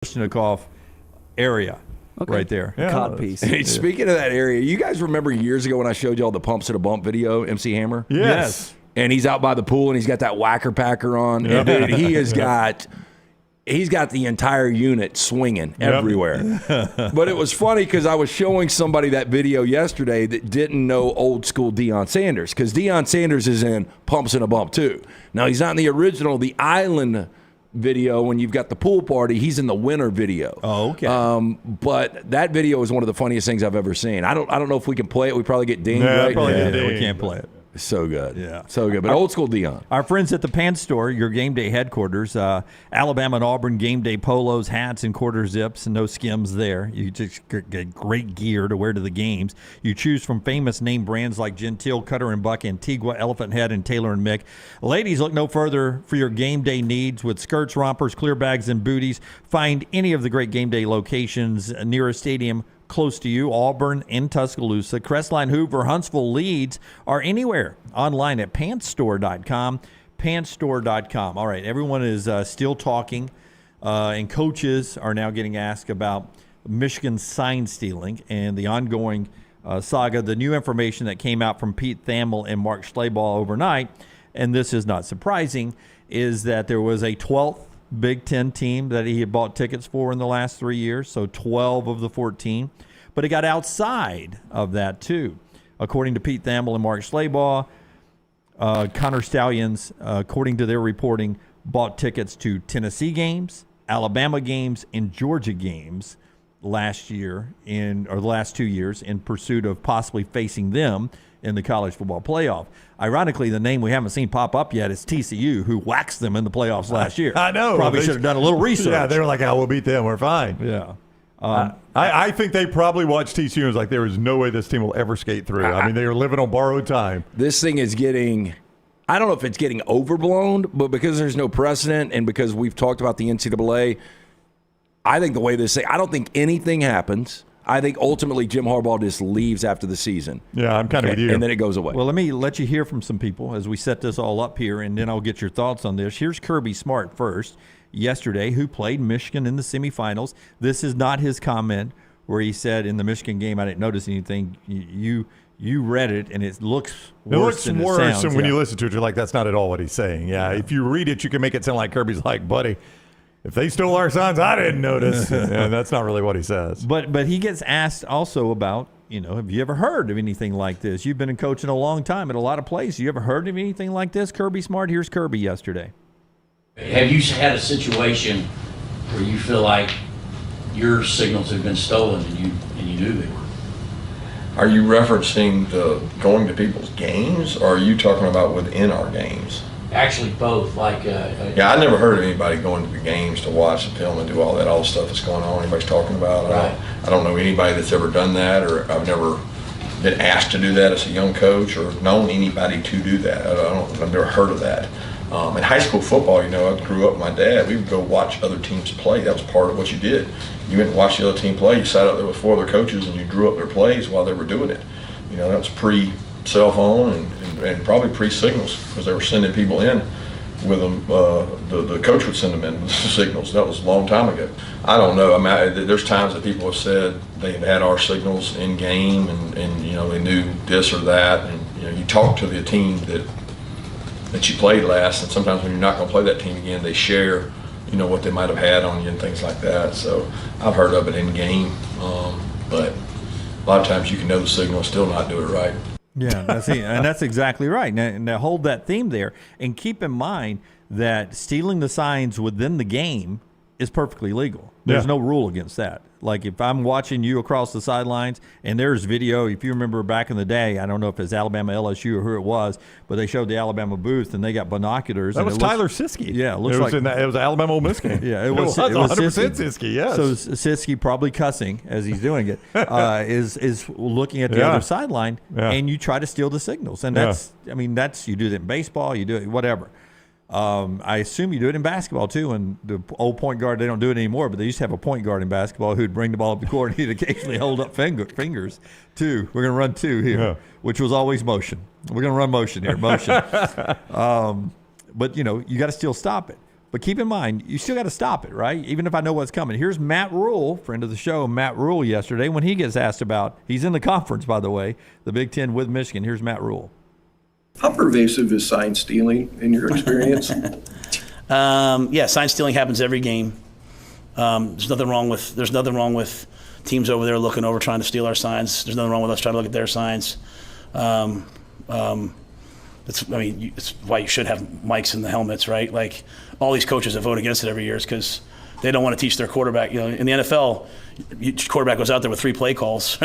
Kalashnikov area right there. Yeah. Cod piece. Hey, speaking of that area, you guys remember years ago when I showed y'all the Pumps to the Bump video, MC Hammer? Yes. And he's out by the pool and he's got that whacker packer on. And dude, he has got the entire unit swinging everywhere. But it was funny because I was showing somebody that video yesterday that didn't know old school Deion Sanders, because Deion Sanders is in Pumps and a Bump too. Now he's not in the original, the Island video when you've got the pool party. He's in the winter video. Oh, okay. But that video is one of the funniest things I've ever seen. I don't know if we can play it. We probably get dinged, right? Probably Yeah. we can't play it. So good. Yeah. So good. But old school Deion. Our friends at the Pants Store, your game day headquarters, Alabama and Auburn game day polos, hats, and quarter zips, and no skims there. You just get great gear to wear to the games. You choose from famous name brands like Gentile, Cutter and Buck, Antigua, Elephant Head, and Taylor and Mick. Ladies, look no further for your game day needs with skirts, rompers, clear bags, and booties. Find any of the great game day locations near a stadium close to you, Auburn and Tuscaloosa, Crestline, Hoover, Huntsville, Leeds, or anywhere online at pantsstore.com, pantsstore.com. All right, everyone is still talking, and coaches are now getting asked about Michigan sign stealing and the ongoing saga. The new information that came out from Pete Thamel and Mark Schlabach overnight, and this is not surprising, is that there was a 12th Big Ten team that he had bought tickets for in the last 3 years, so 12 of the 14. But it got outside of that, too. According to Pete Thamel and Mark Schlabach, Connor Stallions, according to their reporting, bought tickets to Tennessee games, Alabama games, and Georgia games last year, or the last 2 years, in pursuit of possibly facing them in the college football playoff. Ironically, the name we haven't seen pop up yet is TCU, who waxed them in the playoffs last year. I know. Probably should have done a little research. Yeah, they were like, we'll beat them. We're fine. Yeah. I think they probably watched TCU and was like, there is no way this team will ever skate through. I mean, they were living on borrowed time. This thing is getting, I don't know if it's getting overblown, but because there's no precedent and because we've talked about the NCAA, I think the way this thing, I don't think anything happens. I think ultimately Jim Harbaugh just leaves after the season. Yeah, I'm kind of with you. And then it goes away. Well, let me let you hear from some people as we set this all up here, and then I'll get your thoughts on this. Here's Kirby Smart first, yesterday, who played Michigan in the semifinals. This is not his comment where he said in the Michigan game, I didn't notice anything. You read it, and it looks worse than it sounds. And when you listen to it, you're like, that's not at all what he's saying. Yeah, if you read it, you can make it sound like Kirby's like, buddy, if they stole our signs, I didn't notice. And that's not really what he says. But he gets asked also about, have you ever heard of anything like this? You've been coaching a long time at a lot of places. You ever heard of anything like this? Kirby Smart, here's Kirby yesterday. Have you had a situation where you feel like your signals have been stolen and you knew they were? Are you referencing the going to people's games, or are you talking about within our games? Actually, both. Yeah, I never heard of anybody going to the games to watch the film and do all the stuff that's going on. Anybody's talking about. Right. I don't know anybody that's ever done that, or I've never been asked to do that as a young coach, or known anybody to do that. I've never heard of that. In high school football, I grew up with my dad. We would go watch other teams play. That was part of what you did. You went and watched the other team play. You sat out there with 4 other coaches and you drew up their plays while they were doing it. That was pre-cell phone and probably pre-signals, because they were sending people in with them. The coach would send them in with the signals. That was a long time ago. I don't know. I mean, there's times that people have said they've had our signals in game and they knew this or that. And you talk to the team that you played last, and sometimes when you're not going to play that team again, they share what they might have had on you and things like that. So I've heard of it in game, but a lot of times you can know the signal and still not do it right. Yeah, that's exactly right. Now hold that theme there, and keep in mind that stealing the signs within the game is perfectly legal. There's no rule against that. Like if I'm watching you across the sidelines and there's video, if you remember back in the day, I don't know if it's Alabama, LSU, or who it was, but they showed the Alabama booth and they got binoculars. That was Tyler Siskey. Yeah, it looks it was like it was an Alabama Ole Miss game. Yeah, it was 100% Siskey. Yes. So Siskey, probably cussing as he's doing it, is looking at the other sideline, and you try to steal the signals, and that's you do that in baseball, you do it whatever. I assume you do it in basketball too, and the old point guard, they don't do it anymore, but they used to have a point guard in basketball who'd bring the ball up the court and he'd occasionally hold up fingers. We're going to run 2 here, which was always motion. We're going to run motion here, motion. But you got to still stop it. But keep in mind, you still got to stop it, right? Even if I know what's coming. Here's Matt Rule, friend of the show, Matt Rule yesterday, when he gets asked about, he's in the conference, by the way, the Big Ten with Michigan. Here's Matt Rule. How pervasive is sign stealing in your experience? Yeah, sign stealing happens every game. There's nothing wrong with teams over there looking over trying to steal our signs. There's nothing wrong with us trying to look at their signs. It's why you should have mics in the helmets, right? Like all these coaches that vote against it every year is because they don't want to teach their quarterback. In the NFL, quarterback goes out there with 3 play calls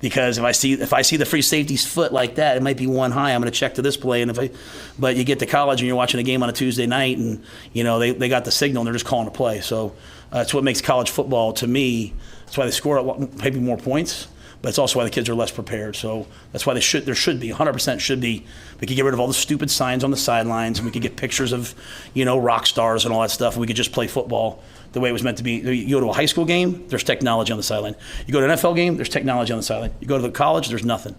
because if I see the free safety's foot like that, it might be one high. I'm going to check to this play. But you get to college and you're watching a game on a Tuesday night, and they got the signal and they're just calling a play. So that's what makes college football, to me. That's why they score maybe more points. But it's also why the kids are less prepared. So that's why there should be 100% should be. We could get rid of all the stupid signs on the sidelines, and we could get pictures of, rock stars and all that stuff. And we could just play football the way it was meant to be. You go to a high school game, there's technology on the sideline. You go to an NFL game, there's technology on the sideline. You go to the college, there's nothing.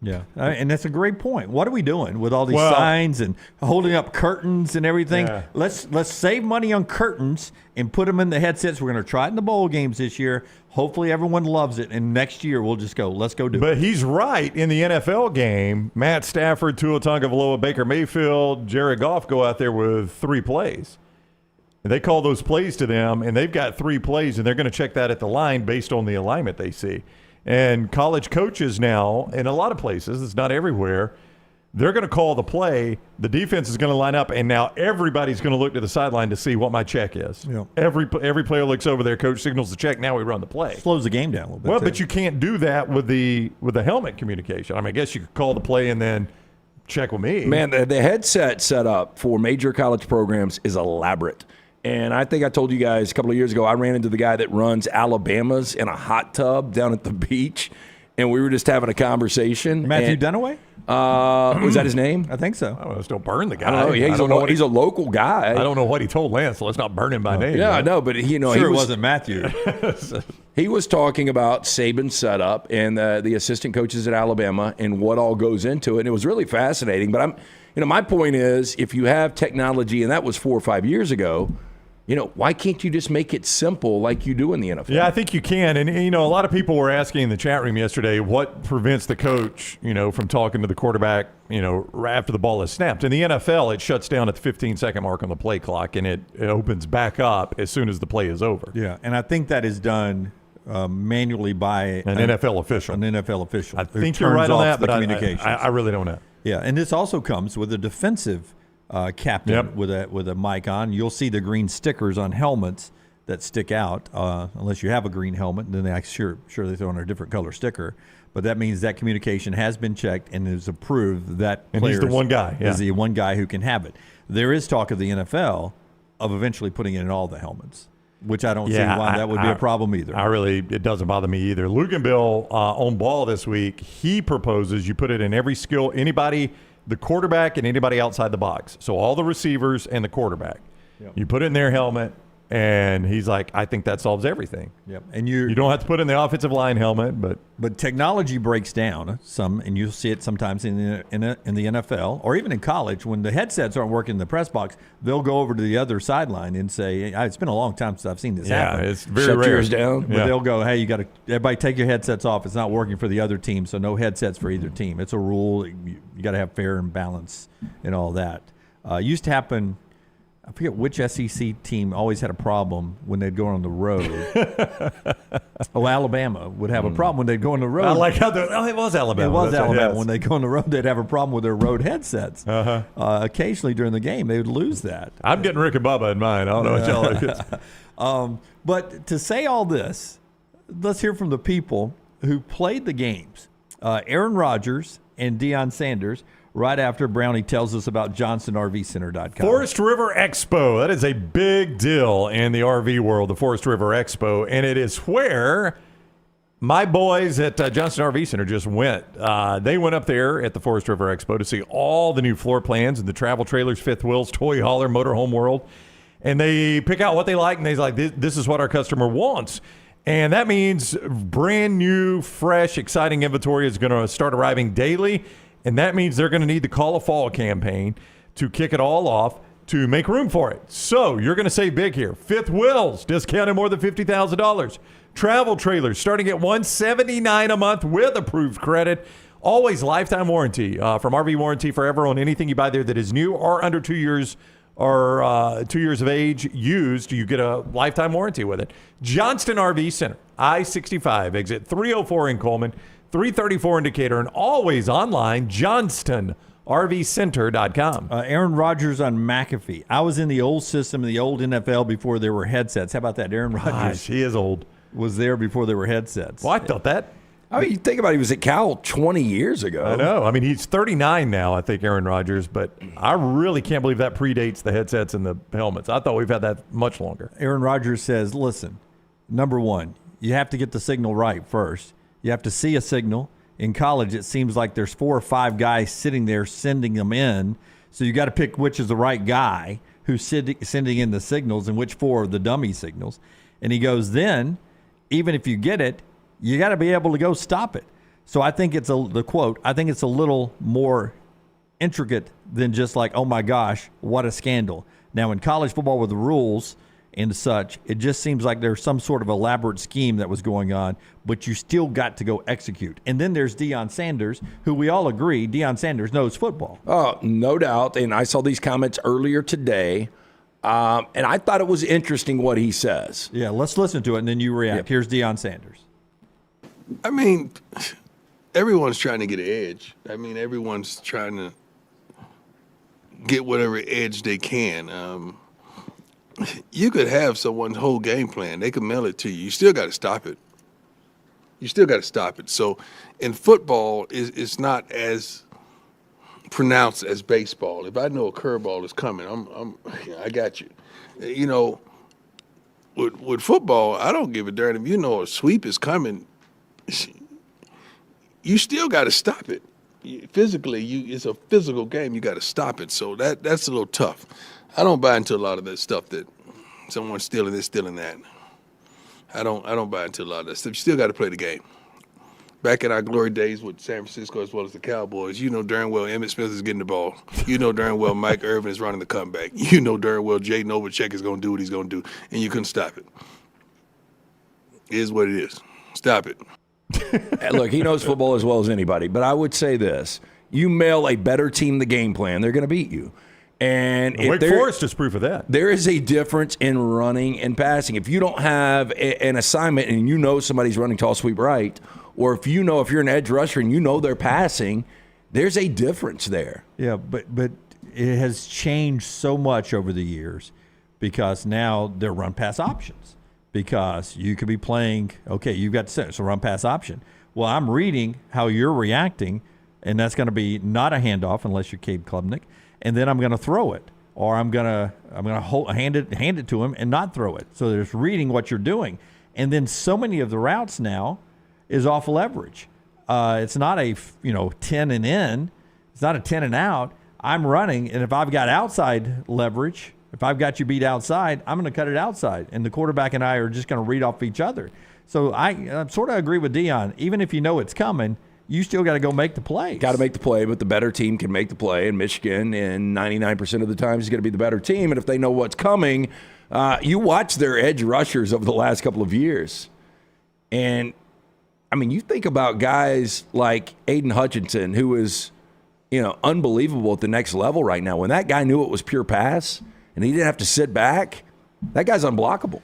Yeah, and that's a great point. What are we doing with all these signs and holding up curtains and everything? Yeah. Let's save money on curtains and put them in the headsets. We're going to try it in the bowl games this year. Hopefully everyone loves it, and next year we'll just go, let's go do it. But he's right. In the NFL game, Matt Stafford, Tua Tagovailoa, Baker Mayfield, Jared Goff go out there with 3 plays. And they call those plays to them, and they've got 3 plays, and they're going to check that at the line based on the alignment they see. And college coaches now, in a lot of places, it's not everywhere, they're going to call the play. The defense is going to line up, and now everybody's going to look to the sideline to see what my check is. Yeah. Every player looks over there. Coach signals the check. Now we run the play. Slows the game down a little bit. Well, too. but you can't do that with the helmet communication. I guess you could call the play and then check with me. Man, the headset setup for major college programs is elaborate. And I think I told you guys a couple of years ago, I ran into the guy that runs Alabama's in a hot tub down at the beach, and we were just having a conversation. Matthew Dunaway? Was that his name? I think so. I don't know, don't burn the guy. I don't know. Yeah, he's a local guy. I don't know what he told Lance, so let's not burn him by name. Yeah, I know, but Sure, he it wasn't Matthew. He was talking about Saban's setup and the assistant coaches at Alabama and what all goes into it. And it was really fascinating. But my point is, if you have technology, and that was 4 or 5 years ago, why can't you just make it simple like you do in the NFL? Yeah, I think you can. And, a lot of people were asking in the chat room yesterday what prevents the coach, from talking to the quarterback, after the ball is snapped. In the NFL, it shuts down at the 15-second mark on the play clock, and it opens back up as soon as the play is over. Yeah, and I think that is done manually by An NFL official. An NFL official. I who think you're turns right on off that, the but communications. I really don't know. Yeah, and this also comes with a defensive captain Yep. with a mic on. You'll see the green stickers on helmets that stick out, unless you have a green helmet. Then they sure they throw on a different color sticker. But that means that communication has been checked and is approved. That And he's the one guy. Yeah. is the one guy who can have it. There is talk of the NFL of eventually putting it in all the helmets, which I don't see why that would be a problem either. It doesn't bother me either. Luginbill on Ball this week, he proposes you put it in every skill, anybody, the quarterback and anybody outside the box. So all the receivers and the quarterback. Yep. You put it in their helmet, and he's like, I think that solves everything. Yep. And you don't have to put in the offensive line helmet, but technology breaks down some, and you'll see it sometimes in the NFL or even in college when the headsets aren't working in the press box. They'll go over to the other sideline and say, "It's been a long time since I've seen this happen." It's very Shut rare. yours down. But they'll go, "Hey, everybody take your headsets off. It's not working for the other team, so no headsets for either team." It's a rule. You got to have fair and balance and all that. Used to happen. I forget which SEC team always had a problem when they'd go on the road. Alabama would have a problem when they'd go on the road. I like how it was Alabama. It was That's Alabama. yes. When they go on the road, they'd have a problem with their road headsets. Occasionally during the game, they would lose that. I'm getting Rick and Bubba in mine. I don't know what y'all like. But to say all this, let's hear from the people who played the games. Aaron Rodgers and Deion Sanders, right after Brownie tells us about JohnsonRVCenter.com. Forest River Expo. That is a big deal in the RV world, the Forest River Expo. And it is where my boys at Johnson RV Center just went. They went up there at the Forest River Expo to see all the new floor plans and the travel trailers, fifth wheels, toy hauler, motorhome world. And they pick out what they like, and they're like, this is what our customer wants. And that means brand new, fresh, exciting inventory is going to start arriving daily. And that means they're going to need the Call of Fall campaign to kick it all off to make room for it. So you're going to save big here. Fifth Wheels, discounted more than $50,000. Travel trailers starting at $179 a month with approved credit. Always lifetime warranty from RV Warranty Forever on anything you buy there that is new or under 2 years or 2 years of age used. You get a lifetime warranty with it. Johnston RV Center, I-65, exit 304 in Coleman, 334 in Decatur, and always online, JohnstonRVCenter.com. Aaron Rodgers on McAfee. I was in the old system, the old NFL, before there were headsets. How about that? Aaron Rodgers Gosh, he is old. was there before there were headsets. Well, I thought that. I mean, you think about it, he was at Cal 20 years ago. I know. I mean, he's 39 now, I think, Aaron Rodgers, but I really can't believe that predates the headsets and the helmets. I thought we've had that much longer. Aaron Rodgers says, listen, number one, you have to get the signal right first. You have to see a signal. In college, it seems like there's 4 or 5 guys sitting there sending them in. So you got to pick which is the right guy who's sending in the signals and which 4 are the dummy signals. And he goes, then, even if you get it, you got to be able to go stop it. So I think it's the quote, I think it's a little more intricate than just like, oh my gosh, what a scandal. Now in college football with the rules and such, it just seems like there's some sort of elaborate scheme that was going on, but you still got to go execute. And then there's Deion Sanders, who we all agree, Deion Sanders knows football. Oh, no doubt. And I saw these comments earlier today, and I thought it was interesting what he says. Yeah, let's listen to it and then you react. Yep. Here's Deion Sanders. I mean, everyone's trying to get an edge. I mean, everyone's trying to get whatever edge they can. You could have someone's whole game plan. They could mail it to you. You still got to stop it. You still got to stop it. So in football, it's not as pronounced as baseball. If I know a curveball is coming, I got you. You know, with football, I don't give a darn if you know a sweep is coming. You still got to stop it. Physically, it's a physical game. You got to stop it. So that's a little tough. I don't buy into a lot of that stuff that someone's stealing this, stealing that. I don't buy into a lot of that stuff. You still got to play the game. Back in our glory days with San Francisco as well as the Cowboys, you know darn well Emmitt Smith is getting the ball. You know darn well Mike Irvin is running the comeback. You know darn well Jay Novacek is going to do what he's going to do, and you couldn't stop it. It is what it is. Stop it. Look, he knows football as well as anybody, but I would say this. You mail a better team the game plan, they're going to beat you. And Wake Forest is proof of that. There is a difference in running and passing. If you don't have an assignment and you know somebody's running tall sweep right, or if you're an edge rusher and you know they're passing, there's a difference there. Yeah, but it has changed so much over the years because now they're run-pass options. Because you could be playing, okay, you've got so run-pass option. Well, I'm reading how you're reacting, and that's going to be not a handoff unless you're Cade Klubnik, and then I'm going to throw it, or I'm going to hand it to him and not throw it. So there's reading what you're doing, and then so many of the routes now is off leverage. It's not a 10 and in. It's not a 10 and out. I'm running, and if I've got outside leverage, if I've got you beat outside, I'm going to cut it outside, and the quarterback and I are just going to read off each other. So I sort of agree with Deion. Even if you know it's coming, you still got to go make the play. Got to make the play, but the better team can make the play. And Michigan, and 99% of the time, is going to be the better team. And if they know what's coming, you watch their edge rushers over the last couple of years. And, I mean, you think about guys like Aiden Hutchinson, who is, unbelievable at the next level right now. When that guy knew it was pure pass and he didn't have to sit back, that guy's unblockable.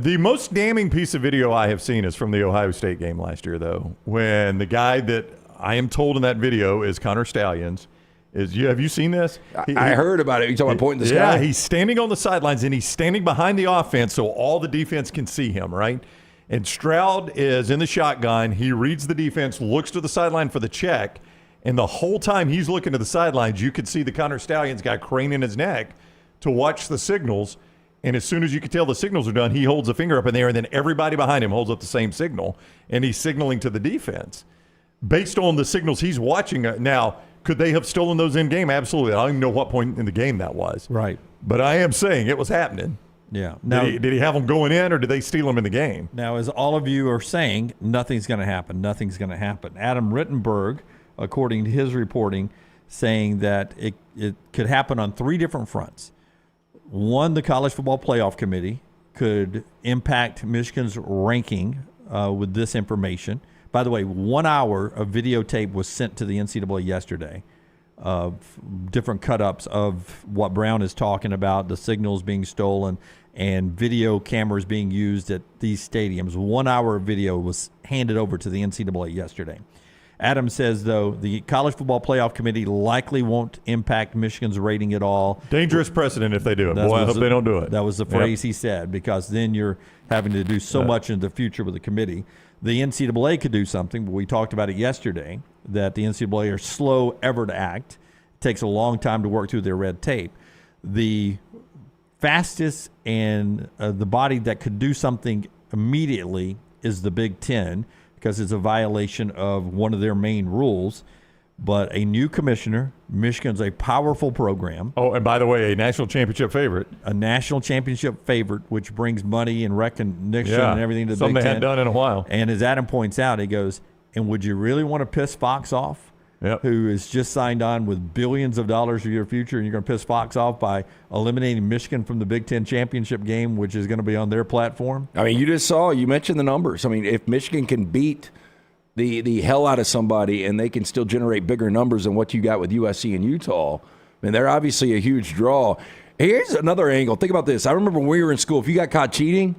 The most damning piece of video I have seen is from the Ohio State game last year, though, when the guy that I am told in that video is Connor Stallions. Have you seen this? I heard about it. You're talking about pointing the sky? Yeah, he's standing on the sidelines, and he's standing behind the offense so all the defense can see him, right? And Stroud is in the shotgun. He reads the defense, looks to the sideline for the check, and the whole time he's looking to the sidelines, you could see the Connor Stallions guy craning his neck to watch the signals. And as soon as you can tell the signals are done, he holds a finger up in the air, and then everybody behind him holds up the same signal, and he's signaling to the defense. Based on the signals he's watching now, could they have stolen those in game? Absolutely. I don't even know what point in the game that was. Right. But I am saying it was happening. Yeah. Now, did he have them going in, or did they steal them in the game? Now, as all of you are saying, nothing's going to happen. Nothing's going to happen. Adam Rittenberg, according to his reporting, saying that it could happen on 3 different fronts. One, the College Football Playoff Committee could impact Michigan's ranking with this information. By the way, 1 hour of videotape was sent to the NCAA yesterday of different cut-ups of what Brown is talking about, the signals being stolen, and video cameras being used at these stadiums. 1 hour of video was handed over to the NCAA yesterday. Adam says, though, the College Football Playoff Committee likely won't impact Michigan's rating at all. Dangerous precedent if they do it. Boy, I hope they don't do it. That was the phrase he said, because then you're having to do so much in the future with the committee. The NCAA could do something, but we talked about it yesterday, that the NCAA are slow ever to act. It takes a long time to work through their red tape. The fastest and the body that could do something immediately is the Big Ten, because it's a violation of one of their main rules. But a new commissioner, Michigan's a powerful program. Oh, and by the way, a national championship favorite. A national championship favorite, which brings money and recognition and everything to the something Big they Ten. hadn't done in a while. And as Adam points out, he goes, and would you really want to piss Fox off? Yep. Who is just signed on with billions of dollars for your future, and you're going to piss Fox off by eliminating Michigan from the Big Ten championship game, which is going to be on their platform? I mean, you mentioned the numbers. I mean, if Michigan can beat the hell out of somebody and they can still generate bigger numbers than what you got with USC and Utah, I mean, they're obviously a huge draw. Here's another angle. Think about this. I remember when we were in school, if you got caught cheating,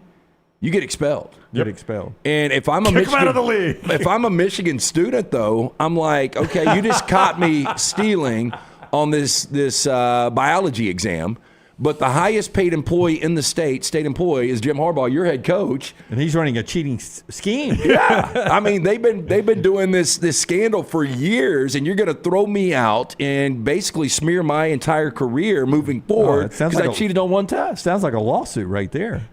you get expelled. Get expelled. And if I'm a Kick 'em out of the league. if I'm a Michigan student, though, I'm like, okay, you just caught me stealing on this biology exam. But the highest paid employee in the state employee, is Jim Harbaugh, your head coach. And he's running a cheating scheme. Yeah. I mean, they've been doing this scandal for years, and you're going to throw me out and basically smear my entire career moving forward because I cheated on one test. Sounds like a lawsuit right there.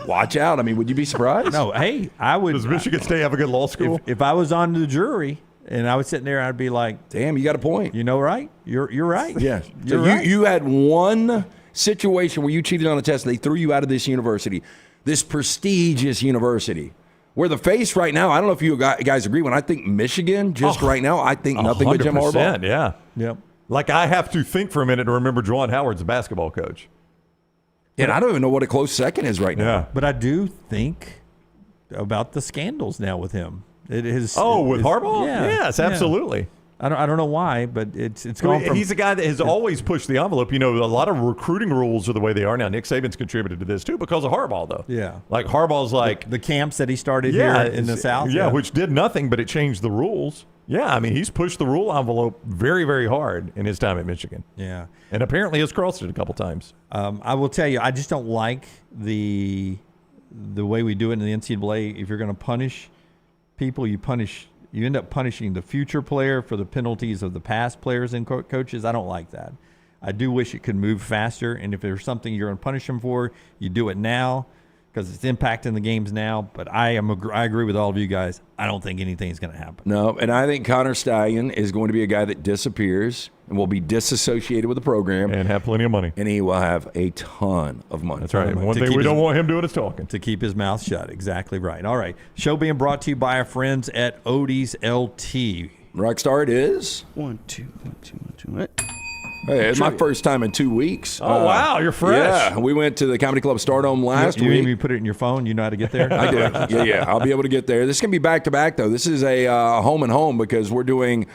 Watch out. I mean, would you be surprised? No, hey, I would. Does Michigan State have a good law school? If I was on the jury and I was sitting there, I'd be like, damn, you got a point. You know, right? You're right. Yeah. You're So right. you had one situation where you cheated on a test and they threw you out of this university, this prestigious university. Where the face right now, I don't know if you guys agree, when I think Michigan, right now, I think nothing but Jim Harbaugh. Yeah. Yep. Like, I have to think for a minute to remember Juwan Howard's a basketball coach. And I don't even know what a close second is right now. Yeah. But I do think about the scandals now with him. With Harbaugh? Yeah. Yes, absolutely. I don't know why, but it's gone from. He's a guy that has always pushed the envelope. You know, a lot of recruiting rules are the way they are now. Nick Saban's contributed to this too because of Harbaugh, though. Yeah. Like Harbaugh's like the camps that he started here in the South. Yeah, which did nothing, but it changed the rules. Yeah, I mean, he's pushed the rule envelope very, very hard in his time at Michigan. Yeah. And apparently has crossed it a couple times. I will tell you, I just don't like the way we do it in the NCAA. If you're going to punish people, you end up punishing the future player for the penalties of the past players and coaches. I don't like that. I do wish it could move faster, and if there's something you're going to punish them for, you do it now because it's impacting the games now. But I agree with all of you guys. I don't think anything's going to happen. No, and I think Connor Stallion is going to be a guy that disappears and will be disassociated with the program. And have plenty of money. And he will have a ton of money. That's right. One thing we don't want him doing is talking. To keep his mouth shut. Exactly right. All right. Show being brought to you by our friends at Odie's LT. Rockstar, it is. 1, 2, 1, 2, 1, 2. Hey, it's my first time in 2 weeks. Oh, wow. You're fresh. Yeah. We went to the Comedy Club Stardome last you week. You put it in your phone? You know how to get there? I do. Yeah. I'll be able to get there. This is going to be back-to-back, though. This is a home and home because we're doing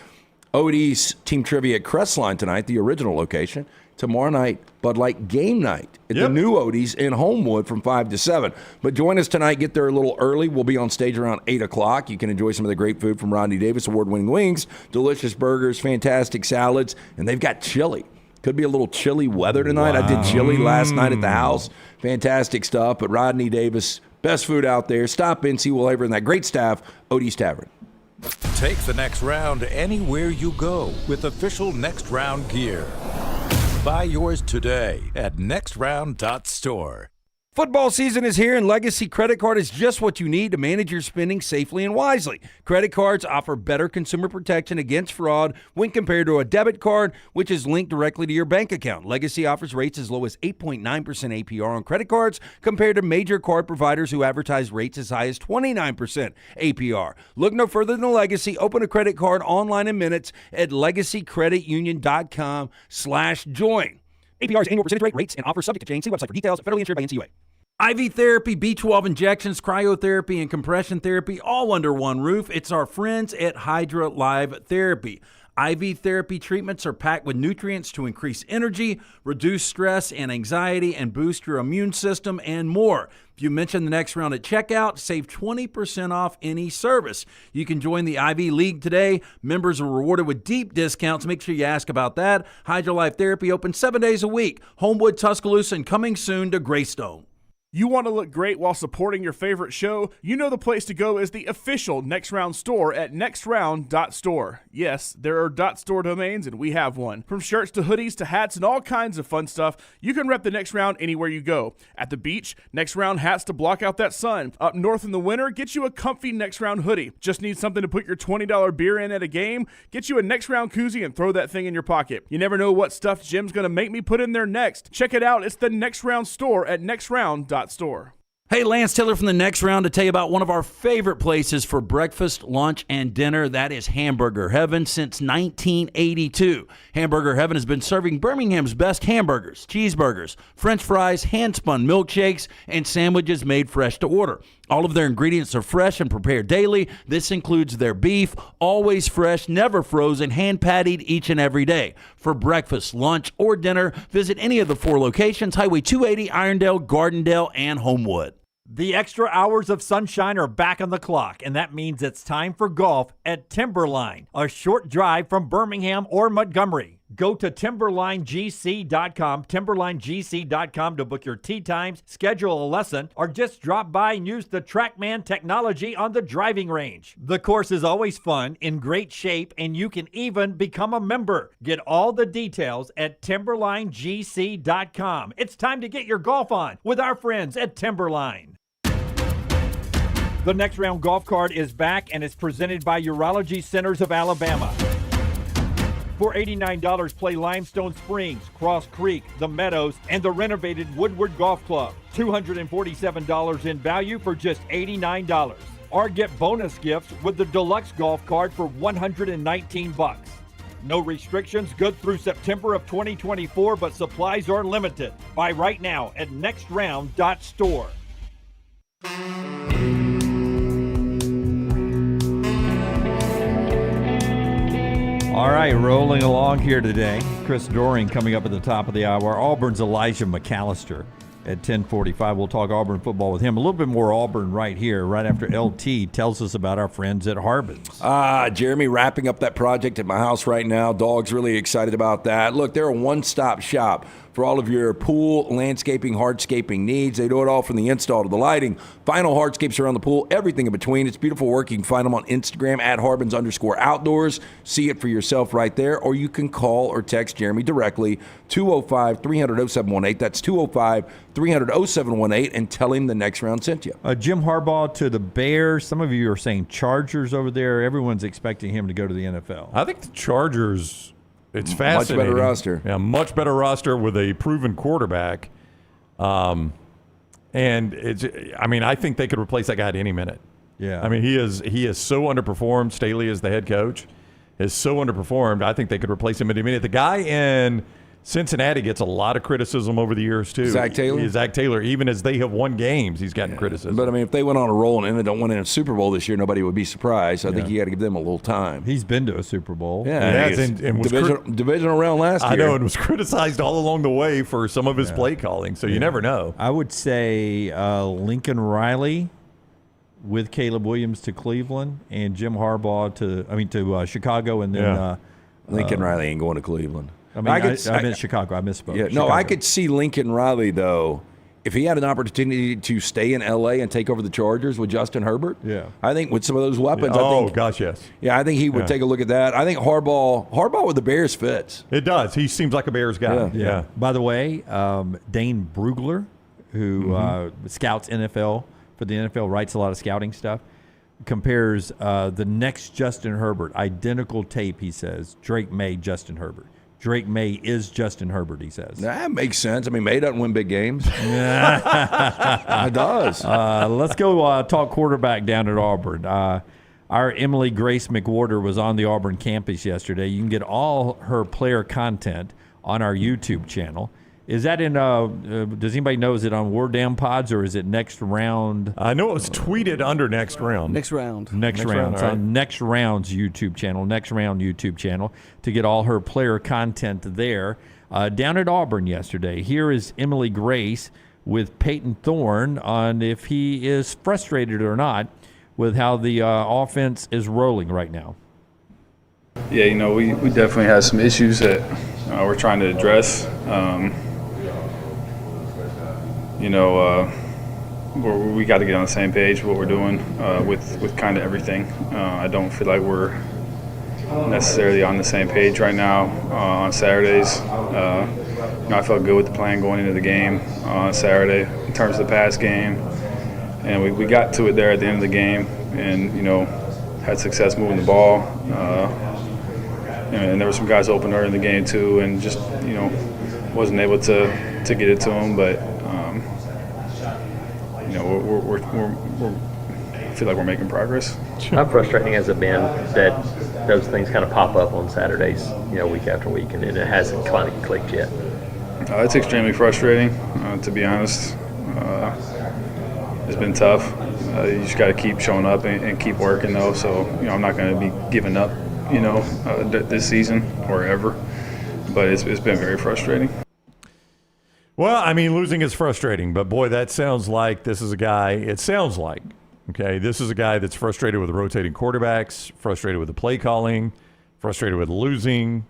Odie's Team Trivia at Crestline tonight, the original location. Tomorrow night, Bud Light Game Night at the new Odie's in Homewood from 5 to 7. But join us tonight. Get there a little early. We'll be on stage around 8 o'clock. You can enjoy some of the great food from Rodney Davis, award-winning wings, delicious burgers, fantastic salads, and they've got chili. Could be a little chilly weather tonight. Wow. I did chili last night at the house. Fantastic stuff. But Rodney Davis, best food out there. Stop in, see Will Haver and that great staff, Odie's Tavern. Take the next round anywhere you go with official Next Round gear. Buy yours today at nextround.store. Football season is here, and Legacy Credit Card is just what you need to manage your spending safely and wisely. Credit cards offer better consumer protection against fraud when compared to a debit card, which is linked directly to your bank account. Legacy offers rates as low as 8.9% APR on credit cards compared to major card providers who advertise rates as high as 29% APR. Look no further than Legacy. Open a credit card online in minutes at legacycreditunion.com/join. APR's annual percentage rate, rates, and offers subject to change. See website for details. Federally insured by NCUA. IV therapy, B12 injections, cryotherapy, and compression therapy all under one roof. It's our friends at Hydra Live Therapy. IV therapy treatments are packed with nutrients to increase energy, reduce stress and anxiety, and boost your immune system, and more. If you mention the Next Round at checkout, save 20% off any service. You can join the IV League today. Members are rewarded with deep discounts. Make sure you ask about that. Hydra Life Therapy open 7 days a week. Homewood, Tuscaloosa, and coming soon to Greystone. You want to look great while supporting your favorite show? You know the place to go is the official Next Round store at nextround.store. Yes, there are .store domains, and we have one. From shirts to hoodies to hats and all kinds of fun stuff, you can rep the Next Round anywhere you go. At the beach, Next Round hats to block out that sun. Up north in the winter, get you a comfy Next Round hoodie. Just need something to put your $20 beer in at a game? Get you a Next Round koozie and throw that thing in your pocket. You never know what stuff Jim's going to make me put in there next. Check it out. It's the Next Round store at nextround.store. Hey, Lance Taylor from the Next Round to tell you about one of our favorite places for breakfast, lunch, and dinner. That is Hamburger Heaven since 1982. Hamburger Heaven has been serving Birmingham's best hamburgers, cheeseburgers, French fries, hand-spun milkshakes, and sandwiches made fresh to order. All of their ingredients are fresh and prepared daily. This includes their beef, always fresh, never frozen, hand-pattied each and every day. For breakfast, lunch, or dinner, visit any of the 4 locations, Highway 280, Irondale, Gardendale, and Homewood. The extra hours of sunshine are back on the clock, and that means it's time for golf at Timberline, a short drive from Birmingham or Montgomery. Go to timberlinegc.com, timberlinegc.com to book your tee times, schedule a lesson, or just drop by and use the TrackMan technology on the driving range. The course is always fun, in great shape, and you can even become a member. Get all the details at timberlinegc.com. It's time to get your golf on with our friends at Timberline. The Next Round golf card is back and is presented by Urology Centers of Alabama. For $89, play Limestone Springs, Cross Creek, The Meadows, and the renovated Woodward Golf Club. $247 in value for just $89. Or get bonus gifts with the Deluxe Golf Card for $119. No restrictions, good through September of 2024, but supplies are limited. Buy right now at nextround.store. All right, rolling along here today. Chris Doering coming up at the top of the hour. Auburn's Elijah McAllister at 10:45. We'll talk Auburn football with him. A little bit more Auburn right here, right after LT tells us about our friends at Harbaugh. Jeremy, wrapping up that project at my house right now. Dog's really excited about that. Look, they're a one-stop shop for all of your pool, landscaping, hardscaping needs. They do it all from the install to the lighting, final hardscapes around the pool, everything in between. It's beautiful work. You can find them on Instagram at Harbins_outdoors. See it for yourself right there, or you can call or text Jeremy directly, 205-300-0718. That's 205-300-0718, and tell him the Next Round sent you. Jim Harbaugh to the Bears. Some of you are saying Chargers over there. Everyone's expecting him to go to the NFL. I think the Chargers... It's fascinating. Much better roster. Yeah, much better roster with a proven quarterback. And I think they could replace that guy at any minute. Yeah. I mean, he is so underperformed. Staley is the head coach. Is so underperformed. I think they could replace him at any minute. The guy in Cincinnati gets a lot of criticism over the years, too. Zach Taylor? Even as they have won games, he's gotten criticism. But, I mean, if they went on a roll and they don't win in a Super Bowl this year, nobody would be surprised. I think you got to give them a little time. He's been to a Super Bowl. Yeah, and divisional round last year. I know, and was criticized all along the way for some of his play calling, so you never know. I would say Lincoln Riley with Caleb Williams to Cleveland and Jim Harbaugh to Chicago, and then Lincoln Riley ain't going to Cleveland. I meant Chicago. I misspoke. Yeah, no, I could see Lincoln Riley, though, if he had an opportunity to stay in L.A. and take over the Chargers with Justin Herbert. Yeah. I think with some of those weapons. Yes. Yeah, I think he would take a look at that. I think Harbaugh with the Bears fits. It does. He seems like a Bears guy. Yeah. By the way, Dane Brugler, who scouts NFL for the NFL, writes a lot of scouting stuff, compares the next Justin Herbert, identical tape, he says, Drake May, Justin Herbert. Drake May is Justin Herbert, he says. That makes sense. I mean, May doesn't win big games. It does. Let's go talk quarterback down at Auburn. Our Emily Grace McWhorter was on the Auburn campus yesterday. You can get all her player content on our YouTube channel. Is that in, does anybody know, is it on War Damn Pods or is it Next Round? I know it was tweeted under Next Round. Next Round. Next Round. It's all right. on Next Round's YouTube channel, Next Round YouTube channel, to get all her player content there. Down at Auburn yesterday, here is Emily Grace with Peyton Thorne on if he is frustrated or not with how the offense is rolling right now. Yeah, we definitely have some issues that we're trying to address. We got to get on the same page with what we're doing with kind of everything. I don't feel like we're necessarily on the same page right now on Saturdays. I felt good with the plan going into the game on Saturday in terms of the pass game. And we got to it there at the end of the game and, had success moving the ball. And there were some guys open early in the game too and just, wasn't able to get it to them. But, I feel like we're making progress. How frustrating has it been that those things kind of pop up on Saturdays, week after week, and it hasn't quite clicked yet? It's extremely frustrating, to be honest. It's been tough. You just got to keep showing up and keep working, though. So, I'm not going to be giving up, this season or ever. But it's been very frustrating. Well, I mean, losing is frustrating, but boy, that sounds like this is a guy. It sounds like, okay, this is a guy that's frustrated with rotating quarterbacks, frustrated with the play calling, frustrated with losing,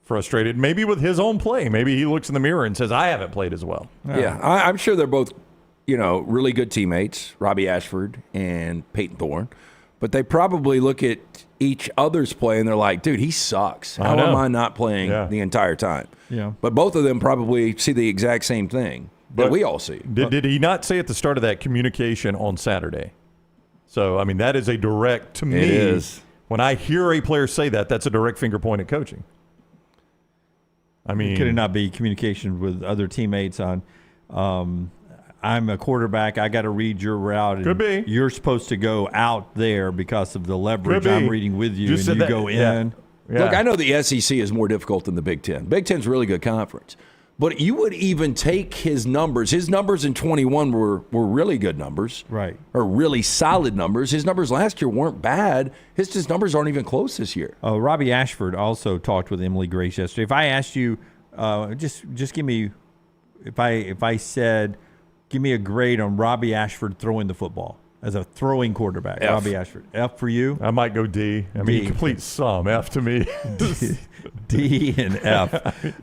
frustrated maybe with his own play. Maybe he looks in the mirror and says, I haven't played as well. Yeah, I'm sure they're both, really good teammates, Robbie Ashford and Peyton Thorne. But they probably look at each other's play and they're like, dude, he sucks. How am I not playing the entire time? Yeah. But both of them probably see the exact same thing that we all see. Did he not say at the start of that communication on Saturday? So, I mean, that is a direct, to me, it is. When I hear a player say that, that's a direct finger point at coaching. I mean, could it not be communication with other teammates on, I'm a quarterback, I got to read your route. And could be. You're supposed to go out there because of the leverage I'm reading with you, and you go in. Yeah. Look, I know the SEC is more difficult than the Big Ten. Big Ten's a really good conference. But you would even take his numbers. His numbers in 21 were really good numbers. Right. Or really solid numbers. His numbers last year weren't bad. His numbers aren't even close this year. Robbie Ashford also talked with Emily Grace yesterday. If I asked you, just give me, if I said, give me a grade on Robbie Ashford throwing the football as a throwing quarterback. F. Robbie Ashford. F for you? I might go D. I mean, complete sum. F to me. D and F.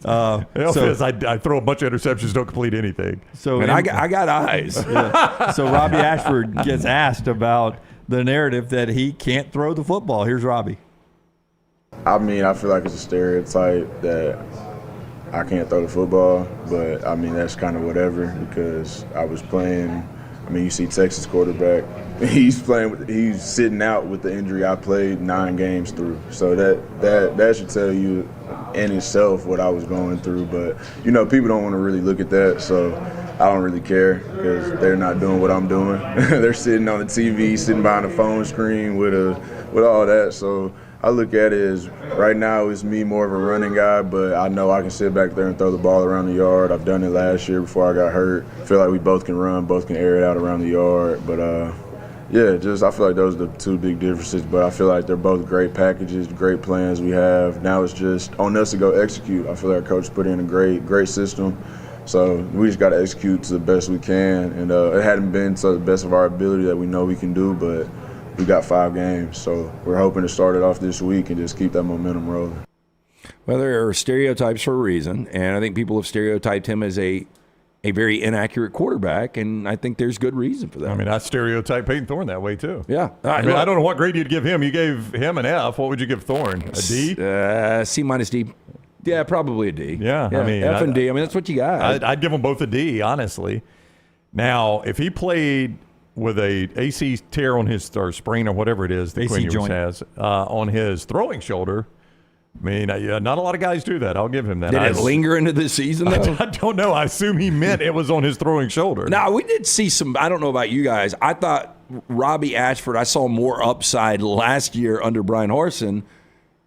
F is I throw a bunch of interceptions, don't complete anything. So and I got eyes. Yeah. So Robbie Ashford gets asked about the narrative that he can't throw the football. Here's Robbie. I mean, I feel like it's a stereotype that I can't throw the football, but I mean, that's kind of whatever because I was playing. I mean, you see Texas quarterback, he's sitting out with the injury I played 9 games through. So that should tell you in itself what I was going through. But, people don't want to really look at that, so I don't really care because they're not doing what I'm doing. They're sitting on the TV, sitting behind a phone screen with all that. So I look at it as right now it's me more of a running guy, but I know I can sit back there and throw the ball around the yard. I've done it last year before I got hurt. I feel like we both can run, both can air it out around the yard. But, I feel like those are the 2 big differences. But I feel like they're both great packages, great plans we have. Now it's just on us to go execute. I feel like our coach put in a great system. So we just got to execute to the best we can. And it hadn't been to the best of our ability that we know we can do, but we got 5 games, so we're hoping to start it off this week and just keep that momentum rolling. Well, there are stereotypes for a reason, and I think people have stereotyped him as a very inaccurate quarterback, and I think there's good reason for that. I mean, I stereotype Peyton Thorne that way, too. Yeah. I don't know what grade you'd give him. You gave him an F. What would you give Thorne? A D? C minus D. Yeah, probably a D. Yeah, I mean, F and D. I mean, that's what you got. I'd give them both a D, honestly. Now, if he played with a AC tear on his or sprain or whatever it is that Quinn Ewers has on his throwing shoulder, I mean, not a lot of guys do that. I'll give him that. Did it linger into the season, though? I don't know. I assume he meant it was on his throwing shoulder. Now, we did see some – I don't know about you guys. I thought Robbie Ashford, I saw more upside last year under Brian Harsin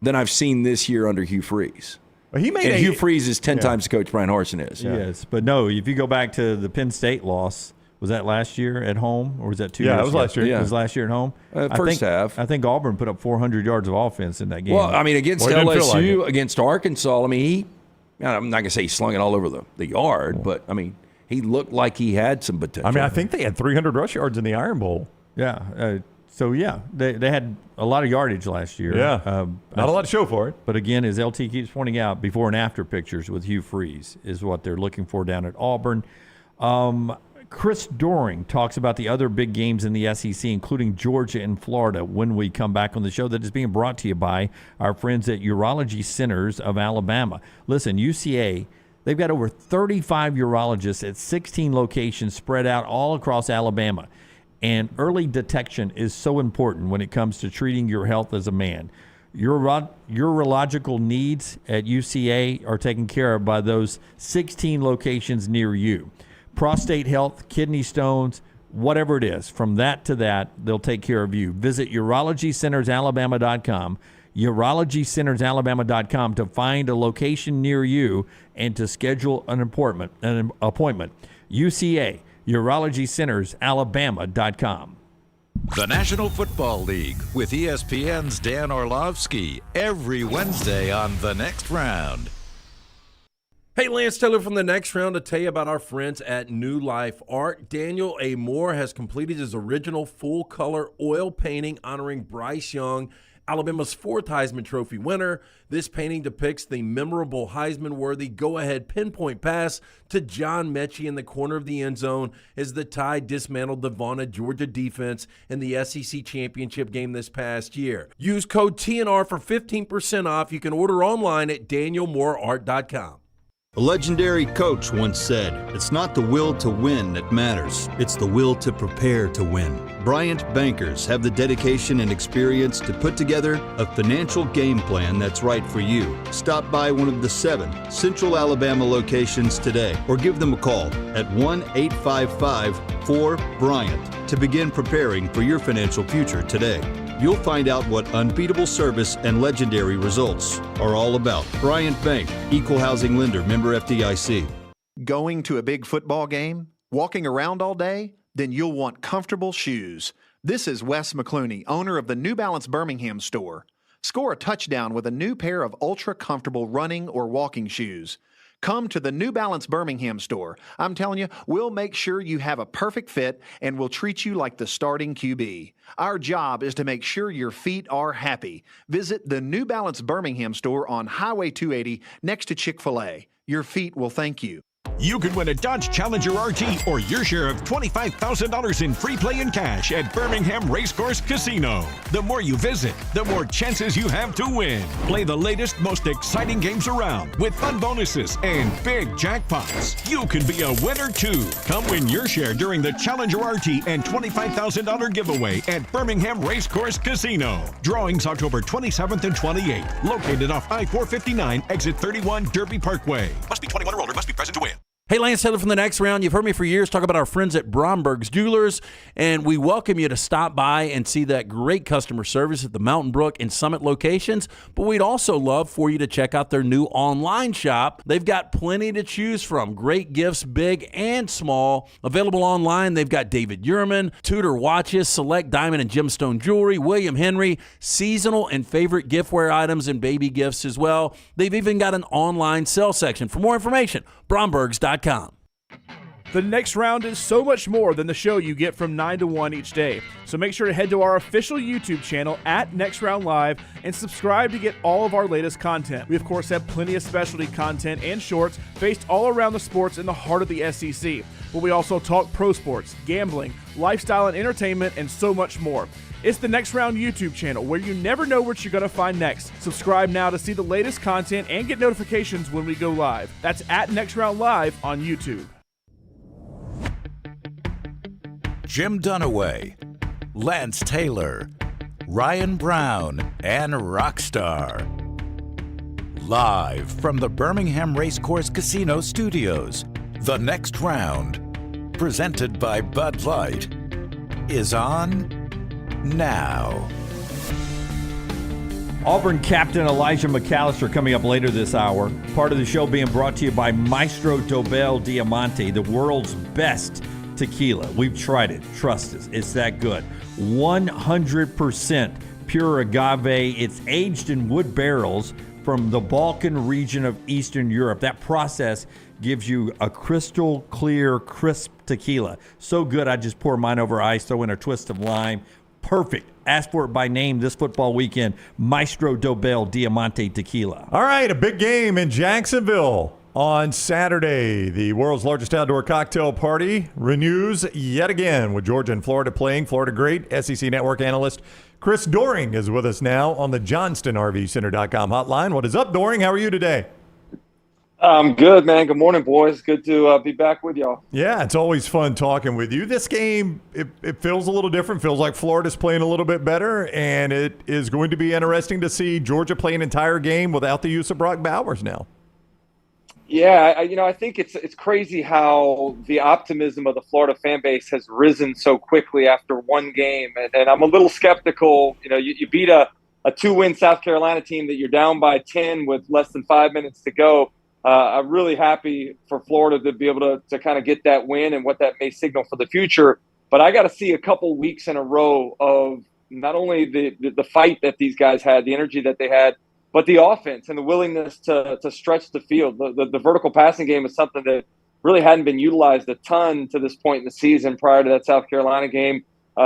than I've seen this year under Hugh Freeze. He made and Hugh Freeze is 10 times the coach Brian Harsin is. Yes, but no, if you go back to the Penn State loss, was that last year at home or was that 2 years ago? Yeah, it was last year. It was last year at home? First half. I think Auburn put up 400 yards of offense in that game. Well, I mean, against LSU, against Arkansas, I mean, I'm not going to say he slung it all over the yard, but, I mean, he looked like he had some potential. I mean, I think they had 300 rush yards in the Iron Bowl. Yeah. They had a lot of yardage last year. Yeah. Not a lot to show for it. But again, as LT keeps pointing out, before and after pictures with Hugh Freeze is what they're looking for down at Auburn. Chris Doering talks about the other big games in the SEC, including Georgia and Florida, when we come back on the show. That is being brought to you by our friends at Urology Centers of Alabama. Listen, UCA, they've got over 35 urologists at 16 locations spread out all across Alabama. And early detection is so important when it comes to treating your health as a man. Urological needs at UCA are taken care of by those 16 locations near you. Prostate health, kidney stones, whatever it is, from that to that, they'll take care of you. Visit urologycentersalabama.com, urologycentersalabama.com to find a location near you and to schedule an appointment. UCA, urologycentersalabama.com. The National Football League with ESPN's Dan Orlovsky every Wednesday on The Next Round. Hey, Lance Taylor from The Next Round to tell you about our friends at New Life Art. Daniel A. Moore has completed his original full-color oil painting honoring Bryce Young, Alabama's 4th Heisman Trophy winner. This painting depicts the memorable Heisman-worthy go-ahead pinpoint pass to John Mechie in the corner of the end zone as the Tide dismantled the vaunted Georgia defense in the SEC championship game this past year. Use code TNR for 15% off. You can order online at danielmooreart.com. A legendary coach once said, "It's not the will to win that matters, it's the will to prepare to win." Bryant bankers have the dedication and experience to put together a financial game plan that's right for you. Stop by one of the 7 Central Alabama locations today or give them a call at 1-855-4-BRYANT to begin preparing for your financial future today. You'll find out what unbeatable service and legendary results are all about. Bryant Bank, Equal Housing Lender, member FDIC. Going to a big football game? Walking around all day? Then you'll want comfortable shoes. This is Wes McClooney, owner of the New Balance Birmingham store. Score a touchdown with a new pair of ultra-comfortable running or walking shoes. Come to the New Balance Birmingham store. I'm telling you, we'll make sure you have a perfect fit and we'll treat you like the starting QB. Our job is to make sure your feet are happy. Visit the New Balance Birmingham store on Highway 280 next to Chick-fil-A. Your feet will thank you. You could win a Dodge Challenger RT or your share of $25,000 in free play and cash at Birmingham Racecourse Casino. The more you visit, the more chances you have to win. Play the latest, most exciting games around with fun bonuses and big jackpots. You could be a winner too. Come win your share during the Challenger RT and $25,000 giveaway at Birmingham Racecourse Casino. Drawings October 27th and 28th. Located off I-459, exit 31 Derby Parkway. Must be 21 or older. Must be present to win. Hey, Lance Taylor from The Next Round. You've heard me for years talk about our friends at Bromberg's Jewelers, and we welcome you to stop by and see that great customer service at the Mountain Brook and Summit locations, but we'd also love for you to check out their new online shop. They've got plenty to choose from. Great gifts, big and small. Available online, they've got David Yurman, Tudor watches, select diamond and gemstone jewelry, William Henry, seasonal and favorite giftware items and baby gifts as well. They've even got an online sale section. For more information, brombergs.com. The Next Round is so much more than the show you get from 9 to 1 each day. So make sure to head to our official YouTube channel at Next Round Live and subscribe to get all of our latest content. We, of course, have plenty of specialty content and shorts based all around the sports in the heart of the SEC. But we also talk pro sports, gambling, lifestyle and entertainment, and so much more. It's the Next Round YouTube channel where you never know what you're going to find next. Subscribe now to see the latest content and get notifications when we go live. That's at Next Round Live on YouTube. Jim Dunaway, Lance Taylor, Ryan Brown, and Rockstar. Live from the Birmingham Racecourse Casino Studios, The Next Round, presented by Bud Light, is on now. Auburn captain Elijah McAllister coming up later this hour. Part of the show being brought to you by Maestro Dobel Diamante, the world's best tequila. We've tried it. Trust us. It's that good. 100% pure agave. It's aged in wood barrels from the Balkan region of Eastern Europe. That process gives you a crystal clear, crisp tequila. So good, I just pour mine over ice, throw in a twist of lime. Perfect. Ask for it by name this football weekend. Maestro Dobel Diamante Tequila. All right, a big game in Jacksonville on Saturday. The world's largest outdoor cocktail party renews yet again with Georgia and Florida playing. Florida great SEC Network analyst Chris Doering is with us now on the JohnstonRVCenter.com hotline. What is up, Doering? How are you today? I'm good, man. Good morning, boys. Good to be back with y'all. Yeah, it's always fun talking with you. This game, it feels a little different. Feels like Florida's playing a little bit better, and it is going to be interesting to see Georgia play an entire game without the use of Brock Bowers now. Yeah, I think it's crazy how the optimism of the Florida fan base has risen so quickly after one game, and I'm a little skeptical. You beat a 2-win South Carolina team that you're down by 10 with less than 5 minutes to go. I'm really happy for Florida to be able to kind of get that win and what that may signal for the future. But I got to see a couple weeks in a row of not only the fight that these guys had, the energy that they had, but the offense and the willingness to stretch the field. The vertical passing game is something that really hadn't been utilized a ton to this point in the season prior to that South Carolina game.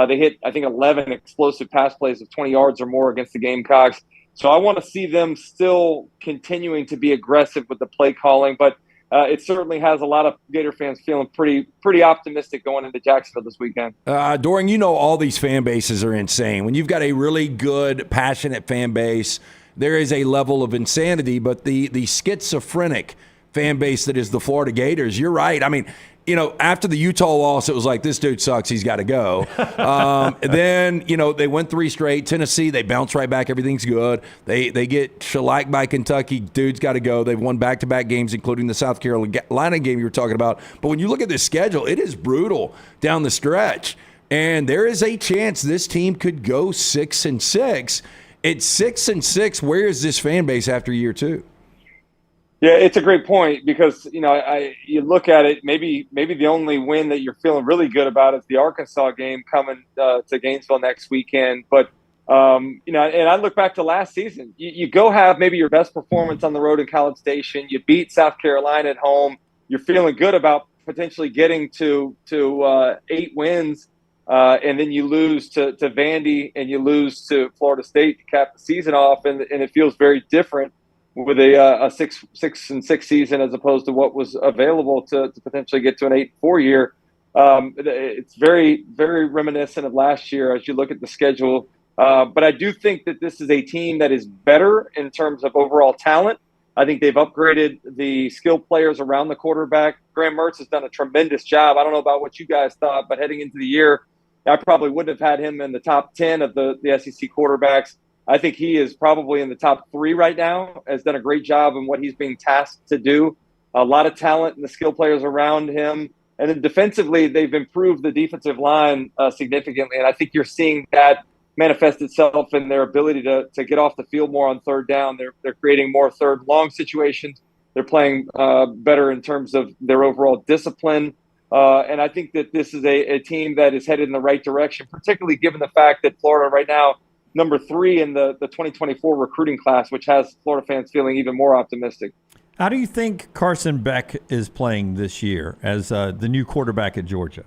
They hit, I think, 11 explosive pass plays of 20 yards or more against the Gamecocks. So I want to see them still continuing to be aggressive with the play calling, but it certainly has a lot of Gator fans feeling pretty optimistic going into Jacksonville this weekend. Doering, all these fan bases are insane. When you've got a really good, passionate fan base, there is a level of insanity, but the schizophrenic fan base that is the Florida Gators, you're right. I mean, after the Utah loss, it was like, this dude sucks, he's got to go. Then, they went 3 straight. Tennessee, they bounce right back, everything's good. They get shellacked by Kentucky, dude's got to go. They've won back-to-back games, including the South Carolina game you were talking about. But when you look at this schedule, it is brutal down the stretch. And there is a chance this team could go 6-6. At 6-6, where is this fan base after year 2? Yeah, it's a great point because, you look at it, maybe the only win that you're feeling really good about is the Arkansas game coming to Gainesville next weekend. But, and I look back to last season. You go have maybe your best performance on the road in College Station. You beat South Carolina at home. You're feeling good about potentially getting to 8 wins. And then you lose to Vandy and you lose to Florida State to cap the season off. And it feels very different with a 6-6 season as opposed to what was available to potentially get to an 8-4 year. It's very, very reminiscent of last year as you look at the schedule. But I do think that this is a team that is better in terms of overall talent. I think they've upgraded the skilled players around the quarterback. Graham Mertz has done a tremendous job. I don't know about what you guys thought, but heading into the year, I probably wouldn't have had him in the top 10 of the SEC quarterbacks. I think he is probably in the top 3 right now, has done a great job in what he's being tasked to do. A lot of talent and the skill players around him. And then defensively, they've improved the defensive line significantly. And I think you're seeing that manifest itself in their ability to get off the field more on third down. They're creating more third long situations. They're playing better in terms of their overall discipline. And I think that this is a team that is headed in the right direction, particularly given the fact that Florida right now, number 3 in the 2024 recruiting class, which has Florida fans feeling even more optimistic. How do you think Carson Beck is playing this year as the new quarterback at Georgia?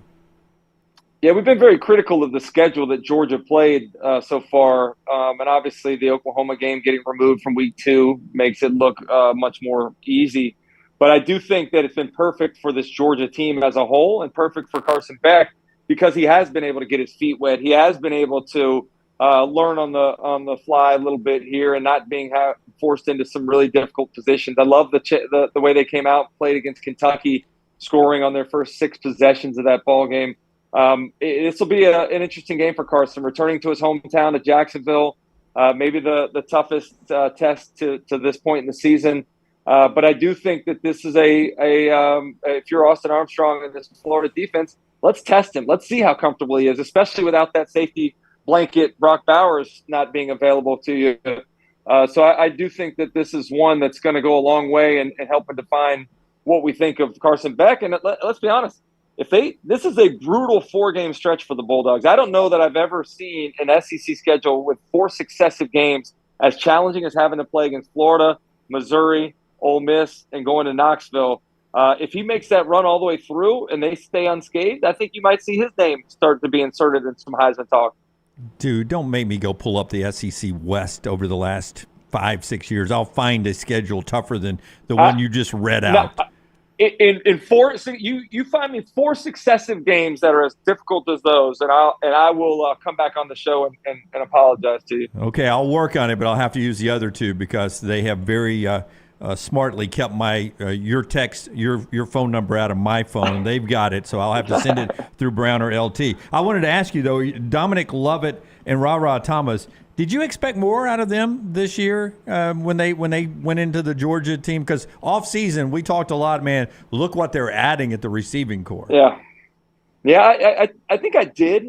Yeah, we've been very critical of the schedule that Georgia played so far. And obviously the Oklahoma game getting removed from week 2 makes it look much more easy. But I do think that it's been perfect for this Georgia team as a whole and perfect for Carson Beck because he has been able to get his feet wet. He has been able to learn on the fly a little bit here and not being forced into some really difficult positions. I love the way they came out and played against Kentucky, scoring on their first 6 possessions of that ball game. This will be an interesting game for Carson, returning to his hometown of Jacksonville, maybe the toughest test to this point in the season. But I do think that this is if you're Austin Armstrong in this Florida defense, let's test him. Let's see how comfortable he is, especially without that safety blanket Brock Bowers not being available to you. So I do think that this is one that's going to go a long way in helping define what we think of Carson Beck. And let's be honest, this is a brutal 4-game stretch for the Bulldogs. I don't know that I've ever seen an SEC schedule with 4 successive games as challenging as having to play against Florida, Missouri, Ole Miss, and going to Knoxville. If he makes that run all the way through and they stay unscathed, I think you might see his name start to be inserted in some Heisman talk. Dude, don't make me go pull up the SEC West over the last 5-6 years. I'll find a schedule tougher than the one you just read out. In 4, so you find me 4 successive games that are as difficult as those, and I will come back on the show and apologize to you. Okay, I'll work on it, but I'll have to use the other 2 because they have very smartly kept my your phone number out of my phone. They've got it, so I'll have to send it through Brown or LT. I wanted to ask you though, Dominic Lovett and Ra Thomas. Did you expect more out of them this year when they went into the Georgia team? Because off season we talked a lot, man. Look what they're adding at the receiving corps. Yeah, I think I did.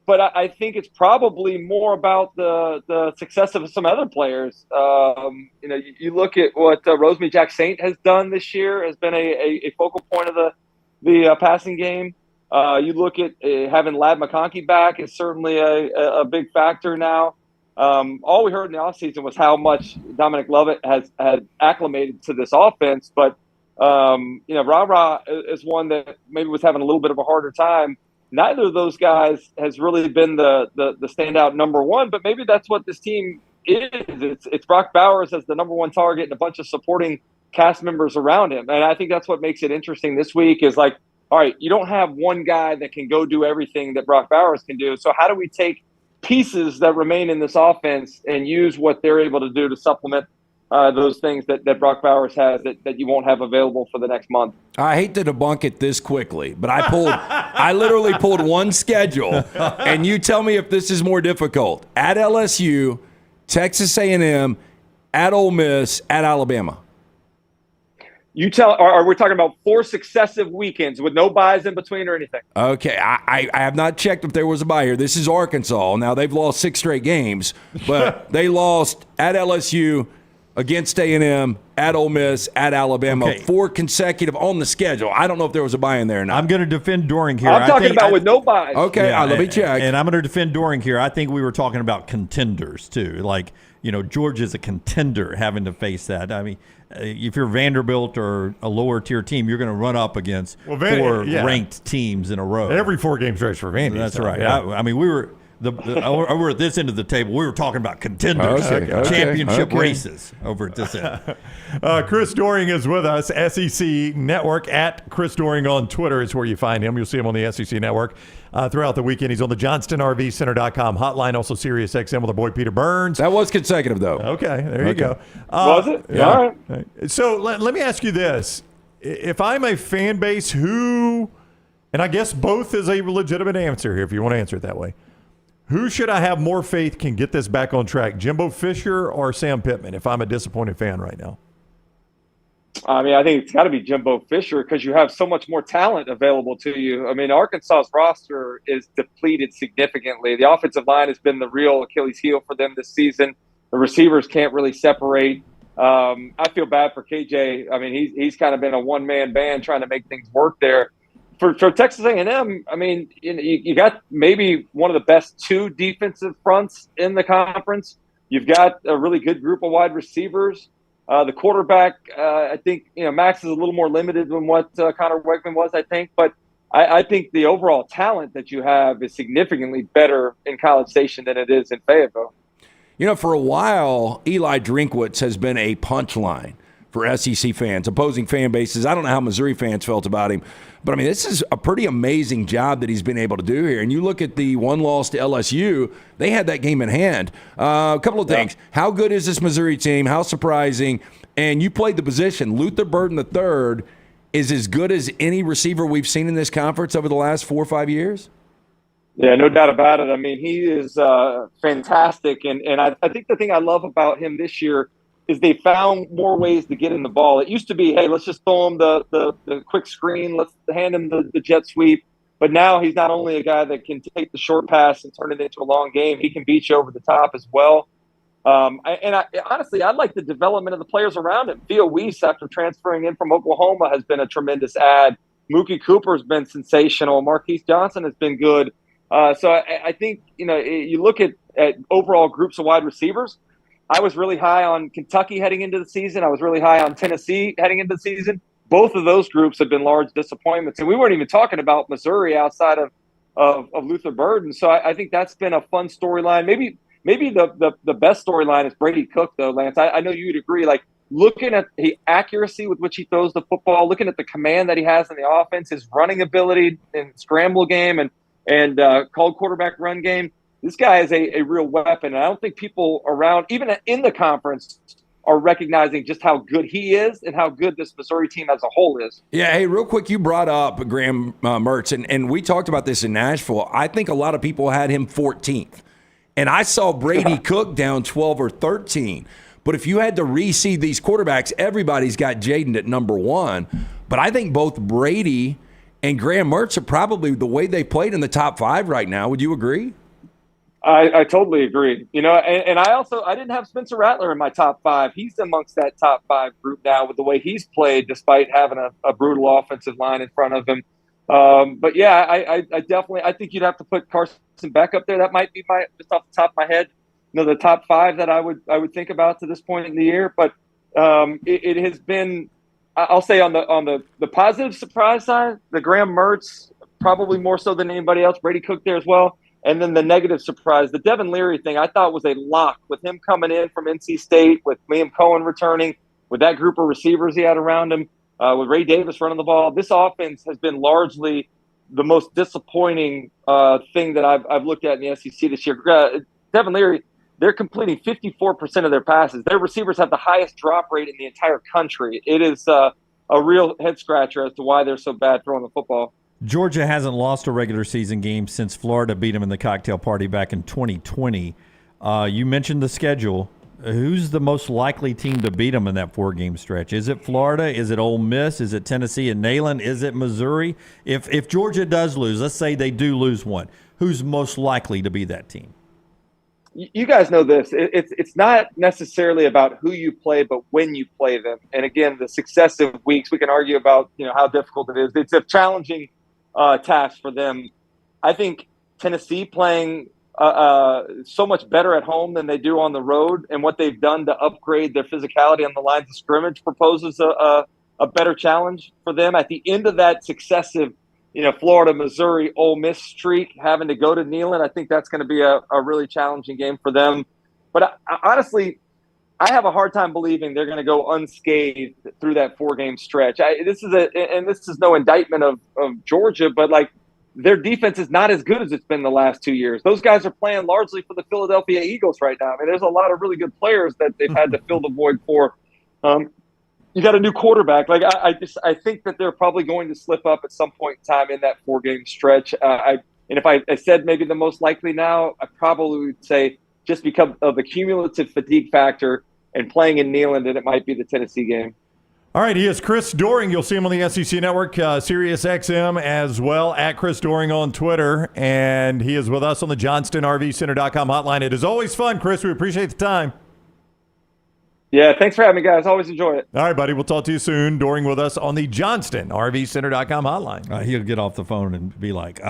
But I think it's probably more about the success of some other players. You look at what Rosemary Jack Saint has done this year, has been a focal point of the passing game. You look at having Ladd McConkey back is certainly a big factor now. All we heard in the offseason was how much Dominic Lovett had acclimated to this offense. But, Ra is one that maybe was having a little bit of a harder time. Neither of those guys has really been the standout number one, but maybe that's what this team is. It's Brock Bowers as the number one target and a bunch of supporting cast members around him. And I think that's what makes it interesting this week is like, all right, you don't have one guy that can go do everything that Brock Bowers can do. So how do we take pieces that remain in this offense and use what they're able to do to supplement those things that Brock Bowers has that you won't have available for the next month? I hate to debunk it this quickly, but I literally pulled one schedule, and you tell me if this is more difficult. At LSU, Texas A&M, at Ole Miss, at Alabama. Are we talking about 4 successive weekends with no buys in between or anything? Okay, I have not checked if there was a bye here. This is Arkansas. Now, they've lost 6 straight games, but they lost at LSU, against A&M, at Ole Miss, at Alabama, Okay. 4 consecutive on the schedule. I don't know if there was a bye in there or not. I'm going to defend Doering here. I'm talking about with no buys. Okay, let me check. And I'm going to defend Doering here. I think we were talking about contenders, too. Like, Georgia's a contender having to face that. I mean, if you're Vanderbilt or a lower-tier team, you're going to run up against 4 ranked teams in a row. Every 4-game stretch for Vandy. That's so, right. yeah. I mean, we were over at this end of the table. We were talking about contenders, championship races over at this end. Chris Doering is with us. SEC Network at Chris Doering on Twitter is where you find him. You'll see him on the SEC Network throughout the weekend. He's on the JohnstonRVCenter.com hotline, also Sirius XM with our boy Peter Burns. That was consecutive, though. Okay, there you go. Was it? Yeah. All right. So let me ask you this. If I'm a fan base who, and I guess both is a legitimate answer here if you want to answer it that way, who should I have more faith can get this back on track, Jimbo Fisher or Sam Pittman, if I'm a disappointed fan right now? I mean, I think it's got to be Jimbo Fisher because you have so much more talent available to you. I mean, Arkansas's roster is depleted significantly. The offensive line has been the real Achilles heel for them this season. The receivers can't really separate. I feel bad for KJ. I mean, he's kind of been a one-man band trying to make things work there. For Texas A&M, I mean, you got maybe one of the best 2 defensive fronts in the conference. You've got a really good group of wide receivers. The quarterback, I think, Max is a little more limited than what Connor Weigman was, I think. But I think the overall talent that you have is significantly better in College Station than it is in Fayetteville. For a while, Eli Drinkwitz has been a punchline for SEC fans, opposing fan bases. I don't know how Missouri fans felt about him, but I mean, this is a pretty amazing job that he's been able to do here. And you look at the one loss to LSU, they had that game in hand. A couple of things. How good is this Missouri team? How surprising? And you played the position. Luther Burden III is as good as any receiver we've seen in this conference over the last 4 or 5 years? Yeah, no doubt about it. I mean, he is fantastic. And I think the thing I love about him this year is they found more ways to get him the ball. It used to be, hey, let's just throw him the quick screen, let's hand him the jet sweep. But now he's not only a guy that can take the short pass and turn it into a long game, he can beat you over the top as well. Honestly, I like the development of the players around him. Theo Weiss, after transferring in from Oklahoma, has been a tremendous add. Mookie Cooper's been sensational. Marquise Johnson has been good. So I think, you look at overall groups of wide receivers. I was really high on Kentucky heading into the season. I was really high on Tennessee heading into the season. Both of those groups have been large disappointments. And we weren't even talking about Missouri outside of Luther Burden. So I think that's been a fun storyline. Maybe the best storyline is Brady Cook, though, Lance. I know you'd agree. Like, looking at the accuracy with which he throws the football, looking at the command that he has in the offense, his running ability and scramble game and called quarterback run game, this guy is a real weapon. And I don't think people around, even in the conference, are recognizing just how good he is and how good this Missouri team as a whole is. Yeah, hey, real quick, you brought up Graham Mertz, and we talked about this in Nashville. I think a lot of people had him 14th. And I saw Brady Cook down 12 or 13. But if you had to reseed these quarterbacks, everybody's got Jaden at number 1. But I think both Brady and Graham Mertz are probably the way they played in the top 5 right now. Would you agree? I totally agree. And I didn't have Spencer Rattler in my top 5. He's amongst that top 5 group now with the way he's played, despite having a brutal offensive line in front of him. But yeah, I definitely, I think you'd have to put Carson Beck up there. That might be just off the top of my head, the top 5 that I would think about to this point in the year. But it has been, I'll say on the positive surprise side, the Graham Mertz probably more so than anybody else. Brady Cook there as well. And then the negative surprise, the Devin Leary thing, I thought was a lock with him coming in from NC State, with Liam Cohen returning, with that group of receivers he had around him, with Ray Davis running the ball. This offense has been largely the most disappointing thing that I've looked at in the SEC this year. Devin Leary, they're completing 54% of their passes. Their receivers have the highest drop rate in the entire country. It is a real head scratcher as to why they're so bad throwing the football. Georgia hasn't lost a regular season game since Florida beat them in the cocktail party back in 2020. You mentioned the schedule. Who's the most likely team to beat them in that 4-game stretch? Is it Florida? Is it Ole Miss? Is it Tennessee and Neyland? Is it Missouri? If Georgia does lose, let's say they do lose one, who's most likely to be that team? You guys know this. It's not necessarily about who you play, but when you play them. And again, the successive weeks, we can argue about how difficult it is. It's a challenging task for them. I think Tennessee playing so much better at home than they do on the road, and what they've done to upgrade their physicality on the lines of scrimmage proposes a better challenge for them. At the end of that successive Florida, Missouri, Ole Miss streak, having to go to Neyland, I think that's going to be a really challenging game for them. But honestly, I have a hard time believing they're going to go unscathed through that 4-game stretch. This is no indictment of Georgia, but their defense is not as good as it's been the last 2 years. Those guys are playing largely for the Philadelphia Eagles right now. I mean, there's a lot of really good players that they've had to fill the void for. You got a new quarterback. I think that they're probably going to slip up at some point in time in that 4-game stretch. And if I said maybe the most likely now, I probably would say just because of the cumulative fatigue factor and playing in Neyland, that it might be the Tennessee game. All right, he is Chris Doering. You'll see him on the SEC Network, Sirius XM as well, at Chris Doering on Twitter. And he is with us on the JohnstonRVCenter.com hotline. It is always fun, Chris. We appreciate the time. Yeah, thanks for having me, guys. Always enjoy it. All right, buddy. We'll talk to you soon. Doering with us on the JohnstonRVCenter.com hotline. He'll get off the phone and be like,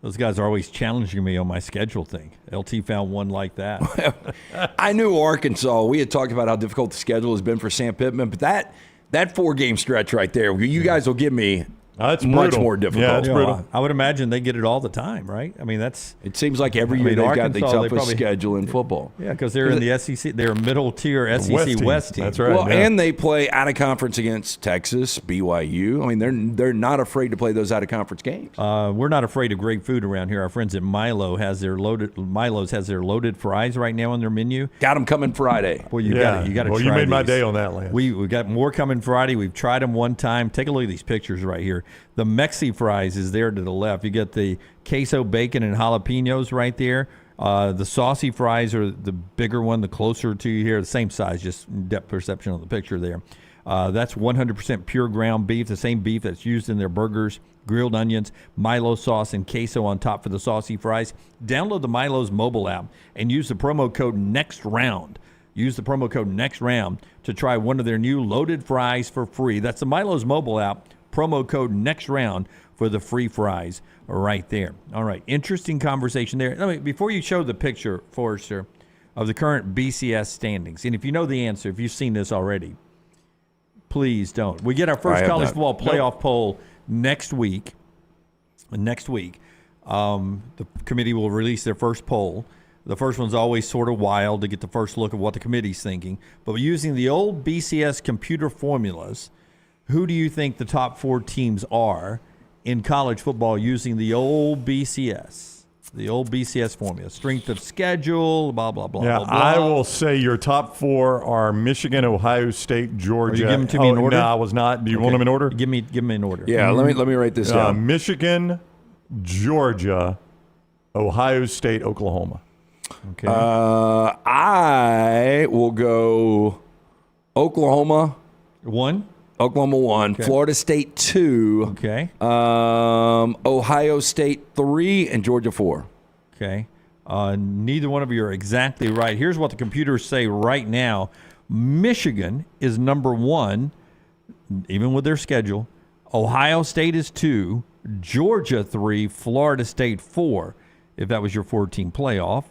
those guys are always challenging me on my schedule thing. LT found one like that. I knew Arkansas. We had talked about how difficult the schedule has been for Sam Pittman, but that 4-game stretch right there, you guys will give me it's much brutal. more difficult. Yeah, it's brutal. I would imagine they get it all the time, right? I mean, it seems like every year they've got the toughest schedule in football. Yeah, because they're in the SEC. They're a middle-tier SEC West team. That's right. Well, and they play out of conference against Texas, BYU. I mean, they're not afraid to play those out of conference games. We're not afraid of great food around here. Our friends at Milo's has their loaded fries right now on their menu. Got them coming Friday. Well, you got to try. Well, you made my these. day on that, Lance. We got more coming Friday. We've tried them one time. Take a look at these pictures right here. The Mexi fries is there to the left. You get the queso, bacon, and jalapenos right there. The saucy fries are the bigger one, the closer to you here, the same size, just depth perception of the picture there. That's 100% pure ground beef, the same beef that's used in their burgers. grilled onions, Milo sauce, and queso on top for the saucy fries. Download the Milo's mobile app and use the promo code NEXTROUND. Use the promo code NEXTROUND to try one of their new loaded fries for free. That's the Milo's mobile app, promo code NEXTROUND for the free fries right there. All right, interesting conversation there. Before you show the picture, Forrester, of the current BCS standings, and if you know the answer, if you've seen this already, please don't. We get our first college football playoff poll next week. The committee will release their first poll. The first one's always sort of wild to get the first look of what the committee's thinking. But using the old BCS computer formulas, who do you think the top 4 teams are in college football using the old BCS? The old BCS formula, strength of schedule, blah, blah, blah, yeah, blah, blah. I will say your top 4 are Michigan, Ohio State, Georgia. Are you giving them to me in order? No, I was not. Do you want them in order? Give me in order. Yeah, let me write this down. Michigan, Georgia, Ohio State, Oklahoma. Okay. I will go Oklahoma 1. Oklahoma 1, Okay. Florida State 2, Okay. Ohio State 3, and Georgia 4. Okay. Neither one of you are exactly right. Here's what the computers say right now. Michigan is number 1, even with their schedule. Ohio State is 2, Georgia 3, Florida State 4, if that was your 4-team playoff.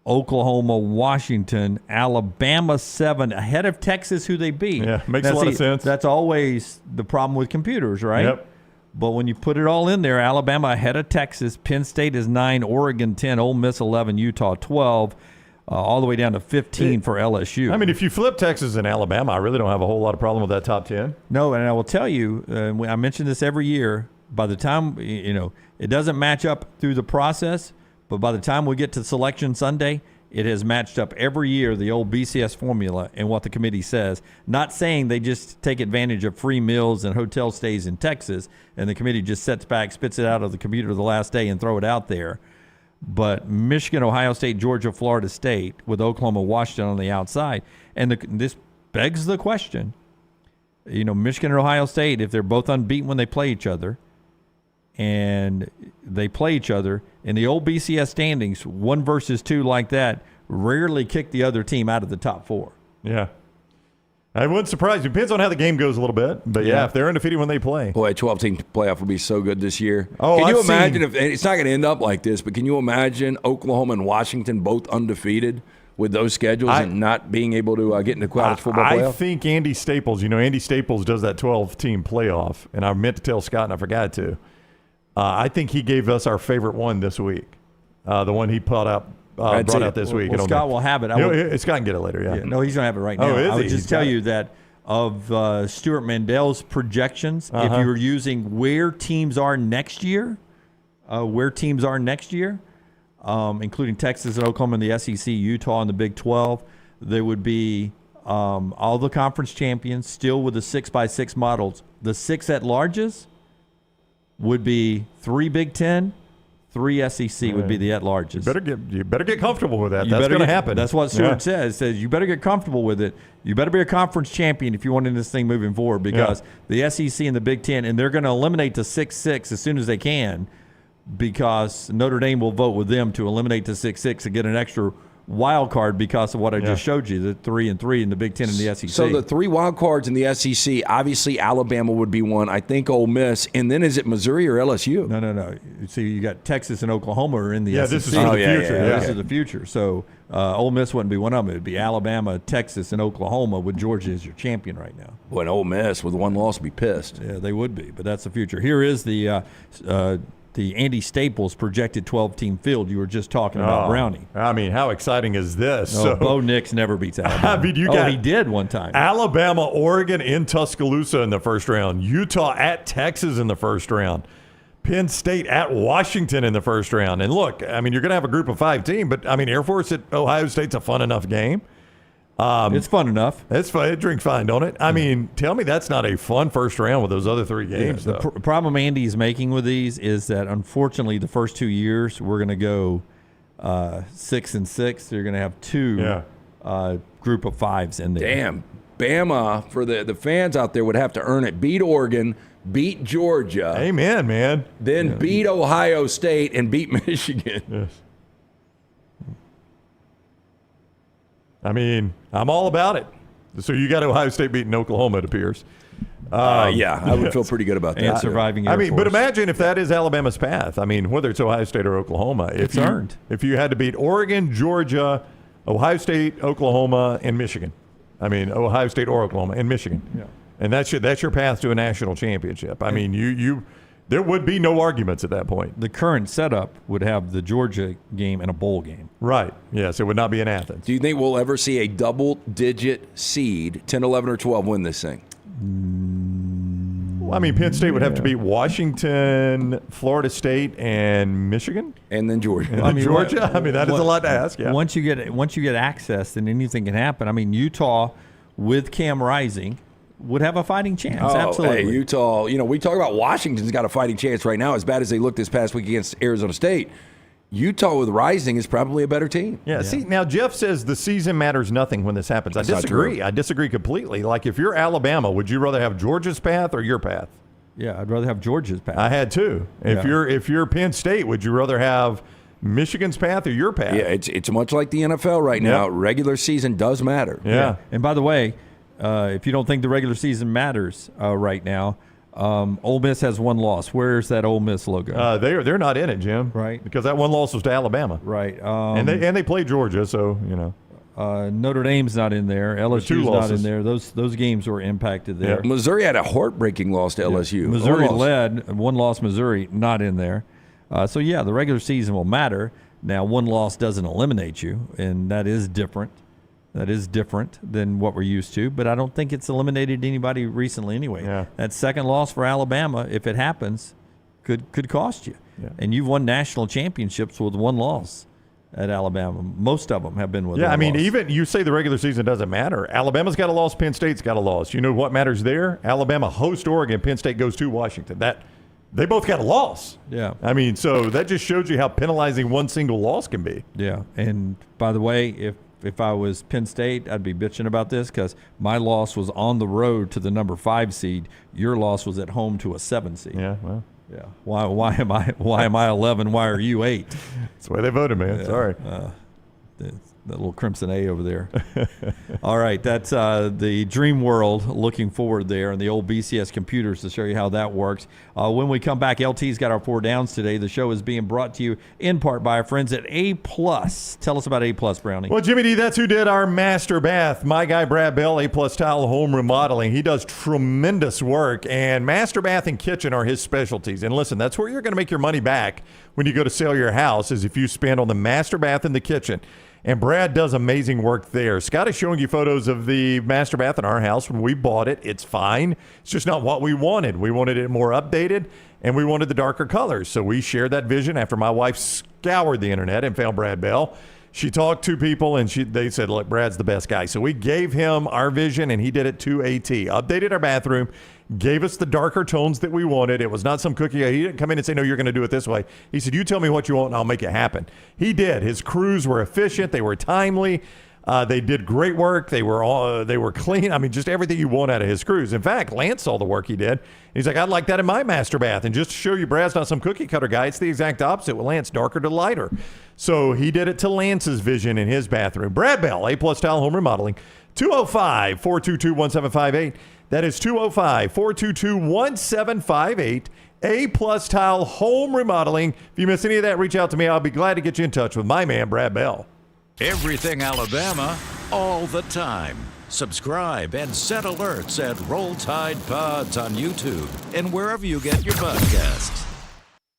Oklahoma, Washington, Alabama 7, ahead of Texas, who they beat. Yeah, makes a lot of sense. That's always the problem with computers, right? Yep. But when you put it all in there, Alabama ahead of Texas, Penn State is 9, Oregon 10, Ole Miss 11, Utah 12, all the way down to 15 for LSU. I mean, if you flip Texas and Alabama, I really don't have a whole lot of problem with that top 10. No, and I will tell you, I mention this every year, by the time, it doesn't match up through the process, but by the time we get to Selection Sunday, it has matched up every year, the old BCS formula and what the committee says. Not saying they just take advantage of free meals and hotel stays in Texas, and the committee just sits back, spits it out of the computer the last day and throw it out there. But Michigan, Ohio State, Georgia, Florida State, with Oklahoma, Washington on the outside. And this begs the question, Michigan and Ohio State, if they're both unbeaten when they play each other, and they play each other in the old BCS standings, 1 versus 2 like that, rarely kick the other team out of the top 4. Yeah. I wouldn't surprise you. Depends on how the game goes a little bit. But, yeah, if they're undefeated when they play. Boy, a 12-team playoff would be so good this year. Oh, can you I've imagine seen- if it's not going to end up like this, but can you imagine Oklahoma and Washington both undefeated with those schedules and not being able to get into college football playoff? I think Andy Staples does that 12-team playoff, and I meant to tell Scott and I forgot to. I think he gave us our favorite one this week, the one he brought out this week. Well, Scott will have it. Scott can get it later, yeah. No, he's going to have it right now. I would just tell you that of Stuart Mandel's projections, if you were using where teams are next year, including Texas and Oklahoma in the SEC, Utah in the Big 12, there would be all the conference champions still with the 6x6 models. The 6 at-larges would be 3 Big 10, 3 SEC would be the at-larges. You better get comfortable with that. That's going to happen. That's what Stewart says. Says you better get comfortable with it. You better be a conference champion if you want in this thing moving forward, because the SEC and the Big 10, and they're going to eliminate the 6-6 as soon as they can, because Notre Dame will vote with them to eliminate the 6-6 and get an extra wild card because of what I just showed you, the 3-3 in the Big 10 and the SEC. So the 3 wild cards in the SEC, obviously Alabama would be one. I think Ole Miss, and then is it Missouri or LSU? No. See, you got Texas and Oklahoma are in the SEC. This is for the future. This is the future. So Ole Miss wouldn't be one of them. It would be Alabama, Texas, and Oklahoma with Georgia as your champion right now. Boy, and Ole Miss with one loss would be pissed. Yeah, they would be, but that's the future. Here is the Andy Staples projected 12-team field you were just talking about, Brownie. I mean, how exciting is this? Bo Nix never beats Alabama. I mean, he did one time. Alabama, Oregon in Tuscaloosa in the first round. Utah at Texas in the first round. Penn State at Washington in the first round. And look, I mean, you're going to have a group of 5 team, but I mean, Air Force at Ohio State's a fun enough game. It's fun enough. It's fun. It drinks fine, don't it? I mean, tell me that's not a fun first round with those other 3 games. The problem Andy's making with these is that, unfortunately, the first 2 years we're going to go 6-6. You're going to have 2 group of 5s in there. Damn. Bama, for the fans out there, would have to earn it. Beat Oregon, beat Georgia. Amen, man. Then beat Ohio State and beat Michigan. Yes. I mean, I'm all about it. So you got Ohio State beating Oklahoma, it appears. Yeah, I would feel pretty good about that. And surviving Air I mean, Force. but imagine if that is Alabama's path. I mean, whether it's Ohio State or Oklahoma. It's earned. If you had to beat Oregon, Georgia, Ohio State, Oklahoma, and Michigan. I mean, Ohio State or Oklahoma and Michigan. Yeah. And that's your path to a national championship. I mean, there would be no arguments at that point. The current setup would have the Georgia game and a bowl game. Right. Yes, it would not be in Athens. Do you think we'll ever see a double-digit seed, 10, 11, or 12, win this thing? Well, I mean, Penn State would have to beat Washington, Florida State, and Michigan, and then Georgia. And then Georgia. I mean, that is a lot to ask. Yeah. Once you get access, then anything can happen. I mean, Utah with Cam Rising would have a fighting chance. Absolutely. Hey, Utah. We talk about Washington's got a fighting chance right now. As bad as they looked this past week against Arizona State, Utah with Rising is probably a better team. Yeah. See, now Jeff says the season matters nothing when this happens. That's I not disagree. true. I disagree completely. Like, if you're Alabama, would you rather have Georgia's path or your path? Yeah, I'd rather have Georgia's path. I had too. If you're Penn State, would you rather have Michigan's path or your path? Yeah, it's much like the NFL right now. Regular season does matter. Yeah. And by the way, if you don't think the regular season matters right now, Ole Miss has one loss. Where's that Ole Miss logo? They're not in it, Jim. Right. Because that one loss was to Alabama. Right. And they played Georgia, so Notre Dame's not in there. LSU's not in there. Those games were impacted there. Yeah. Missouri had a heartbreaking loss to LSU. Missouri led. One loss, Missouri, not in there. So, the regular season will matter. Now, one loss doesn't eliminate you, and that is different. That is different than what we're used to, but I don't think it's eliminated anybody recently anyway. Yeah. That second loss for Alabama, if it happens, could cost you. Yeah. And you've won national championships with one loss at Alabama. Most of them have been with one I mean, loss. even you say the regular season doesn't matter. Alabama's got a loss. Penn State's got a loss. You know what matters there? Alabama hosts Oregon. Penn State goes to Washington. They both got a loss. Yeah. I mean, so that just shows you how penalizing one single loss can be. Yeah. And by the way, if I was Penn State, I'd be bitching about this because my loss was on the road to the number 5 seed. Your loss was at home to a 7 seed. Yeah, well. Yeah. Why am I 11? Why are you 8? That's the way they voted, man. Yeah. Sorry. That little crimson A over there. All right, that's the Dream World looking forward there and the old BCS computers to show you how that works. When we come back, LT's got our 4 downs today. The show is being brought to you in part by our friends at A+. Tell us about A+, Brownie. Well, Jimmy D, that's who did our master bath. My guy, Brad Bell, A+ Tile Home Remodeling. He does tremendous work, and master bath and kitchen are his specialties. And listen, that's where you're going to make your money back when you go to sell your house, is if you spend on the master bath and the kitchen. And Brad does amazing work there. Scott is showing you photos of the master bath in our house when we bought it. It's fine. It's just not what we wanted. We wanted it more updated, and we wanted the darker colors. So we shared that vision after my wife scoured the internet and found Brad Bell. She talked to people, and they said, look, Brad's the best guy. So we gave him our vision, and he did it to a T. Updated our bathroom, gave us the darker tones that we wanted. It was not some cookie. He didn't come in and say, no, you're going to do it this way. He said, you tell me what you want, and I'll make it happen. He did. His crews were efficient. They were timely. They did great work. They were clean. I mean, just everything you want out of his crews. In fact, Lance saw the work he did. He's like, I'd like that in my master bath. And just to show you, Brad's not some cookie cutter guy. It's the exact opposite with Lance, darker to lighter. So he did it to Lance's vision in his bathroom. Brad Bell, A+ Tile Home Remodeling, 205-422-1758. That is 205-422-1758. A+ Tile Home Remodeling. If you miss any of that, reach out to me. I'll be glad to get you in touch with my man, Brad Bell. Everything Alabama, all the time. Subscribe and set alerts at Roll Tide Pods on YouTube and wherever you get your podcasts.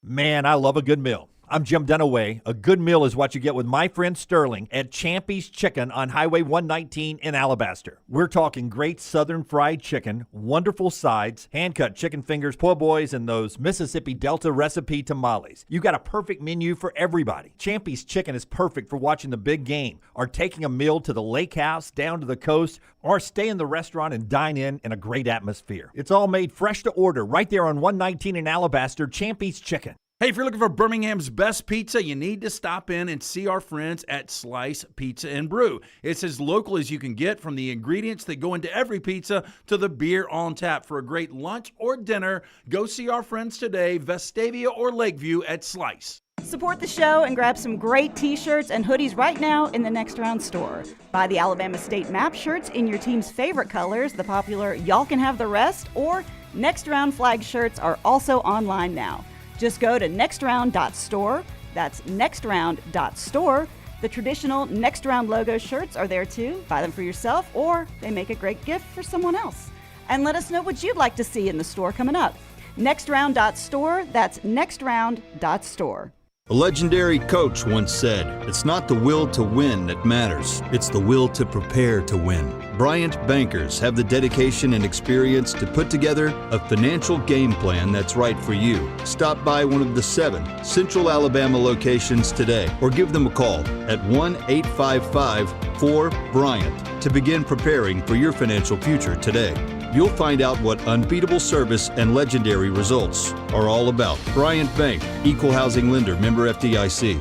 Man, I love a good meal. I'm Jim Dunaway. A good meal is what you get with my friend Sterling at Champy's Chicken on Highway 119 in Alabaster. We're talking great southern fried chicken, wonderful sides, hand-cut chicken fingers, po' boys, and those Mississippi Delta recipe tamales. You got a perfect menu for everybody. Champy's Chicken is perfect for watching the big game or taking a meal to the lake house, down to the coast, or stay in the restaurant and dine in a great atmosphere. It's all made fresh to order right there on 119 in Alabaster, Champy's Chicken. Hey, if you're looking for Birmingham's best pizza, you need to stop in and see our friends at Slice Pizza and Brew. It's as local as you can get, from the ingredients that go into every pizza to the beer on tap. For a great lunch or dinner, go see our friends today, Vestavia or Lakeview at Slice. Support the show and grab some great t-shirts and hoodies right now in the Next Round store. Buy the Alabama State Map shirts in your team's favorite colors, the popular Y'all Can Have the Rest, or Next Round flag shirts are also online now. Just go to nextround.store. That's nextround.store. The traditional Next Round logo shirts are there too. Buy them for yourself, or they make a great gift for someone else. And let us know what you'd like to see in the store coming up. Nextround.store. That's nextround.store. A legendary coach once said, "It's not the will to win that matters, it's the will to prepare to win." Bryant bankers have the dedication and experience to put together a financial game plan that's right for you. Stop by one of the 7 Central Alabama locations today or give them a call at 1-855-4-BRYANT to begin preparing for your financial future today. You'll find out what unbeatable service and legendary results are all about. Bryant Bank, Equal Housing Lender, member FDIC.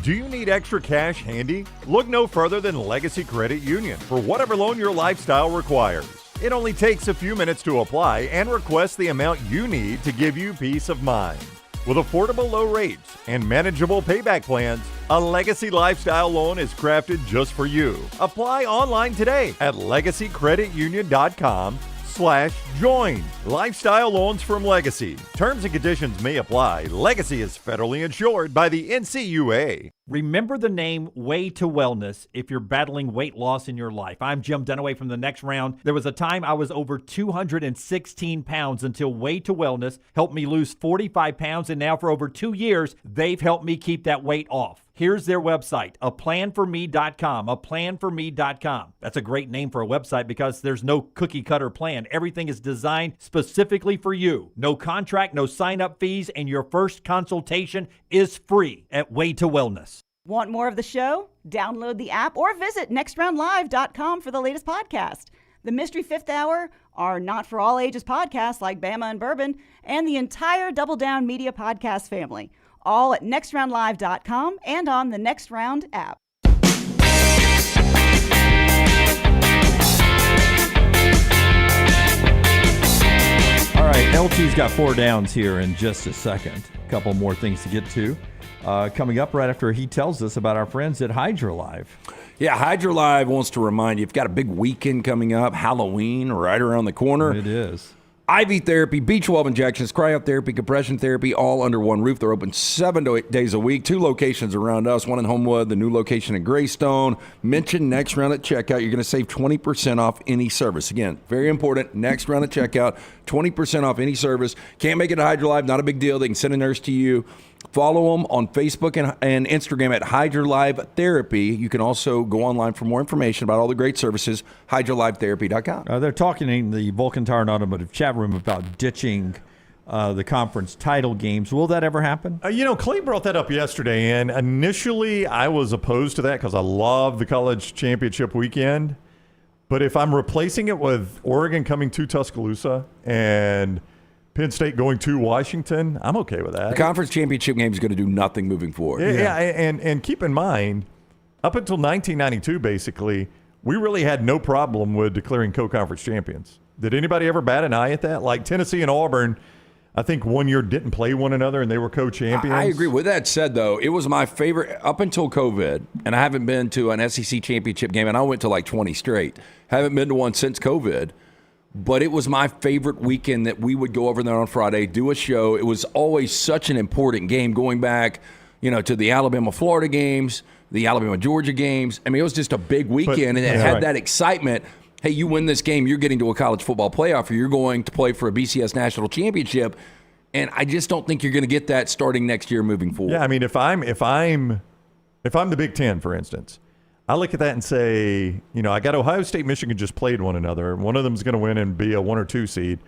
Do you need extra cash handy? Look no further than Legacy Credit Union for whatever loan your lifestyle requires. It only takes a few minutes to apply and request the amount you need to give you peace of mind. With affordable low rates and manageable payback plans, a Legacy Lifestyle loan is crafted just for you. Apply online today at legacycreditunion.com/join. Lifestyle loans from Legacy. Terms and conditions may apply. Legacy is federally insured by the NCUA. Remember the name Way to Wellness if you're battling weight loss in your life. I'm Jim Dunaway from the Next Round. There was a time I was over 216 pounds until Way to Wellness helped me lose 45 pounds, and now for over 2 years, they've helped me keep that weight off. Here's their website, aplanforme.com, aplanforme.com. That's a great name for a website because there's no cookie cutter plan. Everything is designed specifically for you. No contract, no sign-up fees, and your first consultation is free at Way to Wellness. Want more of the show? Download the app or visit nextroundlive.com for the latest podcast. The Mystery Fifth Hour, our not for all ages podcasts like Bama and Bourbon, and the entire Double Down Media podcast family. All at nextroundlive.com and on the Next Round app. All right, LT's got 4 downs here in just a second. A couple more things to get to. Coming up right after he tells us about our friends at Hydra Live. Yeah, Hydra Live wants to remind you, you've got a big weekend coming up, Halloween right around the corner. It is. IV therapy, B12 injections, cryotherapy, compression therapy, all under one roof. They're open 7 to 8 days a week. 2 locations around us, one in Homewood, the new location in Greystone. Mention Next Round at checkout. You're going to save 20% off any service. Again, very important. Next Round at checkout, 20% off any service. Can't make it to Hydra Live, not a big deal. They can send a nurse to you. Follow them on Facebook and Instagram at Hydra Live Therapy. You can also go online for more information about all the great services, hydralivetherapy.com. They're talking in the Vulcan Tire and Automotive chat room about ditching the conference title games. Will that ever happen? Clay brought that up yesterday, and initially I was opposed to that because I love the college championship weekend. But if I'm replacing it with Oregon coming to Tuscaloosa and Penn State going to Washington, I'm okay with that. The conference championship game is going to do nothing moving forward. Yeah, and keep in mind, up until 1992, basically, we really had no problem with declaring co-conference champions. Did anybody ever bat an eye at that? Like Tennessee and Auburn, I think one year didn't play one another and they were co-champions. I agree. With that said, though, it was my favorite up until COVID, and I haven't been to an SEC championship game, and I went to like 20 straight. Haven't been to one since COVID. But it was my favorite weekend that we would go over there on Friday, do a show. It was always such an important game going back, to the Alabama-Florida games, the Alabama-Georgia games. I mean, it was just a big weekend, and it had that excitement. Hey, you win this game, you're getting to a college football playoff, or you're going to play for a BCS national championship. And I just don't think you're going to get that starting next year moving forward. Yeah, I mean, if I'm the Big Ten, for instance, I look at that and say, I got Ohio State, Michigan just played one another. One of them is going to win and be a 1 or 2 seed.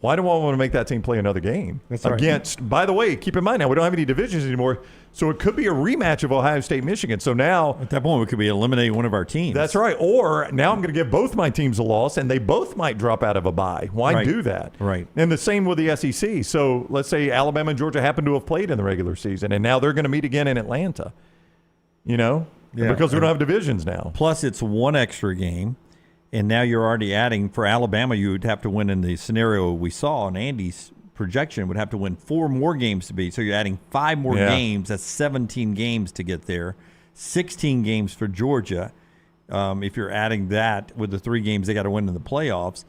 Why do I want to make that team play another game That's right. against? By the way, keep in mind now we don't have any divisions anymore, so it could be a rematch of Ohio State, Michigan. So now at that point we could be eliminating one of our teams. That's right. Or now I'm going to give both my teams a loss, and they both might drop out of a bye. Why Right. do that? Right. And the same with the SEC. So let's say Alabama and Georgia happen to have played in the regular season, and now they're going to meet again in Atlanta. Because we don't have divisions now. Plus, it's one extra game, and now you're already adding for Alabama. You would have to win in the scenario we saw in Andy's projection. Would have to win 4 more games to beat. So you're adding 5 more games. That's 17 games to get there. 16 games for Georgia. If you're adding that with the 3 games they got to win in the playoffs.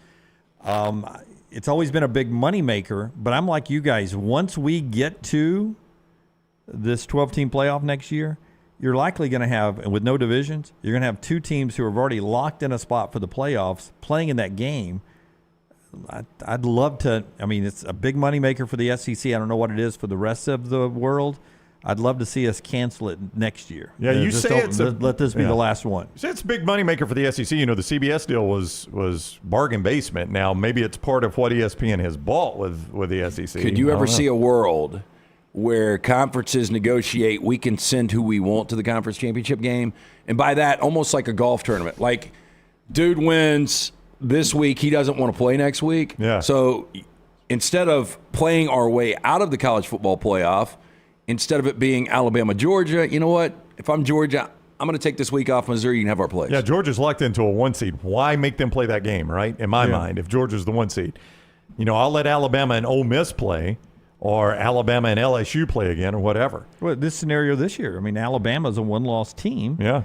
It's always been a big moneymaker, but I'm like you guys. Once we get to this 12-team playoff next year, you're likely going to have, and with no divisions, you're going to have 2 teams who have already locked in a spot for the playoffs playing in that game. I'd love to. I mean, it's a big moneymaker for the SEC. I don't know what it is for the rest of the world. I'd love to see us cancel it next year. Yeah, you say it's let this be the last one. You say it's a big moneymaker for the SEC. The CBS deal was bargain basement. Now maybe it's part of what ESPN has bought with the SEC. Could you ever see a world where conferences negotiate, we can send who we want to the conference championship game? And by that, almost like a golf tournament. Like, dude wins this week, he doesn't want to play next week. Yeah. So instead of playing our way out of the college football playoff, instead of it being Alabama, Georgia, you know what? If I'm Georgia, I'm going to take this week off Missouri. You can have our place. Yeah, Georgia's locked into a 1 seed. Why make them play that game, right? In my mind, if Georgia's the 1 seed. I'll let Alabama and Ole Miss play, or Alabama and LSU play again, or whatever. Well, this scenario this year, I mean, Alabama's a 1-loss team. Yeah.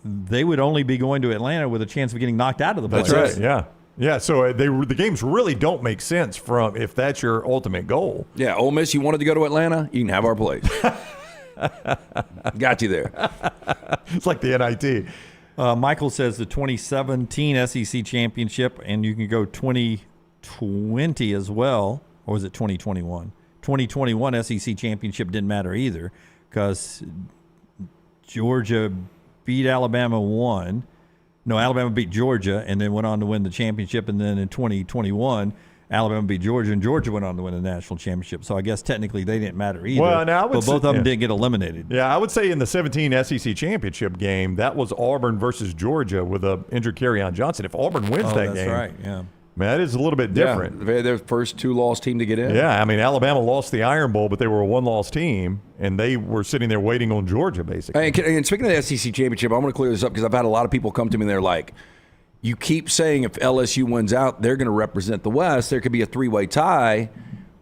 They would only be going to Atlanta with a chance of getting knocked out of the playoffs. That's right, yeah. Yeah, so the games really don't make sense from if that's your ultimate goal. Yeah, Ole Miss, you wanted to go to Atlanta, you can have our place. Got you there. It's like the NIT. Michael says the 2017 SEC championship, and you can go 2020 as well. Or was it 2021? 2021 SEC championship didn't matter either because Georgia beat Alabama 1. No, Alabama beat Georgia and then went on to win the championship. And then in 2021, Alabama beat Georgia, and Georgia went on to win the national championship. So I guess technically they didn't matter either. Well, now but both of them didn't get eliminated. Yeah, I would say in the 17 SEC championship game, that was Auburn versus Georgia with a injured Kerryon Johnson. If Auburn wins that game, that's right. Yeah. Man, that is a little bit different. Yeah, they're the first 2-loss team to get in. Yeah, I mean, Alabama lost the Iron Bowl, but they were a 1-loss team, and they were sitting there waiting on Georgia, basically. And speaking of the SEC championship, I'm going to clear this up because I've had a lot of people come to me and they're like, you keep saying if LSU wins out, they're going to represent the West. There could be a 3-way tie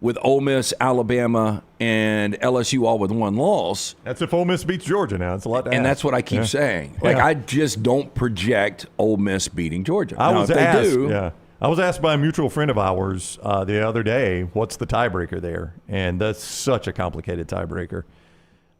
with Ole Miss, Alabama, and LSU all with 1 loss. That's if Ole Miss beats Georgia now. It's a lot to And ask. that's what I keep saying. Like, I just don't project Ole Miss beating Georgia. I Now, was if they asked, do, I was asked by a mutual friend of ours the other day, what's the tiebreaker there? And that's such a complicated tiebreaker.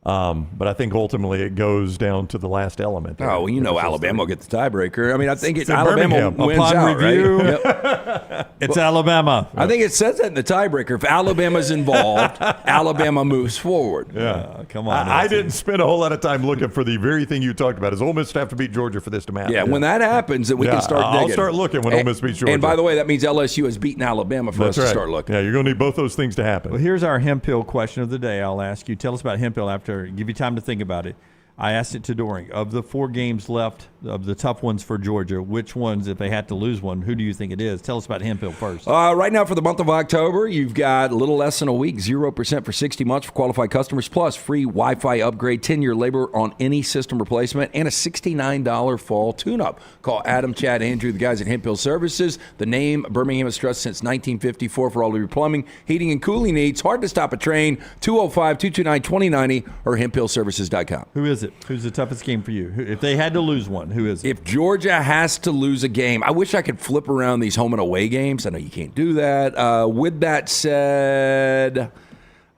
But I think ultimately it goes down to the last element. There. Oh, well, Alabama will get the tiebreaker. I mean, I think It's Alabama Birmingham. wins Upon out, review, right? Yep. it's Alabama. I think it says that in the tiebreaker. If Alabama's involved, Alabama moves forward. Yeah, come on. I didn't spend a whole lot of time looking for the very thing you talked about. Is Ole Miss have to beat Georgia for this to matter? Yeah, when that happens, then we can start digging. I'll start looking when Ole Miss beats Georgia. And by the way, that means LSU has beaten Alabama for us to start looking. Yeah, you're going to need both those things to happen. Well, here's our Hempill question of the day. I'll ask you. Tell us about Hempill after. Give you time to think about it. I asked it to Doering. Of the 4 games left, of the tough ones for Georgia, which ones, if they had to lose one, who do you think it is? Tell us about Hempill first. Right now for the month of October, you've got a little less than a week, 0% for 60 months for qualified customers, plus free Wi-Fi upgrade, 10-year labor on any system replacement, and a $69 fall tune-up. Call Adam, Chad, Andrew, the guys at Hempill Services. The name Birmingham has trusted since 1954 for all of your plumbing, heating, and cooling needs. Hard to stop a train, 205-229-2090 or hempillservices.com. Who is it? Who's the toughest game for you? If they had to lose one, who is it? If Georgia has to lose a game, I wish I could flip around these home and away games. I know you can't do that. With that said,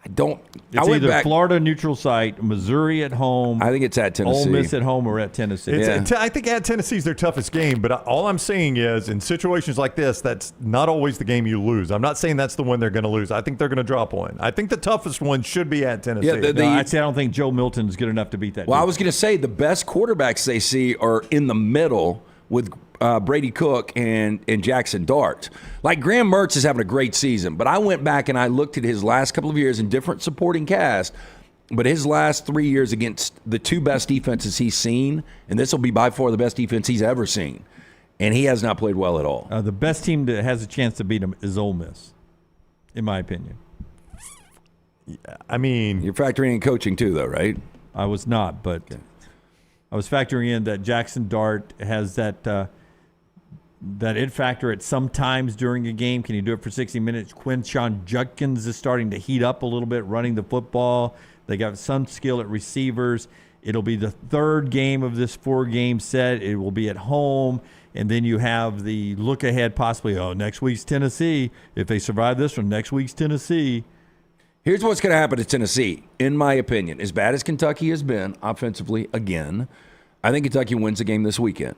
I don't. It's either Florida neutral site, Missouri at home. I think it's at Tennessee. Ole Miss at home or at Tennessee. I think at Tennessee is their toughest game, but all I'm saying is in situations like this, that's not always the game you lose. I'm not saying that's the one they're going to lose. I think they're going to drop one. I think the toughest one should be at Tennessee. Yeah, I'd say I don't think Joe Milton's good enough to beat that. Well, I was going to say the best quarterbacks they see are in the middle with Brady Cook and Jackson Dart. Like, Graham Mertz is having a great season, but I went back and I looked at his last couple of years in different supporting cast, but his last 3 years against the two best defenses he's seen, and this will be by far the best defense he's ever seen, and he has not played well at all. The best team that has a chance to beat him is Ole Miss, in my opinion. I mean, you're factoring in coaching too, though, right? I was not, but I was factoring in that Jackson Dart has that it factor at some times during a game. Can you do it for 60 minutes? Quinshon Judkins is starting to heat up a little bit, running the football. They got some skill at receivers. It'll be the third game of this 4-game set. It will be at home. And then you have the look ahead possibly, next week's Tennessee. If they survive this one, next week's Tennessee. Here's what's going to happen to Tennessee, in my opinion. As bad as Kentucky has been offensively again, I think Kentucky wins the game this weekend.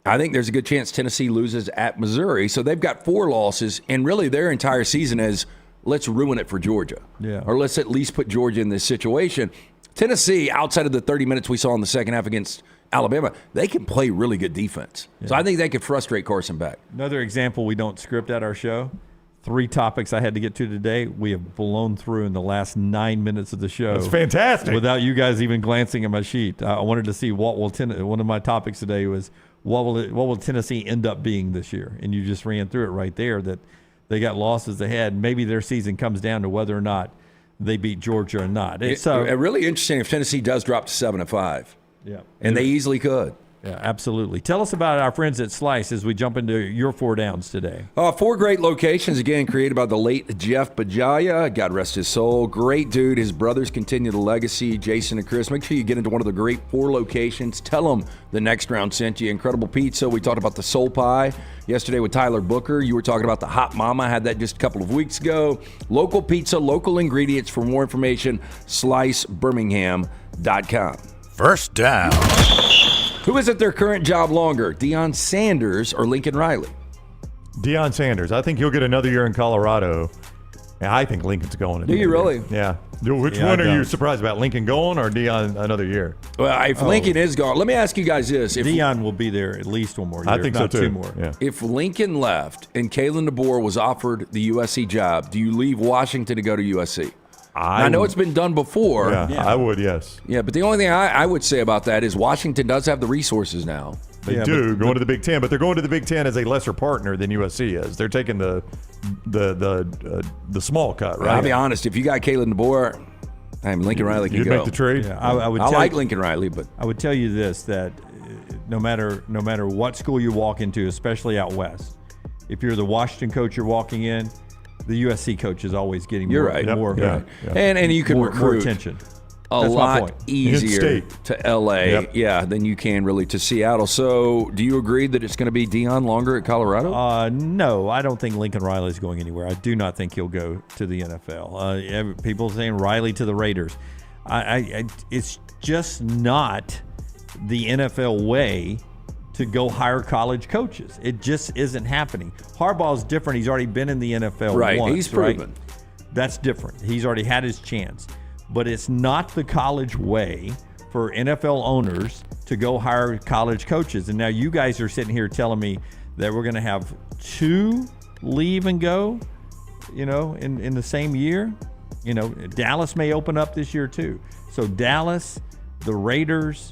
I think there's a good chance Tennessee loses at Missouri. So they've got 4 losses, and really their entire season is let's ruin it for Georgia. Yeah. Or let's at least put Georgia in this situation. Tennessee, outside of the 30 minutes we saw in the second half against Alabama, they can play really good defense. Yeah. So I think they could frustrate Carson Beck. Another example we don't script at our show. 3 topics I had to get to today. We have blown through in the last 9 minutes of the show. That's fantastic. Without you guys even glancing at my sheet. I wanted to see one of my topics today was what will Tennessee end up being this year? And you just ran through it right there that they got losses ahead. Maybe their season comes down to whether or not they beat Georgia or not. It's really interesting if Tennessee does drop to 7-5. Yeah. And they easily could. Yeah, absolutely. Tell us about our friends at Slice as we jump into your 4 downs today. 4 great locations, again, created by the late Jeff Bajaya. God rest his soul. Great dude. His brothers continue the legacy, Jason and Chris. Make sure you get into one of the great 4 locations. Tell them the Next Round sent you. Incredible pizza. We talked about the soul pie yesterday with Tyler Booker. You were talking about the Hot Mama. Had that just a couple of weeks ago. Local pizza, local ingredients. For more information, slicebirmingham.com. First down. Who is at their current job longer, Deion Sanders or Lincoln Riley? Deion Sanders. I think he'll get another year in Colorado. Yeah, I think Lincoln's going. Do you really? Yeah. Which one are you surprised about, Lincoln going or Deion another year? Well, if Lincoln is gone, let me ask you guys this. If Deion will be there at least one more year. I think so, too. 2 more. Yeah. If Lincoln left and Kalen DeBoer was offered the USC job, do you leave Washington to go to USC? I know it's been done before. Yeah, I would, yes. Yeah, but the only thing I would say about that is Washington does have the resources now. They do, going to the Big Ten, but they're going to the Big Ten as a lesser partner than USC is. They're taking the small cut, right? I'll be honest, if you got Kalen DeBoer, Lincoln Riley can You'd go. make the trade? Yeah, I like Lincoln Riley, but I would tell you this, that no matter what school you walk into, especially out west, if you're the Washington coach you're walking in, the USC coach is always getting more and you can recruit more attention. A lot easier to LA, than you can really to Seattle. So, do you agree that it's going to be Deion longer at Colorado? No, I don't think Lincoln Riley is going anywhere. I do not think he'll go to the NFL. People saying Riley to the Raiders. It's just not the NFL way to go hire college coaches. It just isn't happening. Harbaugh's different. He's already been in the NFL once. He's proven. Right? That's different. He's already had his chance. But it's not the college way for NFL owners to go hire college coaches. And now you guys are sitting here telling me that we're going to have 2 leave and go, in the same year. Dallas may open up this year too. So Dallas, the Raiders,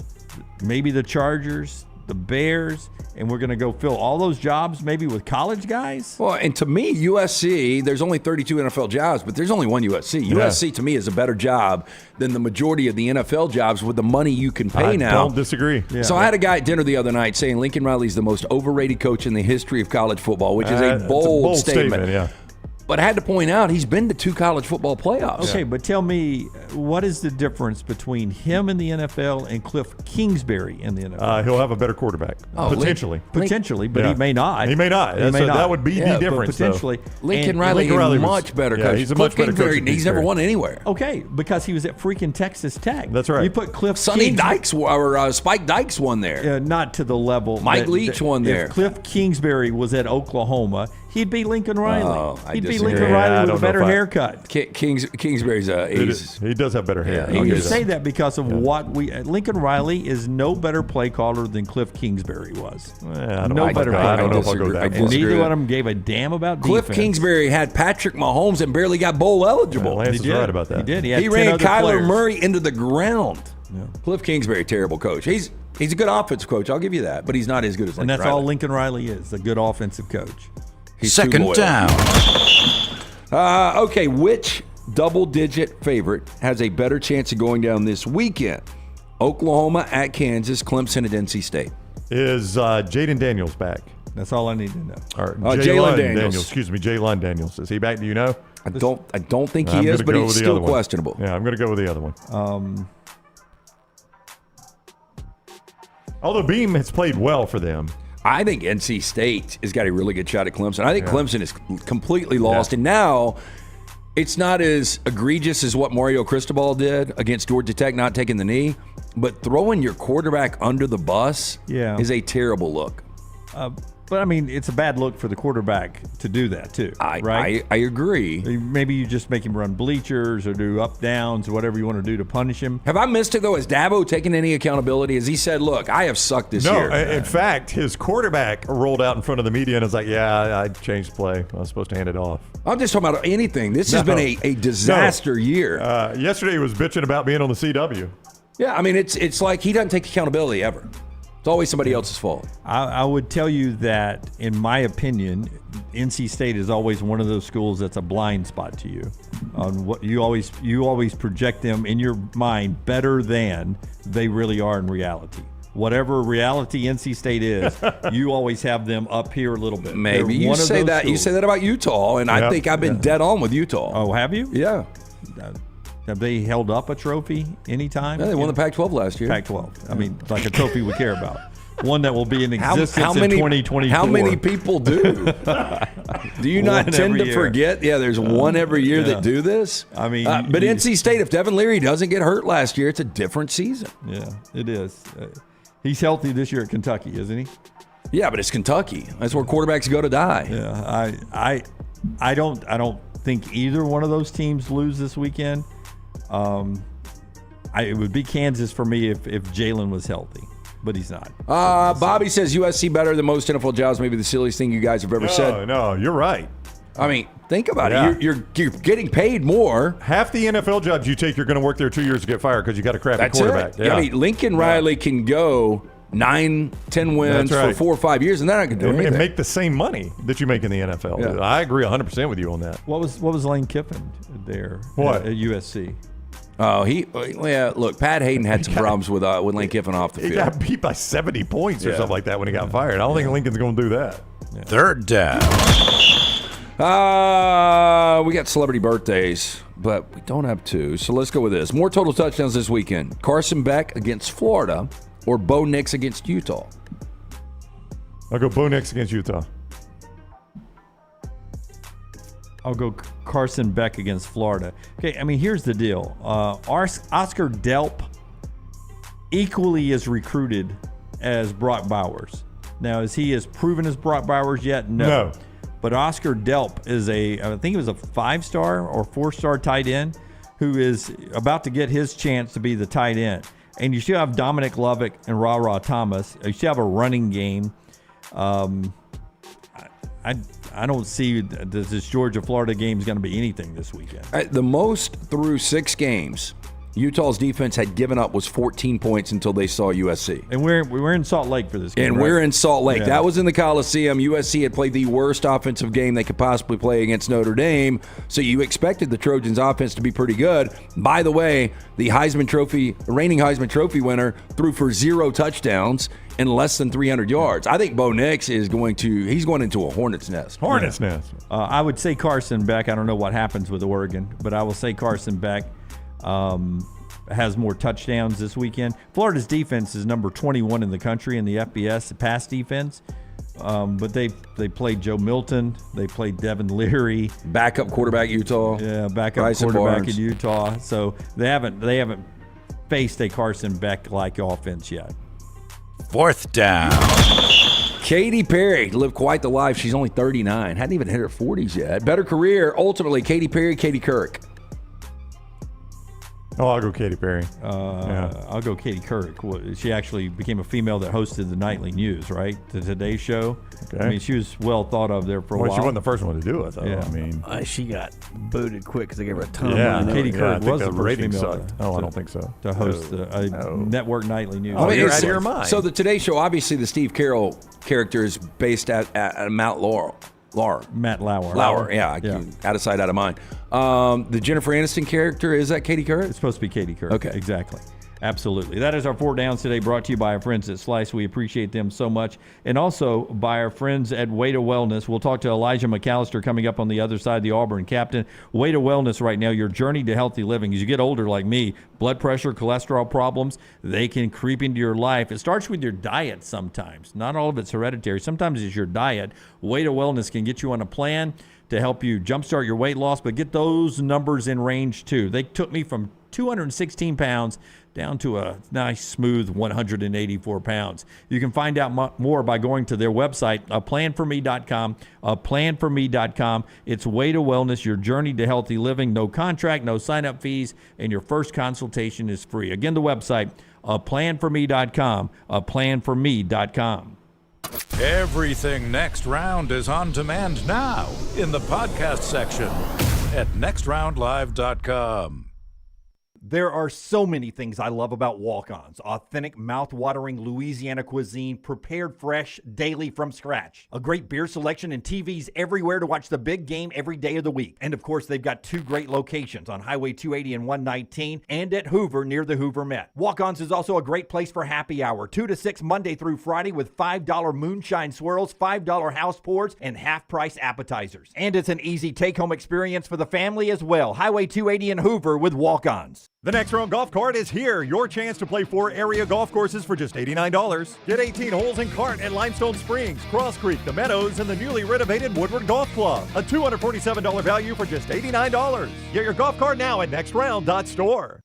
maybe the Chargers, the Bears, and we're going to go fill all those jobs maybe with college guys? Well, and to me, USC, there's only 32 NFL jobs, but there's only one USC. Yeah. USC, to me, is a better job than the majority of the NFL jobs with the money you can pay now. I don't disagree. Yeah. So I had a guy at dinner the other night saying Lincoln Riley's the most overrated coach in the history of college football, which is a bold statement. Yeah. But I had to point out he's been to 2 college football playoffs. Okay, but tell me, what is the difference between him in the NFL and Cliff Kingsbury in the NFL? He'll have a better quarterback, potentially. Potentially, but he may not. He may not. That would be the difference. Potentially. Lincoln Riley is much better coach. He's a much better coach. He's never won anywhere. Okay, because he was at freaking Texas Tech. That's right. You put Cliff Sonny Dykes or Spike Dykes won there. Not to the level. Mike Leach won there. If Cliff Kingsbury was at Oklahoma, He'd be Lincoln Riley. Oh, He'd be Lincoln Riley with a better haircut. Kingsbury's he does have better hair. And you say that because of what Lincoln Riley is no better play caller than Cliff Kingsbury was. I don't know if I'll go that far. Neither one of them gave a damn about Cliff defense. Kingsbury had Patrick Mahomes and barely got bowl eligible. Lance is right about that. He did. He ran Kyler Murray into the ground. Yeah. Cliff Kingsbury, terrible coach. He's a good offensive coach. I'll give you that, but he's not as good as Lincoln Riley. And that's all Lincoln Riley is, a good offensive coach. He's second down. Okay, which double-digit favorite has a better chance of going down this weekend? Oklahoma at Kansas, Clemson at NC State. Is Jaden Daniels back? That's all I need to know. Jalen Daniels. Excuse me, Jalen Daniels. Is he back? Do you know? I don't think he is, but he's still questionable. Yeah, I'm going to go with the other one. Although Beam has played well for them. I think NC State has got a really good shot at Clemson. I think Clemson is completely lost, and now it's not as egregious as what Mario Cristobal did against Georgia Tech, not taking the knee, but throwing your quarterback under the bus is a terrible look. But, I mean, it's a bad look for the quarterback to do that, too, right? I agree. Maybe you just make him run bleachers or do up-downs or whatever you want to do to punish him. Have I missed it, though? Has Dabo taken any accountability? Has he said, look, I have sucked this year? No, in fact, his quarterback rolled out in front of the media and was like, I changed play. I was supposed to hand it off. I'm just talking about anything. This has been a disaster year. Yesterday he was bitching about being on the CW. Yeah, I mean, it's like he doesn't take accountability ever. It's always somebody else's fault. I would tell you that, in my opinion, NC State is always one of those schools that's a blind spot to you. On what you always project them in your mind better than they really are in reality. Whatever reality NC State is, you always have them up here a little bit. Maybe you say that. You say that about Utah, and I think I've been dead on with Utah. Oh, have you? Yeah. Have they held up a trophy anytime? Yeah, they won the Pac-12 last year. Pac-12. I mean, like a trophy we care about. One that will be in existence in 2024. How many people do? Do you not tend to forget? Yeah, there's one every year that do this. I mean, but NC State, if Devin Leary doesn't get hurt last year, it's a different season. Yeah, it is. He's healthy this year at Kentucky, isn't he? Yeah, but it's Kentucky. That's where quarterbacks go to die. Yeah, I don't think either one of those teams lose this weekend. It would be Kansas for me if Jalen was healthy, but he's not. Bobby says USC better than most NFL jobs. Maybe the silliest thing you guys have ever said. No, you're right. I mean, think about it. You're getting paid more. Half the NFL jobs you take, you're going to work there 2 years to get fired because you got a crappy quarterback. Yeah. I mean, Lincoln Riley can go 9-10 wins for 4 or 5 years, and they're not going to do anything. And make the same money that you make in the NFL. Yeah. I agree 100% with you on that. What was Lane Kiffin there at USC? Oh, look, Pat Hayden had some problems with Lane Kiffin off the field. He got beat by 70 points or something like that when he got fired. I don't think Lincoln's going to do that. Yeah. Third down. We got celebrity birthdays, but we don't have two. So let's go with this. More total touchdowns this weekend. Carson Beck against Florida or Bo Nix against Utah? I'll go Bo Nix against Utah. I'll go Carson Beck against Florida. Okay, I mean, here's the deal. Oscar Delp equally as recruited as Brock Bowers. Now, is he as proven as Brock Bowers yet? No. But Oscar Delp is I think he was a 5-star or 4-star tight end who is about to get his chance to be the tight end. And you still have Dominic Lovick and Ra Thomas. You still have a running game. I don't see this Georgia-Florida game is going to be anything this weekend. The most through 6 games Utah's defense had given up was 14 points until they saw USC. And we're in Salt Lake for this game. And right? we're in Salt Lake. Yeah. That was in the Coliseum. USC had played the worst offensive game they could possibly play against Notre Dame. So you expected the Trojans' offense to be pretty good. By the way, the reigning Heisman Trophy winner threw for 0 touchdowns and less than 300 yards. I think Bo Nix he's going into a hornet's nest. Hornet's nest. I would say Carson Beck. I don't know what happens with Oregon, but I will say Carson Beck has more touchdowns this weekend. Florida's defense is number 21 in the country in the FBS, the pass defense. But they played Joe Milton. They played Devin Leary. Backup quarterback Utah. Yeah, backup quarterback in Utah. So they haven't faced a Carson Beck-like offense yet. Fourth down. Katy Perry lived quite the life. She's only 39. Hadn't even hit her 40s yet. Better career, ultimately, Katy Perry, Katie Couric. Oh, I'll go Katy Perry. I'll go Katie Couric. Well, she actually became a female that hosted the nightly news, right? The Today Show. Okay. I mean, she was well thought of there for a while. She wasn't the first one to do it, though. Yeah. I mean, she got booted quick because they gave her a ton of money. Katie Couric was the first ratings female sucked. I don't think so. to host a network nightly news. You're out of your mind. So the Today Show, obviously, the Steve Carroll character is based at Mount Laurel. Matt Lauer. Lauer, yeah. Out of sight, out of mind. The Jennifer Aniston character, is that Katie Couric? It's supposed to be Katie Couric. Okay. Exactly. Absolutely. That is our 4 Downs today, brought to you by our friends at Slice. We appreciate them so much. And also by our friends at Way to Wellness. We'll talk to Elijah McAllister coming up on the other side, the Auburn captain. Way to Wellness right now, your journey to healthy living. As you get older like me, blood pressure, cholesterol problems, they can creep into your life. It starts with your diet sometimes. Not all of it's hereditary. Sometimes it's your diet. Way to Wellness can get you on a plan to help you jumpstart your weight loss, but get those numbers in range too. They took me from 216 pounds down to a nice, smooth 184 pounds. You can find out more by going to their website, aplanforme.com, aplanforme.com. It's Way to Wellness, your journey to healthy living. No contract, no sign-up fees, and your first consultation is free. Again, the website, aplanforme.com, aplanforme.com. Everything Next Round is on demand now in the podcast section at nextroundlive.com. There are so many things I love about walk-ons. Authentic, mouth-watering Louisiana cuisine, prepared fresh, daily from scratch. A great beer selection and TVs everywhere to watch the big game every day of the week. And of course, they've got 2 great locations on Highway 280 and 119 and at Hoover near the Hoover Met. Walk-ons is also a great place for happy hour, 2 to 6 Monday through Friday with $5 moonshine swirls, $5 house pours, and half-price appetizers. And it's an easy take-home experience for the family as well. Highway 280 and Hoover with walk-ons. The Next Round Golf Cart is here. Your chance to play 4 area golf courses for just $89. Get 18 holes in cart at Limestone Springs, Cross Creek, The Meadows, and the newly renovated Woodward Golf Club. A $247 value for just $89. Get your golf cart now at nextround.store.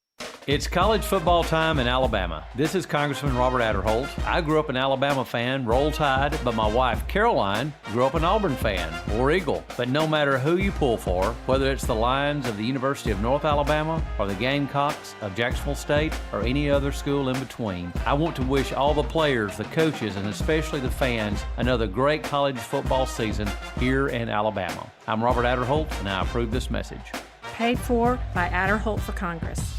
It's college football time in Alabama. This is Congressman Robert Adderholt. I grew up an Alabama fan, Roll Tide, but my wife, Caroline, grew up an Auburn fan, War Eagle. But no matter who you pull for, whether it's the Lions of the University of North Alabama or the Gamecocks of Jacksonville State or any other school in between, I want to wish all the players, the coaches, and especially the fans another great college football season here in Alabama. I'm Robert Adderholt, and I approve this message. Paid for by Adderholt for Congress.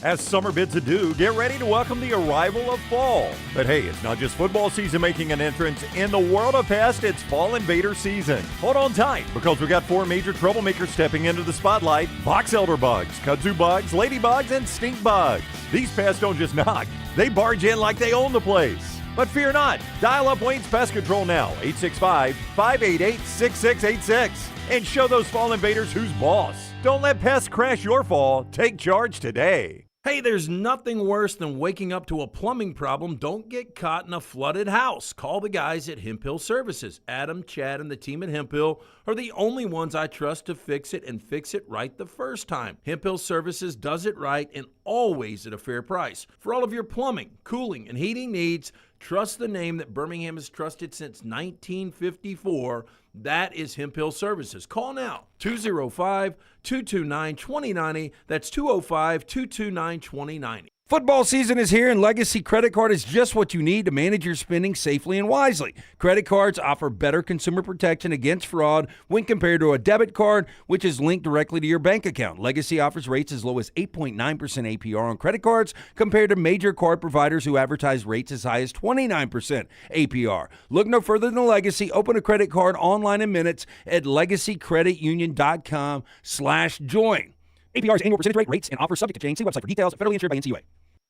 As summer bids adieu, get ready to welcome the arrival of fall. But hey, it's not just football season making an entrance. In the world of pests, it's fall invader season. Hold on tight, because we got 4 major troublemakers stepping into the spotlight: box elder bugs, kudzu bugs, ladybugs, and stink bugs. These pests don't just knock, they barge in like they own the place. But fear not, dial up Wayne's Pest Control now, 865-588-6686, and show those fall invaders who's boss. Don't let pests crash your fall. Take charge today. Hey, there's nothing worse than waking up to a plumbing problem. Don't get caught in a flooded house. Call the guys at Hemphill Services. Adam, Chad, and the team at Hemphill are the only ones I trust to fix it and fix it right the first time. Hemphill Services does it right and always at a fair price. For all of your plumbing, cooling, and heating needs, trust the name that Birmingham has trusted since 1954. That is Hemphill Services. Call now, 205-229-2090. That's 205-229-2090. Football season is here, and Legacy Credit Card is just what you need to manage your spending safely and wisely. Credit cards offer better consumer protection against fraud when compared to a debit card, which is linked directly to your bank account. Legacy offers rates as low as 8.9% APR on credit cards compared to major card providers who advertise rates as high as 29% APR. Look no further than Legacy. Open a credit card online in minutes at legacycreditunion.com/join. APR's annual percentage rate, rates, and offers subject to change. See website for details. Federally insured by NCUA.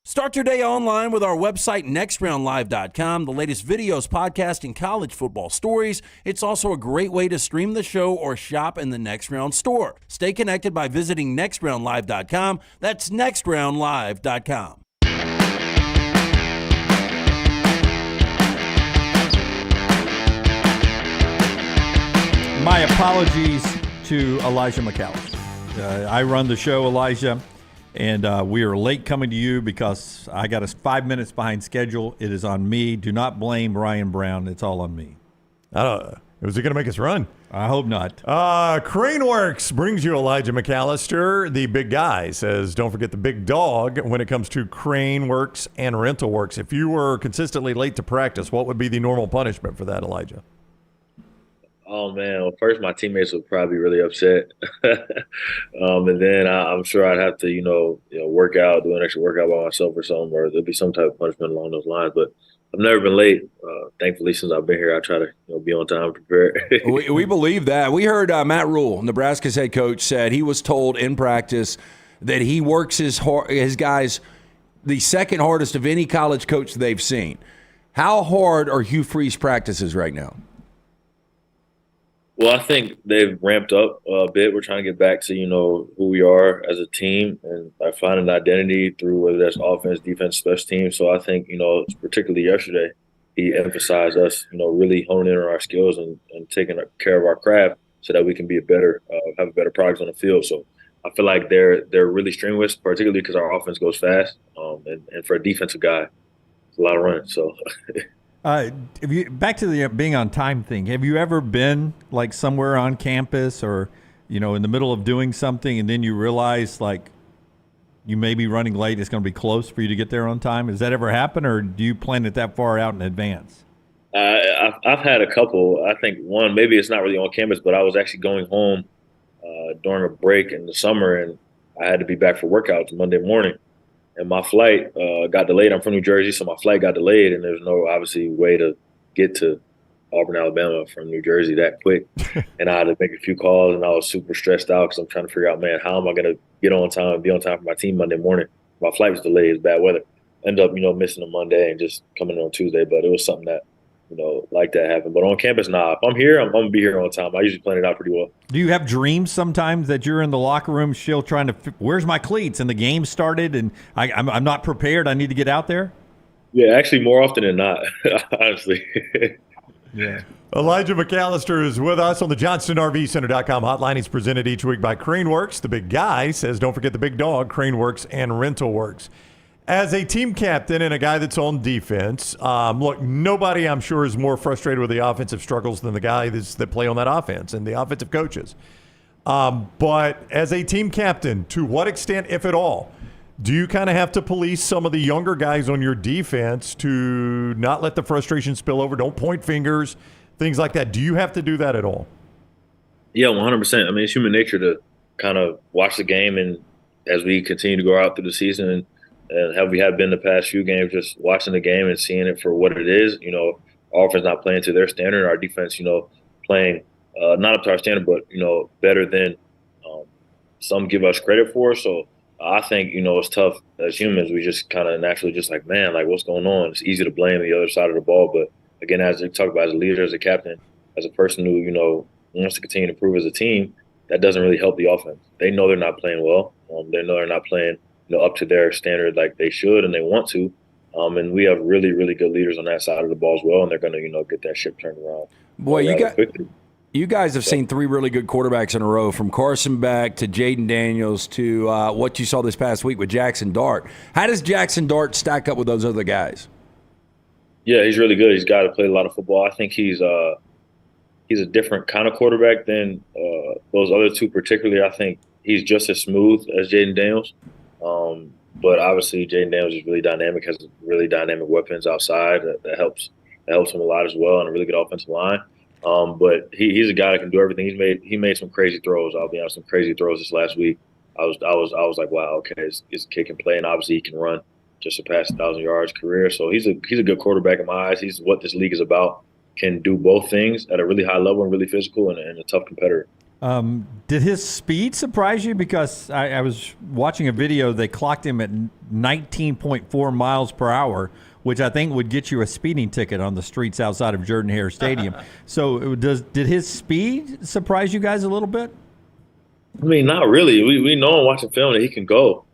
Start your day online with our website, nextroundlive.com, the latest videos, podcasts, and college football stories. It's also a great way to stream the show or shop in the Next Round store. Stay connected by visiting nextroundlive.com. That's nextroundlive.com. My apologies to Elijah McAllister. I run the show, Elijah. And we are late coming to you because I got us 5 minutes behind schedule. It is on me. Do not blame Ryan Brown. It's all on me. Was he going to make us run? I hope not. Craneworks brings you Elijah McAllister. The big guy says, don't forget the big dog when it comes to Craneworks and Rental Works. If you were consistently late to practice, what would be the normal punishment for that, Elijah? Oh, man. Well, first, my teammates would probably be really upset. And then I'm sure I'd have to, work out, do an extra workout by myself or something, or there'll be some type of punishment along those lines. But I've never been late. Thankfully, since I've been here, I try to be on time and prepare. we believe that. We heard Matt Rule, Nebraska's head coach, said he was told in practice that he works his guys the second hardest of any college coach they've seen. How hard are Hugh Freeze practices right now? Well, I think they've ramped up a bit. We're trying to get back to, who we are as a team and finding an identity through whether that's offense, defense, special teams. So I think, particularly yesterday, he emphasized us, really honing in on our skills and taking care of our craft so that we can be have a better product on the field. So I feel like they're really strenuous, particularly because our offense goes fast. And for a defensive guy, it's a lot of running. So. Back to the being on time thing. Have you ever been like somewhere on campus or, in the middle of doing something and then you realize like you may be running late, it's going to be close for you to get there on time? Has that ever happened, or do you plan it that far out in advance? I've had a couple. I think one, maybe it's not really on campus, but I was actually going home during a break in the summer, and I had to be back for workouts Monday morning. And my flight got delayed. I'm from New Jersey, so my flight got delayed, and there's no, obviously, way to get to Auburn, Alabama from New Jersey that quick. And I had to make a few calls, and I was super stressed out because I'm trying to figure out, man, how am I going to get on time and be on time for my team Monday morning? My flight was delayed. It was bad weather. Ended up, missing a Monday and just coming on Tuesday. But it was something that, like that happened. But on campus, nah. If I'm here, I'm going to be here on time. I usually plan it out pretty well. Do you have dreams sometimes that you're in the locker room still trying to where's my cleats and the game started and I'm not prepared, I need to get out there? Yeah, actually more often than not, honestly. Yeah. Elijah McAllister is with us on the JohnstonRVCenter.com hotline. He's presented each week by Craneworks. The big guy says, don't forget the big dog, Craneworks and Rental Works. As a team captain and a guy that's on defense, look, nobody I'm sure is more frustrated with the offensive struggles than the guy that play on that offense and the offensive coaches. But as a team captain, to what extent, if at all, do you kind of have to police some of the younger guys on your defense to not let the frustration spill over? Don't point fingers, things like that. Do you have to do that at all? Yeah, 100%. I mean, it's human nature to kind of watch the game, and as we continue to go out through the season and how we have been the past few games, just watching the game and seeing it for what it is. Our offense not playing to their standard, our defense, playing not up to our standard, but, better than some give us credit for. So I think, it's tough as humans. We just kind of naturally just like, man, like what's going on? It's easy to blame the other side of the ball. But again, as we talk about as a leader, as a captain, as a person who, wants to continue to improve as a team, that doesn't really help the offense. They know they're not playing well. They know they're not playing up to their standard like they should and they want to. And we have really, really good leaders on that side of the ball as well, and they're going to, get that ship turned around. Boy, you guys have seen three really good quarterbacks in a row, from Carson Beck to Jaden Daniels to what you saw this past week with Jackson Dart. How does Jackson Dart stack up with those other guys? Yeah, he's really good. He's got to play a lot of football. I think he's a different kind of quarterback than those other two particularly. I think he's just as smooth as Jaden Daniels. But obviously, Jaden Daniels is really dynamic, has really dynamic weapons outside that helps him a lot as well, and a really good offensive line. But he's a guy that can do everything. He made some crazy throws. I'll be honest, some crazy throws this last week. I was like, wow, okay, it's kick and play, and obviously he can run, just surpassed 1,000 yards career. So he's a good quarterback in my eyes. He's what this league is about. Can do both things at a really high level and really physical and a tough competitor. Did his speed surprise you? Because I was watching a video, they clocked him at 19.4 miles per hour, which I think would get you a speeding ticket on the streets outside of Jordan-Hare Stadium. So did his speed surprise you guys a little bit? I mean, not really. We know him watching film that he can go.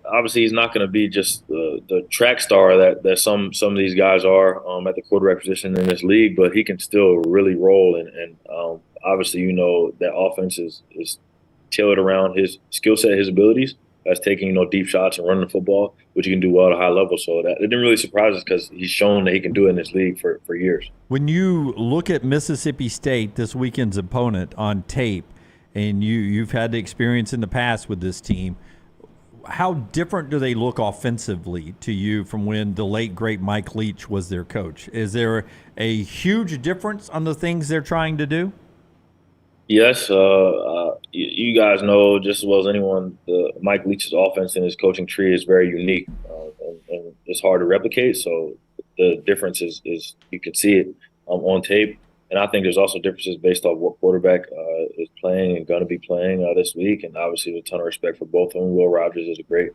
Obviously, he's not going to be just the track star that some of these guys are at the quarterback position in this league, but he can still really roll. And obviously, that offense is tailored around his skill set, his abilities. as taking deep shots and running the football, which he can do well at a high level. So it didn't really surprise us because he's shown that he can do it in this league for years. When you look at Mississippi State, this weekend's opponent, on tape, and you've had the experience in the past with this team, how different do they look offensively to you from when the late, great Mike Leach was their coach? Is there a huge difference on the things they're trying to do? Yes. You guys know just as well as anyone, Mike Leach's offense and his coaching tree is very unique, and it's hard to replicate. So the difference is you can see it on tape. And I think there's also differences based off what quarterback is playing and going to be playing this week. And obviously, with a ton of respect for both of them. Will Rogers is a great,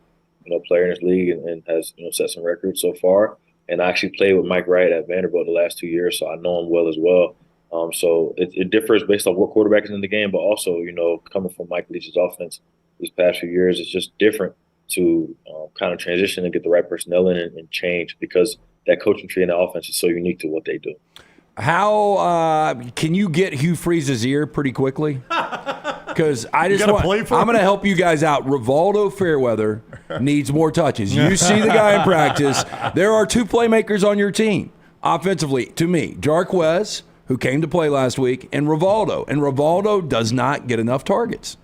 player in this league and has set some records so far. And I actually played with Mike Wright at Vanderbilt the last 2 years, so I know him well as well. So it differs based on what quarterback is in the game, but also, coming from Mike Leach's offense these past few years, it's just different to kind of transition and get the right personnel in and change because that coaching tree and that offense is so unique to what they do. How can you get Hugh Freeze's ear pretty quickly? Because I'm going to help you guys out. Rivaldo Fairweather needs more touches. You see the guy in practice. There are two playmakers on your team offensively, to me, Jarquez, who came to play last week, and Rivaldo. And Rivaldo does not get enough targets.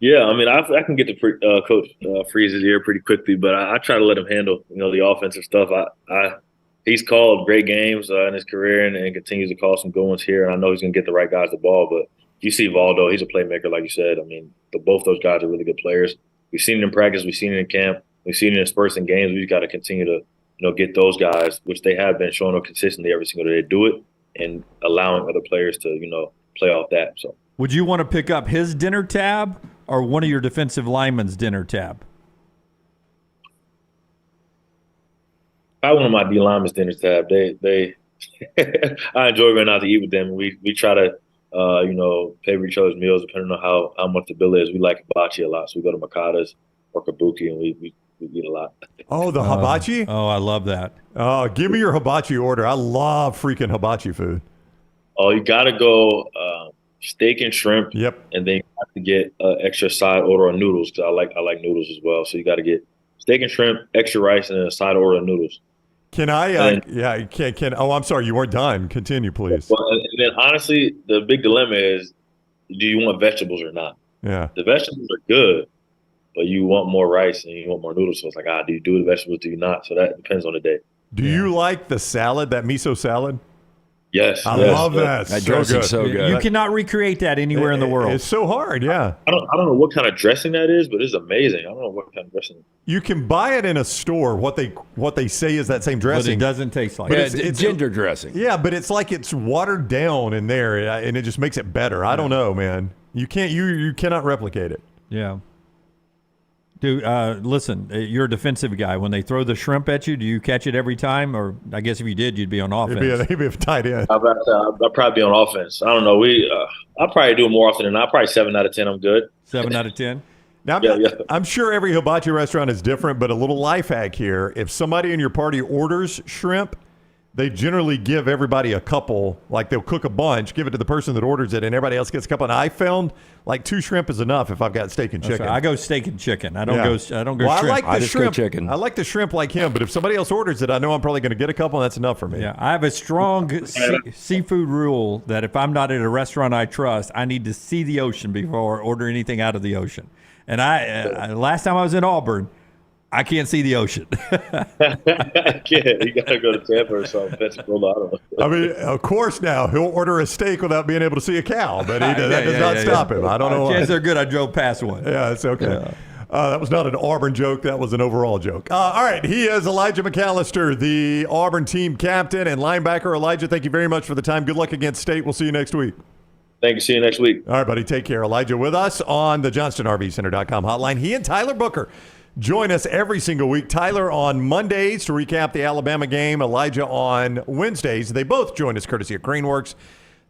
Yeah, I mean, I can get to Coach Freeze's ear pretty quickly, but I try to let him handle, the offensive stuff. He's called great games in his career and continues to call some good ones here, and I know he's going to get the right guys the ball. But you see Valdo, he's a playmaker, like you said. I mean, both those guys are really good players. We've seen it in practice. We've seen it in camp. We've seen it in spurts and games. We've got to continue to, get those guys, which they have been showing up consistently every single day, do it and allowing other players to, play off that. So, would you want to pick up his dinner tab or one of your defensive linemen's dinner tab? Probably one of my D linemen's dinner tab. They I enjoy going out to eat with them. We try to pay for each other's meals depending on how much the bill is. We like hibachi a lot, so we go to Makata's or Kabuki and we eat a lot. Oh, the hibachi? Oh, I love that. Oh, give me your hibachi order. I love freaking hibachi food. Oh, you got to go steak and shrimp. Yep. And then you have to get extra side order of noodles because I like noodles as well. So you got to get steak and shrimp, extra rice, and a side order of noodles. Can I? Oh, I'm sorry. You weren't done. Continue, please. Well, and then honestly, the big dilemma is, do you want vegetables or not? Yeah. The vegetables are good, but you want more rice and you want more noodles. So it's like, do you do the vegetables? Do you not? So that depends on the day. Do you like the salad, that miso salad? Yes. I love that. That dressing's so good. You cannot recreate that anywhere in the world. It's so hard, yeah. I don't know what kind of dressing that is, but it's amazing. I don't know what kind of dressing. You can buy it in a store, what they say is that same dressing. But it doesn't taste like it. It's ginger dressing. Yeah, but it's like it's watered down in there, and it just makes it better. I don't know, man. You cannot replicate it. Yeah. Dude, listen, you're a defensive guy. When they throw the shrimp at you, do you catch it every time? Or I guess if you did, you'd be on offense. He'd be a tight end. I'll probably be on offense. I don't know. I'll probably do it more often than not. Probably 7 out of 10. I'm good. 7 out of 10. Now, I'm sure every hibachi restaurant is different, but a little life hack here. If somebody in your party orders shrimp, they generally give everybody a couple, like they'll cook a bunch, give it to the person that orders it, and everybody else gets a couple. And I found like 2 shrimp is enough if I've got steak and chicken. I go steak and chicken. I don't go shrimp. I like the shrimp. Chicken. I like the shrimp like him, but if somebody else orders it, I know I'm probably going to get a couple, and that's enough for me. Yeah, I have a strong seafood rule that if I'm not at a restaurant I trust, I need to see the ocean before I order anything out of the ocean. And last time I was in Auburn, I can't see the ocean. I can't. You got to go to Tampa or something. Pensacola. I mean, of course now, he'll order a steak without being able to see a cow, but that does not stop him. I don't know why. Chances are good I drove past one. Yeah, it's okay. Yeah. That was not an Auburn joke. That was an overall joke. All right, he is Elijah McAllister, the Auburn team captain and linebacker. Elijah, thank you very much for the time. Good luck against State. We'll see you next week. Thank you. See you next week. All right, buddy. Take care. Elijah with us on the JohnstonRVCenter.com hotline. He and Tyler Booker join us every single week. Tyler on Mondays to recap the Alabama game. Elijah on Wednesdays. They both join us courtesy of Craneworks.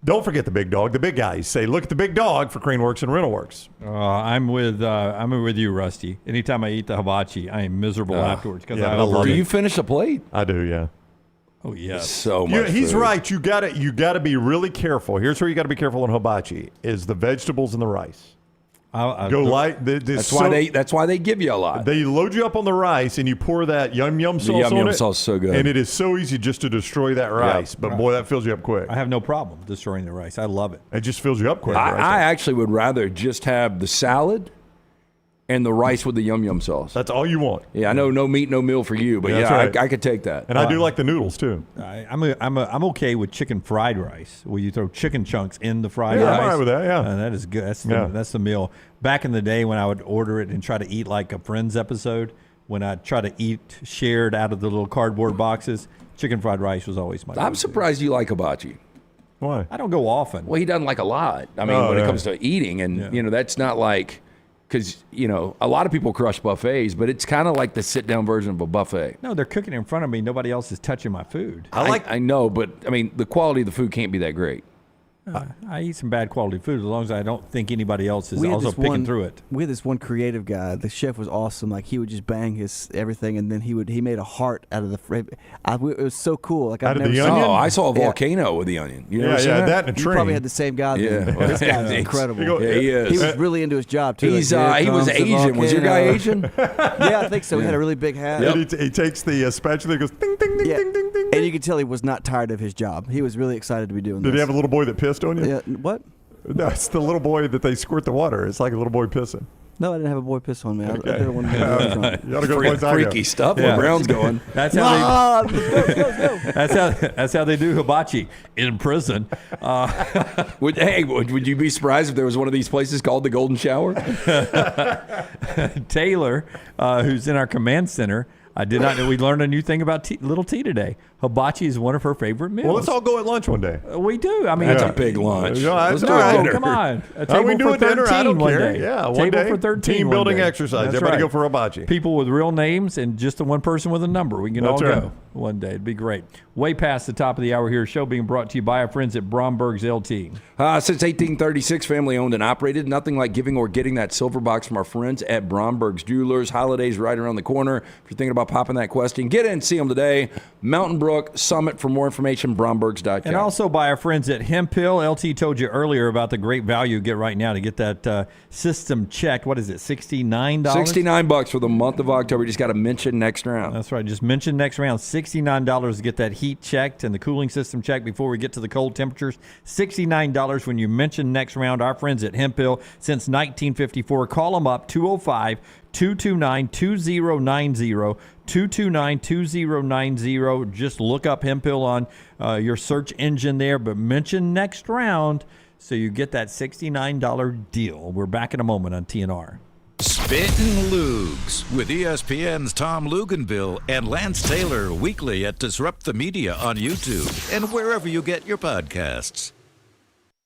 Don't forget the big dog. The big guys say, look at the big dog for Craneworks and RentalWorks. I'm with you, Rusty. Anytime I eat the hibachi, I am miserable afterwards. Do you finish a plate? I do, yeah. Oh, yeah. So much He's food. right. You got to be really careful. Here's where you got to be careful on hibachi is the vegetables and the rice. Go light. That's why they give you a lot. They load you up on the rice, and you pour that yum yum sauce on it. The yum yum sauce is so good. And it is so easy just to destroy that rice. But, boy, that fills you up quick. I have no problem destroying the rice. I love it. It just fills you up quick. I actually would rather just have the salad and the rice with the yum yum sauce. That's all you want. Yeah, I know no meat, no meal for you, but right. I could take that. And I do like the noodles too. I'm okay with chicken fried rice, where you throw chicken chunks in the fried rice. I'm all right with that. Yeah, that is good. That's the meal. Back in the day when I would order it and try to eat like a Friends episode, when I try to eat shared out of the little cardboard boxes, chicken fried rice was always my. I'm surprised you like hibachi. Why? I don't go often. Well, he doesn't like a lot. I mean, when it comes to eating, and that's not like. Because, a lot of people crush buffets, but it's kind of like the sit-down version of a buffet. No, they're cooking in front of me. Nobody else is touching my food. I know, but, I mean, the quality of the food can't be that great. I eat some bad quality food as long as I don't think anybody else is also picking through it. We had this one creative guy. The chef was awesome. Like, he would just bang his everything, and then he made a heart out of the it was so cool. Like, out of the onion? Oh, I saw a volcano with the onion. You that in a train. You probably had the same guy. Yeah. Well, this guy's incredible. Yeah, he is. He was really into his job, too. He was Asian. Was your guy Asian? Yeah, I think so. He had a really big hat. Yep. He takes the spatula and goes ding, ding, ding, ding, ding, ding. And you could tell he was not tired of his job. He was really excited to be doing this. Did he have a little boy that pissed on you? Yeah. What? No, it's the little boy that they squirt the water. It's like a little boy pissing. No, I didn't have a boy piss on me. Okay. I did one. You ought to go to freaky stuff where Brown's going. That's how go. That's how they do hibachi in prison. Would you be surprised if there was one of these places called the Golden Shower? Taylor, who's in our command center, I did not know. We learned a new thing about Little T today. Hibachi is one of her favorite meals. Well, let's all go at lunch one day. We do. I mean, that's a big lunch. Let's do a dinner. Come on. A table we do for a dinner. 13 I don't one care. day. Yeah, one table day. for 13 Team one building day. exercise. That's Everybody right. go for hibachi. People with real names and just the one person with a number. We can all go one day. It'd be great. Way past the top of the hour here. Show being brought to you by our friends at Bromberg's LT. Since 1836, family owned and operated. Nothing like giving or getting that silver box from our friends at Bromberg's Jewelers. Holidays right around the corner. If you're thinking about popping that question, get in, see them today. Mountain Brook Summit. For more information, Brombergs.com. And also by our friends at Hemp Hill. LT told you earlier about the great value you get right now to get that system checked. What is it, $69? $69 for the month of October. You just got to mention next round. That's right. Just mention next round. $69 to get that heat checked and the cooling system checked before we get to the cold temperatures. $69 when you mention next round. Our friends at Hemp Hill since 1954. Call them up, 205-229-2090. 229-2090. Just look up Hemp Hill on your search engine there, but mention next round so you get that $69 deal. We're back in a moment on TNR. Spittin' Lugs with ESPN's Tom Luginbill and Lance Taylor weekly at Disrupt the Media on YouTube and wherever you get your podcasts.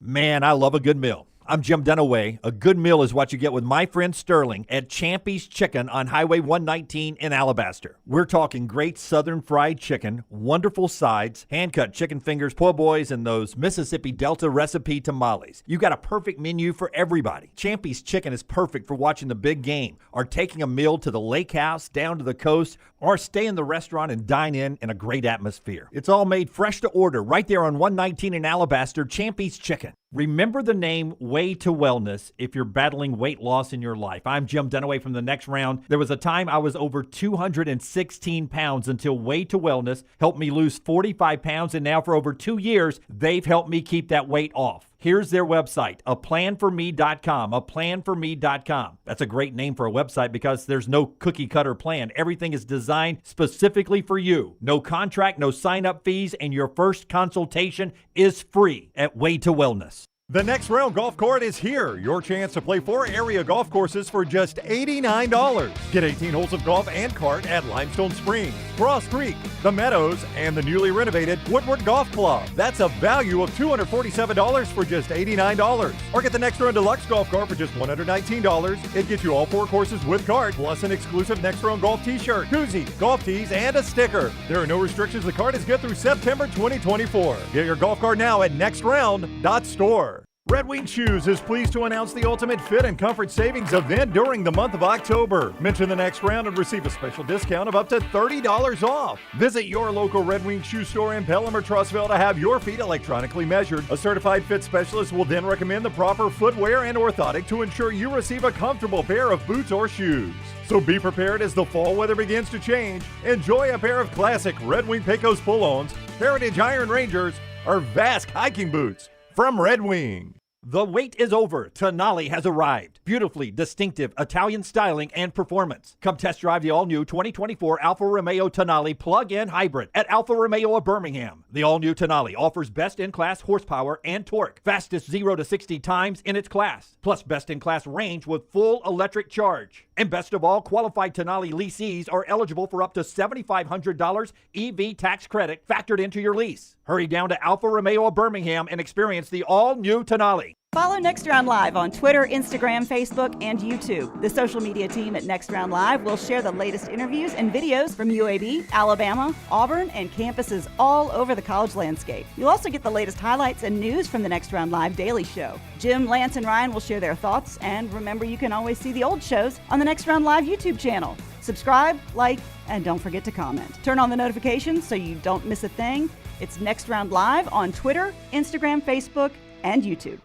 Man, I love a good meal. I'm Jim Dunaway. A good meal is what you get with my friend Sterling at Champy's Chicken on Highway 119 in Alabaster. We're talking great southern fried chicken, wonderful sides, hand-cut chicken fingers, po' boys, and those Mississippi Delta recipe tamales. You got a perfect menu for everybody. Champy's Chicken is perfect for watching the big game or taking a meal to the lake house, down to the coast, or stay in the restaurant and dine in a great atmosphere. It's all made fresh to order right there on 119 in Alabaster, Champy's Chicken. Remember the name Way to Wellness if you're battling weight loss in your life. I'm Jim Dunaway from the next round. There was a time I was over 216 pounds until Way to Wellness helped me lose 45 pounds, and now for over 2 years, they've helped me keep that weight off. Here's their website, aplanforme.com, aplanforme.com. That's a great name for a website because there's no cookie-cutter plan. Everything is designed specifically for you. No contract, no sign-up fees, and your first consultation is free at Way to Wellness. The Next Round Golf Cart is here. Your chance to play 4 area golf courses for just $89. Get 18 holes of golf and cart at Limestone Springs, Cross Creek, The Meadows, and the newly renovated Woodward Golf Club. That's a value of $247 for just $89. Or get the Next Round Deluxe Golf Cart for just $119. It gets you all 4 courses with cart, plus an exclusive Next Round Golf t-shirt, koozie, golf tees, and a sticker. There are no restrictions. The cart is good through September 2024. Get your golf cart now at nextround.store. Red Wing Shoes is pleased to announce the ultimate fit and comfort savings event during the month of October. Mention the next round and receive a special discount of up to $30 off. Visit your local Red Wing Shoe store in Pelham or Trussville to have your feet electronically measured. A certified fit specialist will then recommend the proper footwear and orthotic to ensure you receive a comfortable pair of boots or shoes. So be prepared as the fall weather begins to change. Enjoy a pair of classic Red Wing Pecos pull-ons, Heritage Iron Rangers, or Vask hiking boots from Red Wing. The wait is over. Tonali has arrived. Beautifully distinctive Italian styling and performance. Come test drive the all-new 2024 Alfa Romeo Tonali plug-in hybrid at Alfa Romeo of Birmingham. The all-new Tonali offers best-in-class horsepower and torque, fastest 0 to 60 times in its class, plus best-in-class range with full electric charge. And best of all, qualified Tonali leasees are eligible for up to $7,500 EV tax credit factored into your lease. Hurry down to Alfa Romeo of Birmingham and experience the all-new Tonali. Follow Next Round Live on Twitter, Instagram, Facebook, and YouTube. The social media team at Next Round Live will share the latest interviews and videos from UAB, Alabama, Auburn, and campuses all over the college landscape. You'll also get the latest highlights and news from the Next Round Live Daily Show. Jim, Lance, and Ryan will share their thoughts, and remember, you can always see the old shows on the Next Round Live YouTube channel. Subscribe, like, and don't forget to comment. Turn on the notifications so you don't miss a thing. It's Next Round Live on Twitter, Instagram, Facebook, and YouTube.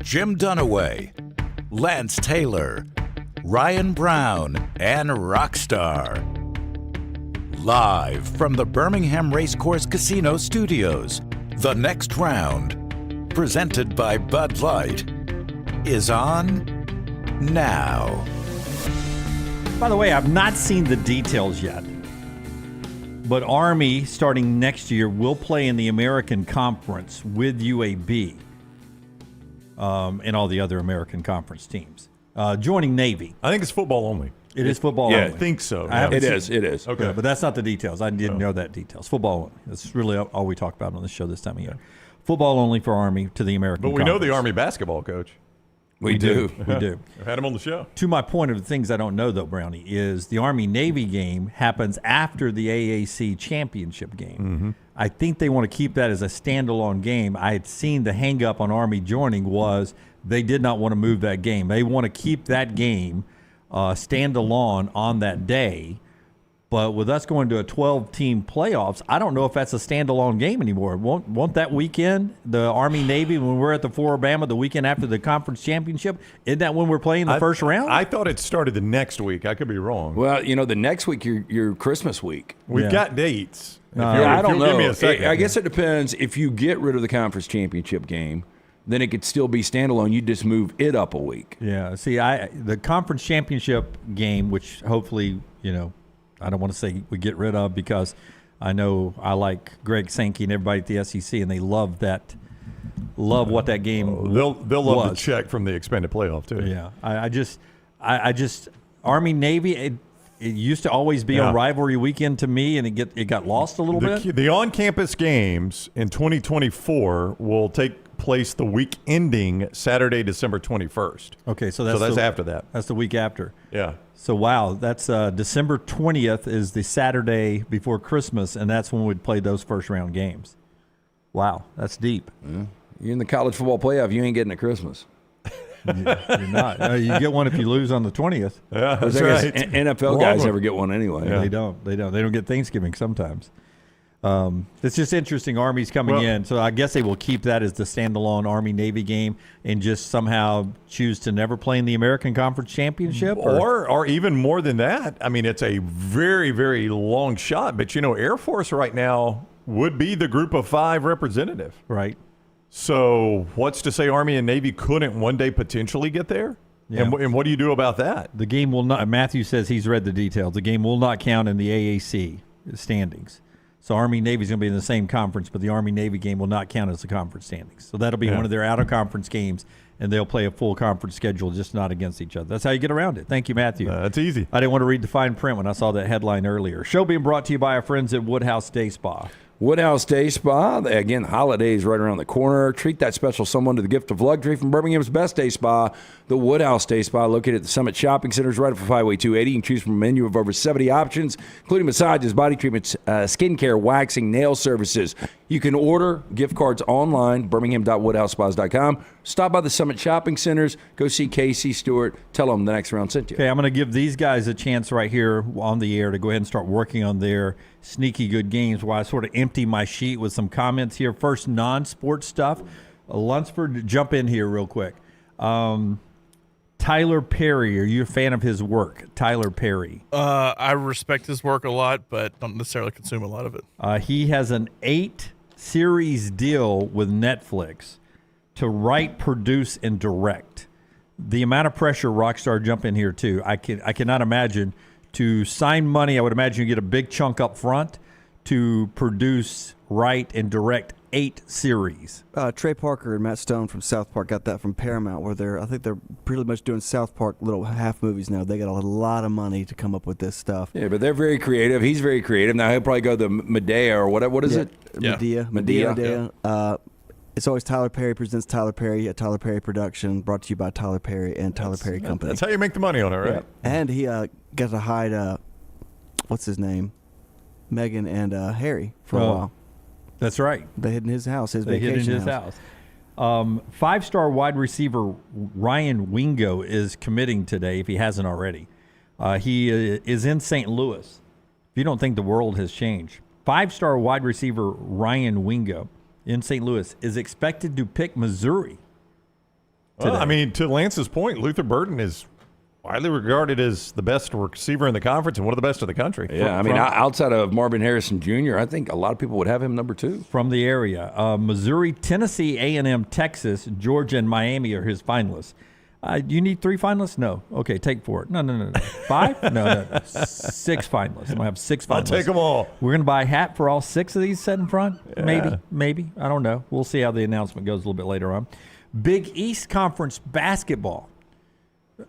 Jim Dunaway, Lance Taylor, Ryan Brown, and Rockstar. Live from the Birmingham Racecourse Casino Studios, the Next Round, presented by Bud Light, is on now. By the way, I've not seen the details yet, but Army, starting next year, will play in the American Conference with UAB. And all the other American Conference teams. Joining Navy. I think it's football only. It is football only. I think so. It is. Okay. Yeah, but that's not the details. I didn't know that details. Football only. That's really all we talk about on the show this time of year. Football only for Army to the American Conference. But we know the Army basketball coach. We do. We do. I've had him on the show. To my point of the things I don't know, though, Brownie, is the Army-Navy game happens after the AAC championship game. Mm-hmm. I think they want to keep that as a standalone game. I had seen the hang-up on Army joining was they did not want to move that game. They want to keep that game standalone on that day. But with us going to a 12-team playoffs, I don't know if that's a standalone game anymore. Won't that weekend, the Army-Navy, when we're at the Floribama, the weekend after the conference championship, isn't that when we're playing the first round? I thought it started the next week. I could be wrong. Well, the next week, your Christmas week. We've got dates. I don't know. Give me a second. I guess it depends. If you get rid of the conference championship game, then it could still be standalone. You just move it up a week. Yeah. See, the conference championship game, which hopefully, I don't want to say we get rid of because I know I like Greg Sankey and everybody at the SEC, and they love what that game They'll love the check from the expanded playoff, too. Yeah. I just Army-Navy, it used to always be a rivalry weekend to me, and it got lost a little bit. The on-campus games in 2024 will take place the week ending Saturday, December 21st. Okay, so that's after that. That's the week after. Yeah. So, wow, that's December 20th is the Saturday before Christmas, and that's when we'd play those first-round games. Wow, that's deep. Yeah. You're in the college football playoff. You ain't getting a Christmas. You're not. You get one if you lose on the 20th. Yeah, that's right. NFL guys never get one anyway. Yeah. They don't get Thanksgiving sometimes. It's just interesting. Army's coming in, so I guess they will keep that as the standalone Army-Navy game and just somehow choose to never play in the American Conference Championship? Or even more than that. I mean, it's a very, very long shot, but, Air Force right now would be the Group of 5 representative. Right. So what's to say Army and Navy couldn't one day potentially get there? Yeah. And what do you do about that? The game will not – Matthew says he's read the details. The game will not count in the AAC standings. So Army-Navy is going to be in the same conference, but the Army-Navy game will not count as the conference standings. So that'll be one of their out-of-conference games, and they'll play a full conference schedule, just not against each other. That's how you get around it. Thank you, Matthew. That's easy. I didn't want to read the fine print when I saw that headline earlier. Show being brought to you by our friends at Woodhouse Day Spa. Woodhouse Day Spa. Again, holidays right around the corner. Treat that special someone to the gift of luxury from Birmingham's best day spa, the Woodhouse Day Spa, located at the Summit Shopping Centers right off of Highway 280. You can choose from a menu of over 70 options, including massages, body treatments, skincare, waxing, nail services. You You can order gift cards online, birmingham.woodhousespas.com. Stop by the Summit Shopping Centers. Go see Casey Stewart. Tell them the next round sent you. Okay, I'm going to give these guys a chance right here on the air to go ahead and start working on their sneaky good games while I sort of empty my sheet with some comments here. First, non-sports stuff. Lunsford, jump in here real quick. Tyler Perry, are you a fan of his work? Tyler Perry. I respect his work a lot, but don't necessarily consume a lot of it. He has an 8-series deal with Netflix to write, produce, and direct. The amount of pressure, Rockstar, jump in here too. I cannot imagine to sign money. I would imagine you get a big chunk up front to produce, write, and direct 8 series. Trey Parker and Matt Stone from South Park got that from Paramount, where I think they're pretty much doing South Park little half movies now. They got a lot of money to come up with this stuff. Yeah, but they're very creative. He's very creative. Now he'll probably go the Medea or whatever. What is it? Medea. It's always Tyler Perry presents Tyler Perry, a Tyler Perry production, brought to you by Tyler Perry and Tyler Perry Company. That's how you make the money on it, right? Yeah. And he got to hide, what's his name? Meghan and Harry for a while. That's right. They hid in his house, his They vacation hid in his house. 5-star wide receiver Ryan Wingo is committing today, if he hasn't already. He is in St. Louis. If you don't think the world has changed. 5-star wide receiver Ryan Wingo in St. Louis is expected to pick Missouri today. Well, I mean, to Lance's point, Luther Burden is widely regarded as the best receiver in the conference and one of the best in the country. Yeah, outside of Marvin Harrison Jr., I think a lot of people would have him number 2. From the area. Missouri, Tennessee, A&M, Texas, Georgia, and Miami are his finalists. You need 3 finalists? No. Okay, take 4. No. 5? No. 6 finalists. I'm going to have 6 finalists. I'll take them all. We're going to buy a hat for all 6 of these set in front? Yeah. Maybe. I don't know. We'll see how the announcement goes a little bit later on. Big East Conference basketball.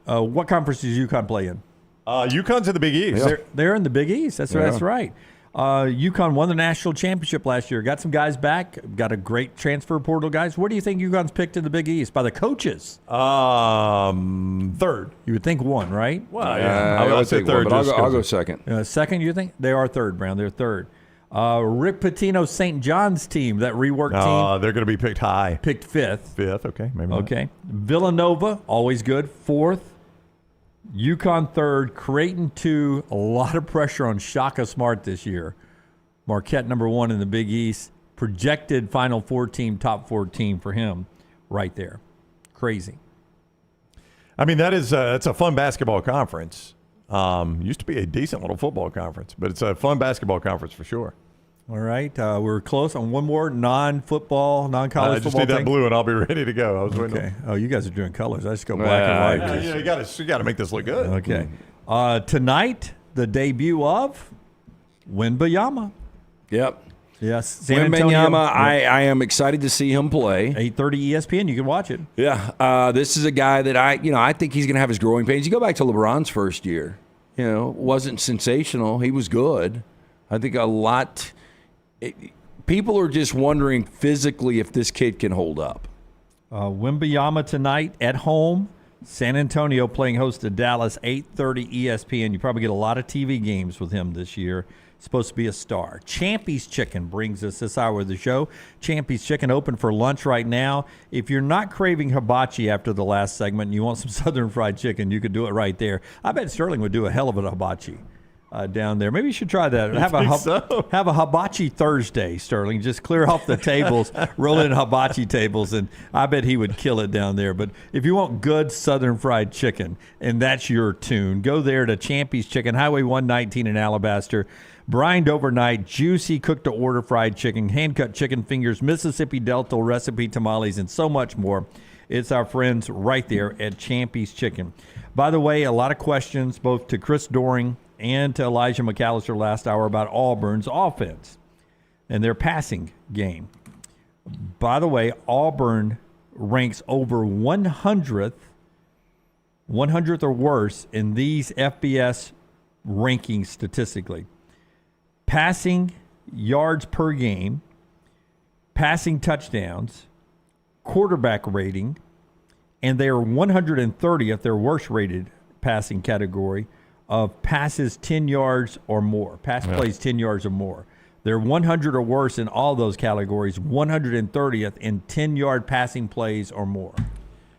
What conference does UConn play in? UConn's in the Big East. They're in the Big East. That's right. UConn won the national championship last year. Got some guys back. Got a great transfer portal guys. Where do you think UConn's picked in the Big East by the coaches? 3rd. You would think 1, right? Well, yeah. I would say 3rd. But I'll go 2nd. 2nd, you think? They are 3rd, Brown. They're 3rd. Rick Pitino's St. John's team, that reworked team. They're going to be picked high. Picked 5th. 5th, okay. Maybe not. Okay. Villanova, always good, 4th. UConn 3rd. Creighton 2. A lot of pressure on Shaka Smart this year. Marquette number 1 in the Big East. Projected Final Four team, top 4 team for him right there. Crazy. I mean, it's a fun basketball conference. Used to be a decent little football conference, but it's a fun basketball conference for sure. All right. We're close on one more non-football, non-college football I just need that thing. blue, and I'll be ready to go. I was waiting. Okay. Oh, you guys are doing colors. I just go black and white. Yeah, you got to make this look good. Okay. Tonight, the debut of Wembanyama. Yep. Yes. San Antonio. Wembanyama, I am excited to see him play. 8:30 ESPN. You can watch it. Yeah. This is a guy that I think he's going to have his growing pains. You go back to LeBron's first year. Wasn't sensational. He was good. I think people are just wondering physically if this kid can hold up. Wembanyama tonight at home. San Antonio playing host to Dallas, 8:30 ESPN. You probably get a lot of TV games with him this year. Supposed to be a star. Champy's Chicken brings us this hour of the show. Champy's Chicken open for lunch right now. If you're not craving hibachi after the last segment and you want some Southern fried chicken, you could do it right there. I bet Sterling would do a hell of a hibachi down there. Maybe you should try that. Have a hibachi Thursday, Sterling. Just clear off the tables, roll in hibachi tables, and I bet he would kill it down there. But if you want good Southern fried chicken, and that's your tune, go there to Champy's Chicken, Highway 119 in Alabaster. Brined overnight, juicy cooked-to-order fried chicken, hand-cut chicken fingers, Mississippi Delta recipe tamales, and so much more. It's our friends right there at Champy's Chicken. By the way, a lot of questions both to Chris Doering and to Elijah McAllister last hour about Auburn's offense and their passing game. By the way, Auburn ranks over 100th or worse in these FBS rankings statistically. Passing yards per game, passing touchdowns, quarterback rating, and they are 130th, their worst rated passing category, of passes 10 yards or more, pass plays 10 yards or more. They're 100 or worse in all those categories, 130th in 10-yard passing plays or more.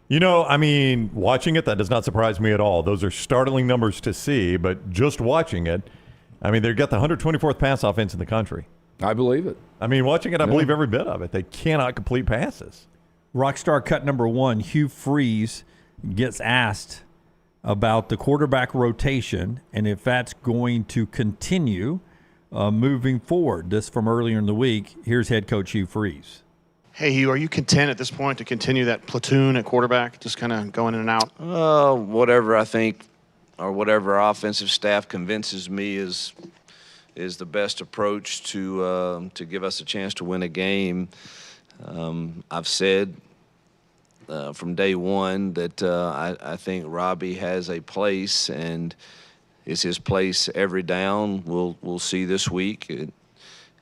You know, I mean, watching it, that does not surprise me at all. Those are startling numbers to see, but just watching it, I mean, they've got the 124th pass offense in the country. I believe it. I mean, watching it, I believe every bit of it. They cannot complete passes. Rockstar cut number 1, Hugh Freeze, gets asked about the quarterback rotation and if that's going to continue moving forward. This from earlier in the week. Here's head coach Hugh Freeze. Hey, Hugh, are you content at this point to continue that platoon at quarterback, just kind of going in and out? Whatever I think or whatever our offensive staff convinces me is the best approach to give us a chance to win a game. I've said from day one that I think Robbie has a place, and it's his place every down. We'll see this week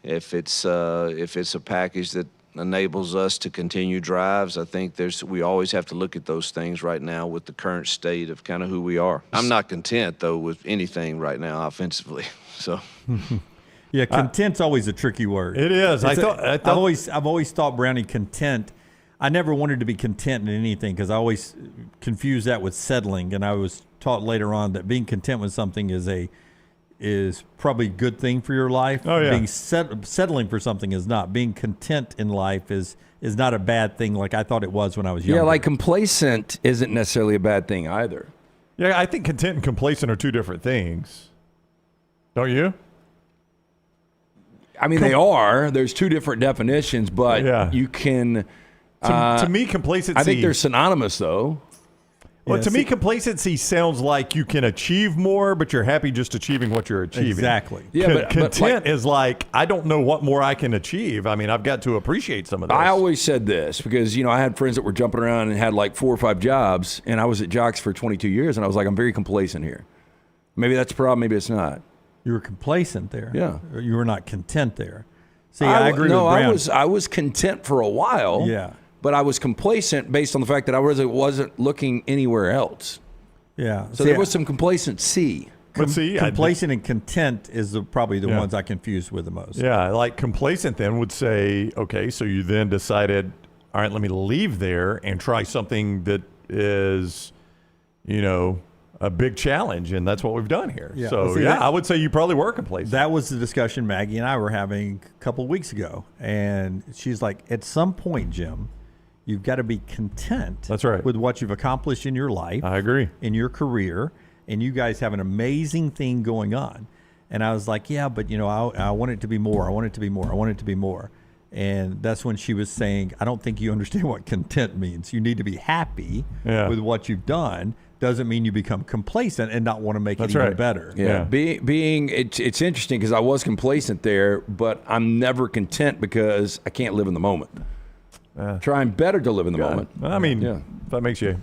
if it's a package that enables us to continue drives. I think we always have to look at those things right now with the current state of kind of who we are. I'm not content though with anything right now offensively. So. Yeah, content's always a tricky word. It is. I've always thought, Brownie, content. I never wanted to be content in anything because I always confuse that with settling. And I was taught later on that being content with something is probably a good thing for your life. Oh, yeah. Being settling for something is not. Being content in life is not a bad thing like I thought it was when I was younger. Yeah, like complacent isn't necessarily a bad thing either. Yeah, I think content and complacent are two different things. Don't you? I mean, they are. There's two different definitions, but you can. To me, complacency. I think they're synonymous, though. Well, to me, complacency sounds like you can achieve more, but you're happy just achieving what you're achieving. Exactly. Yeah, but content is like, I don't know what more I can achieve. I mean, I've got to appreciate some of this. I always said this because, I had friends that were jumping around and had like 4 or 5 jobs, and I was at Jocks for 22 years, and I was like, I'm very complacent here. Maybe that's a problem. Maybe it's not. You were complacent there. Yeah. You were not content there. See, I agree with Brown. I was content for a while. Yeah. But I was complacent based on the fact that I really wasn't looking anywhere else. Yeah. So there was some complacency. Complacent and content is probably the ones I confuse with the most. Yeah, like complacent then would say, okay, so you then decided, all right, let me leave there and try something that is, a big challenge, and that's what we've done here. Yeah. So, I would say you probably were complacent. That was the discussion Maggie and I were having a couple of weeks ago, and she's like, at some point, Jim, you've got to be content. That's right. With what you've accomplished in your life. I agree. In your career, and you guys have an amazing thing going on. And I was like, yeah, but I want it to be more. I want it to be more. I want it to be more. And that's when she was saying, I don't think you understand what content means. You need to be happy with what you've done. Doesn't mean you become complacent and not want to make it even better. Yeah. It's interesting because I was complacent there, but I'm never content because I can't live in the moment. Trying better to live in the moment. I mean, if that makes you.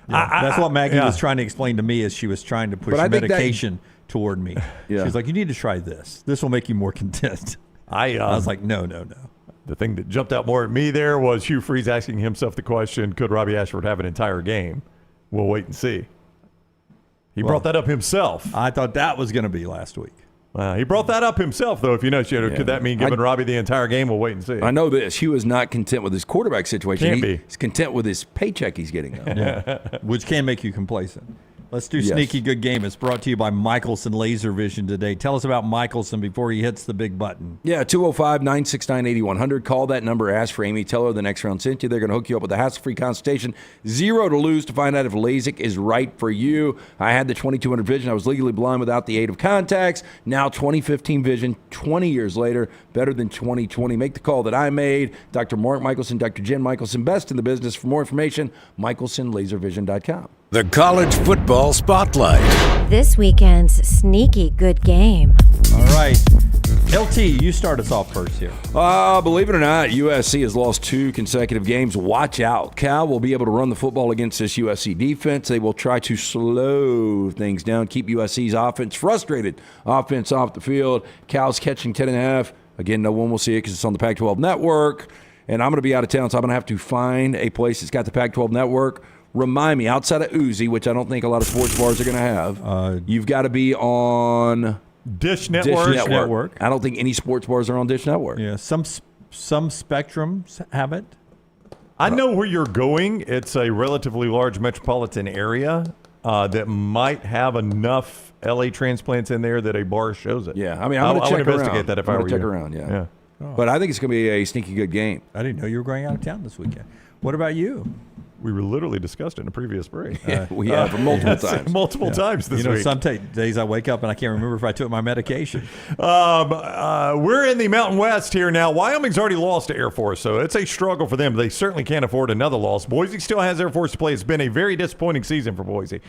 That's what Maggie was trying to explain to me as she was trying to push medication toward me. She's like, you need to try this. This will make you more content. I was like, no. The thing that jumped out more at me there was Hugh Freeze asking himself the question, could Robbie Ashford have an entire game? We'll wait and see. He brought that up himself. I thought that was going to be last week. He brought that up himself, though. If you know, could that mean giving Robbie the entire game? We'll wait and see. I know this. Hugh is not content with his quarterback situation. Can't be. He's content with his paycheck he's getting, though. Which can make you complacent. Let's do Sneaky Good Game. It's brought to you by Michelson Laser Vision today. Tell us about Michelson before he hits the big button. Yeah, 205-969-8100. Call that number. Ask for Amy. Tell her the next round sent you. They're going to hook you up with a hassle-free consultation. 0 to lose to find out if LASIK is right for you. I had the 2200 vision. I was legally blind without the aid of contacts. Now 2015 vision, 20 years later, better than 2020. Make the call that I made. Dr. Mark Michelson, Dr. Jen Michelson, best in the business. For more information, michelsonlaservision.com. The College Football Spotlight. This weekend's Sneaky Good Game. All right. LT, you start us off first here. Believe it or not, USC has lost 2 consecutive games. Watch out. Cal will be able to run the football against this USC defense. They will try to slow things down, keep USC's offense frustrated. Offense off the field. Cal's catching 10.5. Again, no one will see it because it's on the Pac-12 network. And I'm going to be out of town, so I'm going to have to find a place that's got the Pac-12 network. Remind me, outside of Uzi, which I don't think a lot of sports bars are going to have, you've got to be on Dish Network. I don't think any sports bars are on Dish Network. Yeah, some spectrums have it. I know where you're going. It's a relatively large metropolitan area that might have enough LA transplants in there that a bar shows it. Yeah, I mean, I'm going to check around. investigate that if I were you. check around, yeah. But I think it's going to be a sneaky good game. I didn't know you were going out of town this weekend. What about you? We were literally discussed in a previous break. We have multiple times. Multiple times this week. Some days I wake up and I can't remember if I took my medication. We're in the Mountain West here now. Wyoming's already lost to Air Force, so it's a struggle for them. They certainly can't afford another loss. Boise still has Air Force to play. It's been a very disappointing season for Boise.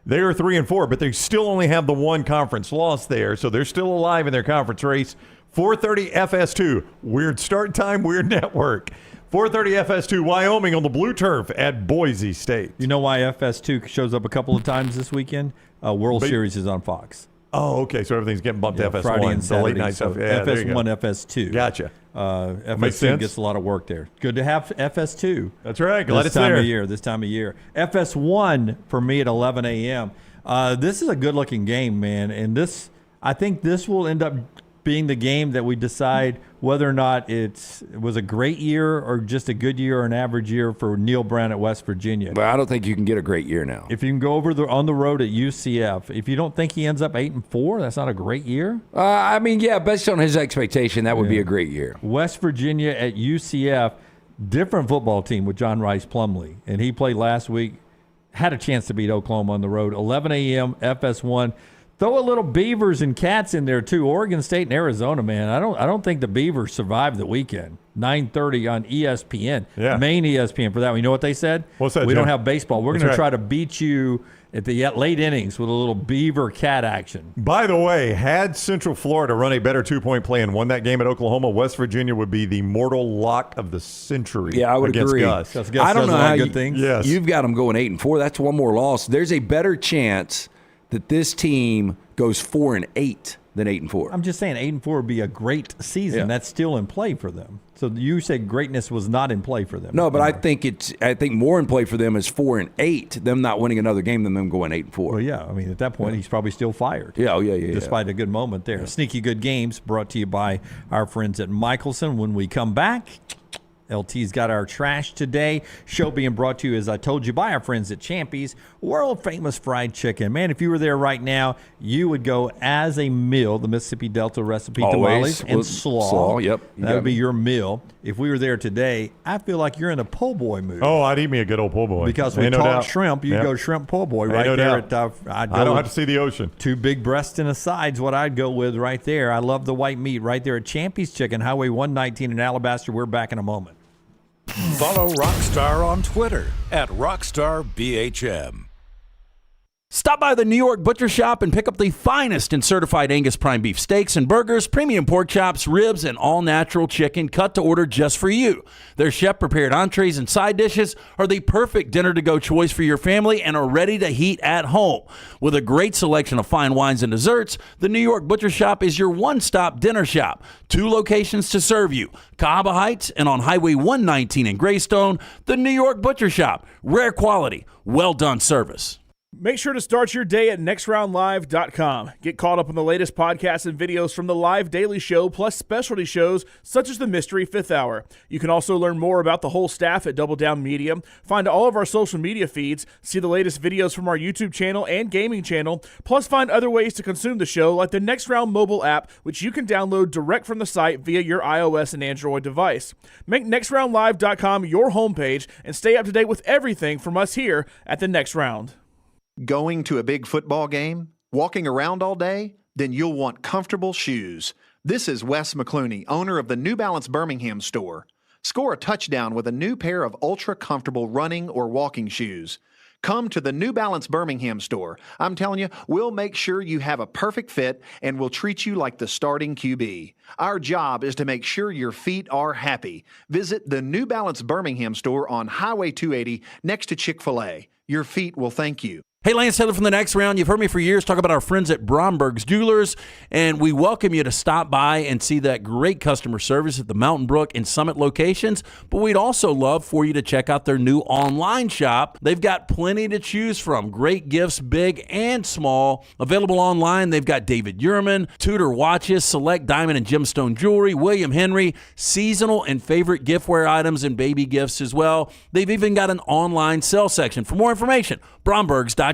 They are 3-4, but they still only have the one conference loss there, so they're still alive in their conference race. 4:30 FS2. Weird start time, weird network. 4:30 FS2, Wyoming on the blue turf at Boise State. You know why FS2 shows up a couple of times this weekend? World Series is on Fox. Oh, okay. So everything's getting bumped to FS1. Friday and Saturday. The late night stuff. Yeah, FS1, FS2. Gotcha. FS2 gets a lot of work there. Good to have FS2. That's right. Glad it's there. This time of year. FS1 for me at 11 a.m. This is a good-looking game, man. And I think this will end up being the game that we decide whether or not it was a great year or just a good year or an average year for Neil Brown at West Virginia. But I don't think you can get a great year now. If you can go over on the road at UCF, if you don't think he ends up 8-4, that's not a great year? I mean, yeah, based on his expectation, that would be a great year. West Virginia at UCF, different football team with John Rice Plumlee. And he played last week, had a chance to beat Oklahoma on the road. 11 a.m., FS1. Throw a little Beavers and Cats in there too. Oregon State and Arizona, man. I don't think the Beavers survived the weekend. 9:30 on ESPN. Yeah. Main ESPN for that one. You know what they said? What's that, We Jim? don't have baseball. We're going to try to beat you at the late innings with a little Beaver Cat action. By the way, had Central Florida run a better 2-point play and won that game at Oklahoma, West Virginia would be the mortal lock of the century. Yeah, I would against agree. Gus. I don't know how good things. Yes. You've got them going 8-4. That's one more loss. There's a better chance that this team goes 4-8 than 8-4. I'm just saying 8-4 would be a great season. Yeah. That's still in play for them. So you said greatness was not in play for them. No, but I think more in play for them is 4-8. Them not winning another game than them going 8-4. Well, yeah. I mean, at that point, he's probably still fired. Yeah, Despite a good moment there. Sneaky Good Games brought to you by our friends at Michelson. When we come back, LT's got our trash today. Show being brought to you, as I told you, by our friends at Champy's, world famous fried chicken. Man, if you were there right now, you would go as a meal, the Mississippi Delta recipe tamales and slaw. Yep. That would be your meal. If we were there today, I feel like you're in a po' boy mood. Oh, I'd eat me a good old po' boy. Because we talk shrimp, you go shrimp po' boy right there. I don't have to see the ocean. 2 big breasts and a side's what I'd go with right there. I love the white meat right there at Champy's Chicken, Highway 119 in Alabaster. We're back in a moment. Follow Rockstar on Twitter at RockstarBHM. Stop by the New York Butcher Shop and pick up the finest in certified Angus prime beef steaks and burgers, premium pork chops, ribs, and all-natural chicken cut to order just for you. Their chef-prepared entrees and side dishes are the perfect dinner-to-go choice for your family and are ready to heat at home. With a great selection of fine wines and desserts, the New York Butcher Shop is your one-stop dinner shop. 2 locations to serve you, Cahaba Heights and on Highway 119 in Greystone. The New York Butcher Shop. Rare quality, well-done service. Make sure to start your day at nextroundlive.com. Get caught up on the latest podcasts and videos from the live daily show, plus specialty shows such as the Mystery Fifth Hour. You can also learn more about the whole staff at Double Down Media, find all of our social media feeds, see the latest videos from our YouTube channel and gaming channel, plus find other ways to consume the show like the Next Round mobile app, which you can download direct from the site via your iOS and Android device. Make nextroundlive.com your homepage and stay up to date with everything from us here at the Next Round. Going to a big football game? Walking around all day? Then you'll want comfortable shoes. This is Wes McClooney, owner of the New Balance Birmingham store. Score a touchdown with a new pair of ultra-comfortable running or walking shoes. Come to the New Balance Birmingham store. I'm telling you, we'll make sure you have a perfect fit and we'll treat you like the starting QB. Our job is to make sure your feet are happy. Visit the New Balance Birmingham store on Highway 280 next to Chick-fil-A. Your feet will thank you. Hey, Lance Taylor from the Next Round. You've heard me for years talk about our friends at Bromberg's Jewelers, and we welcome you to stop by and see that great customer service at the Mountain Brook and Summit locations. But we'd also love for you to check out their new online shop. They've got plenty to choose from. Great gifts, big and small. Available online, they've got David Yurman, Tudor watches, select diamond and gemstone jewelry, William Henry, seasonal and favorite giftware items and baby gifts as well. They've even got an online sale section. For more information, brombergs.com.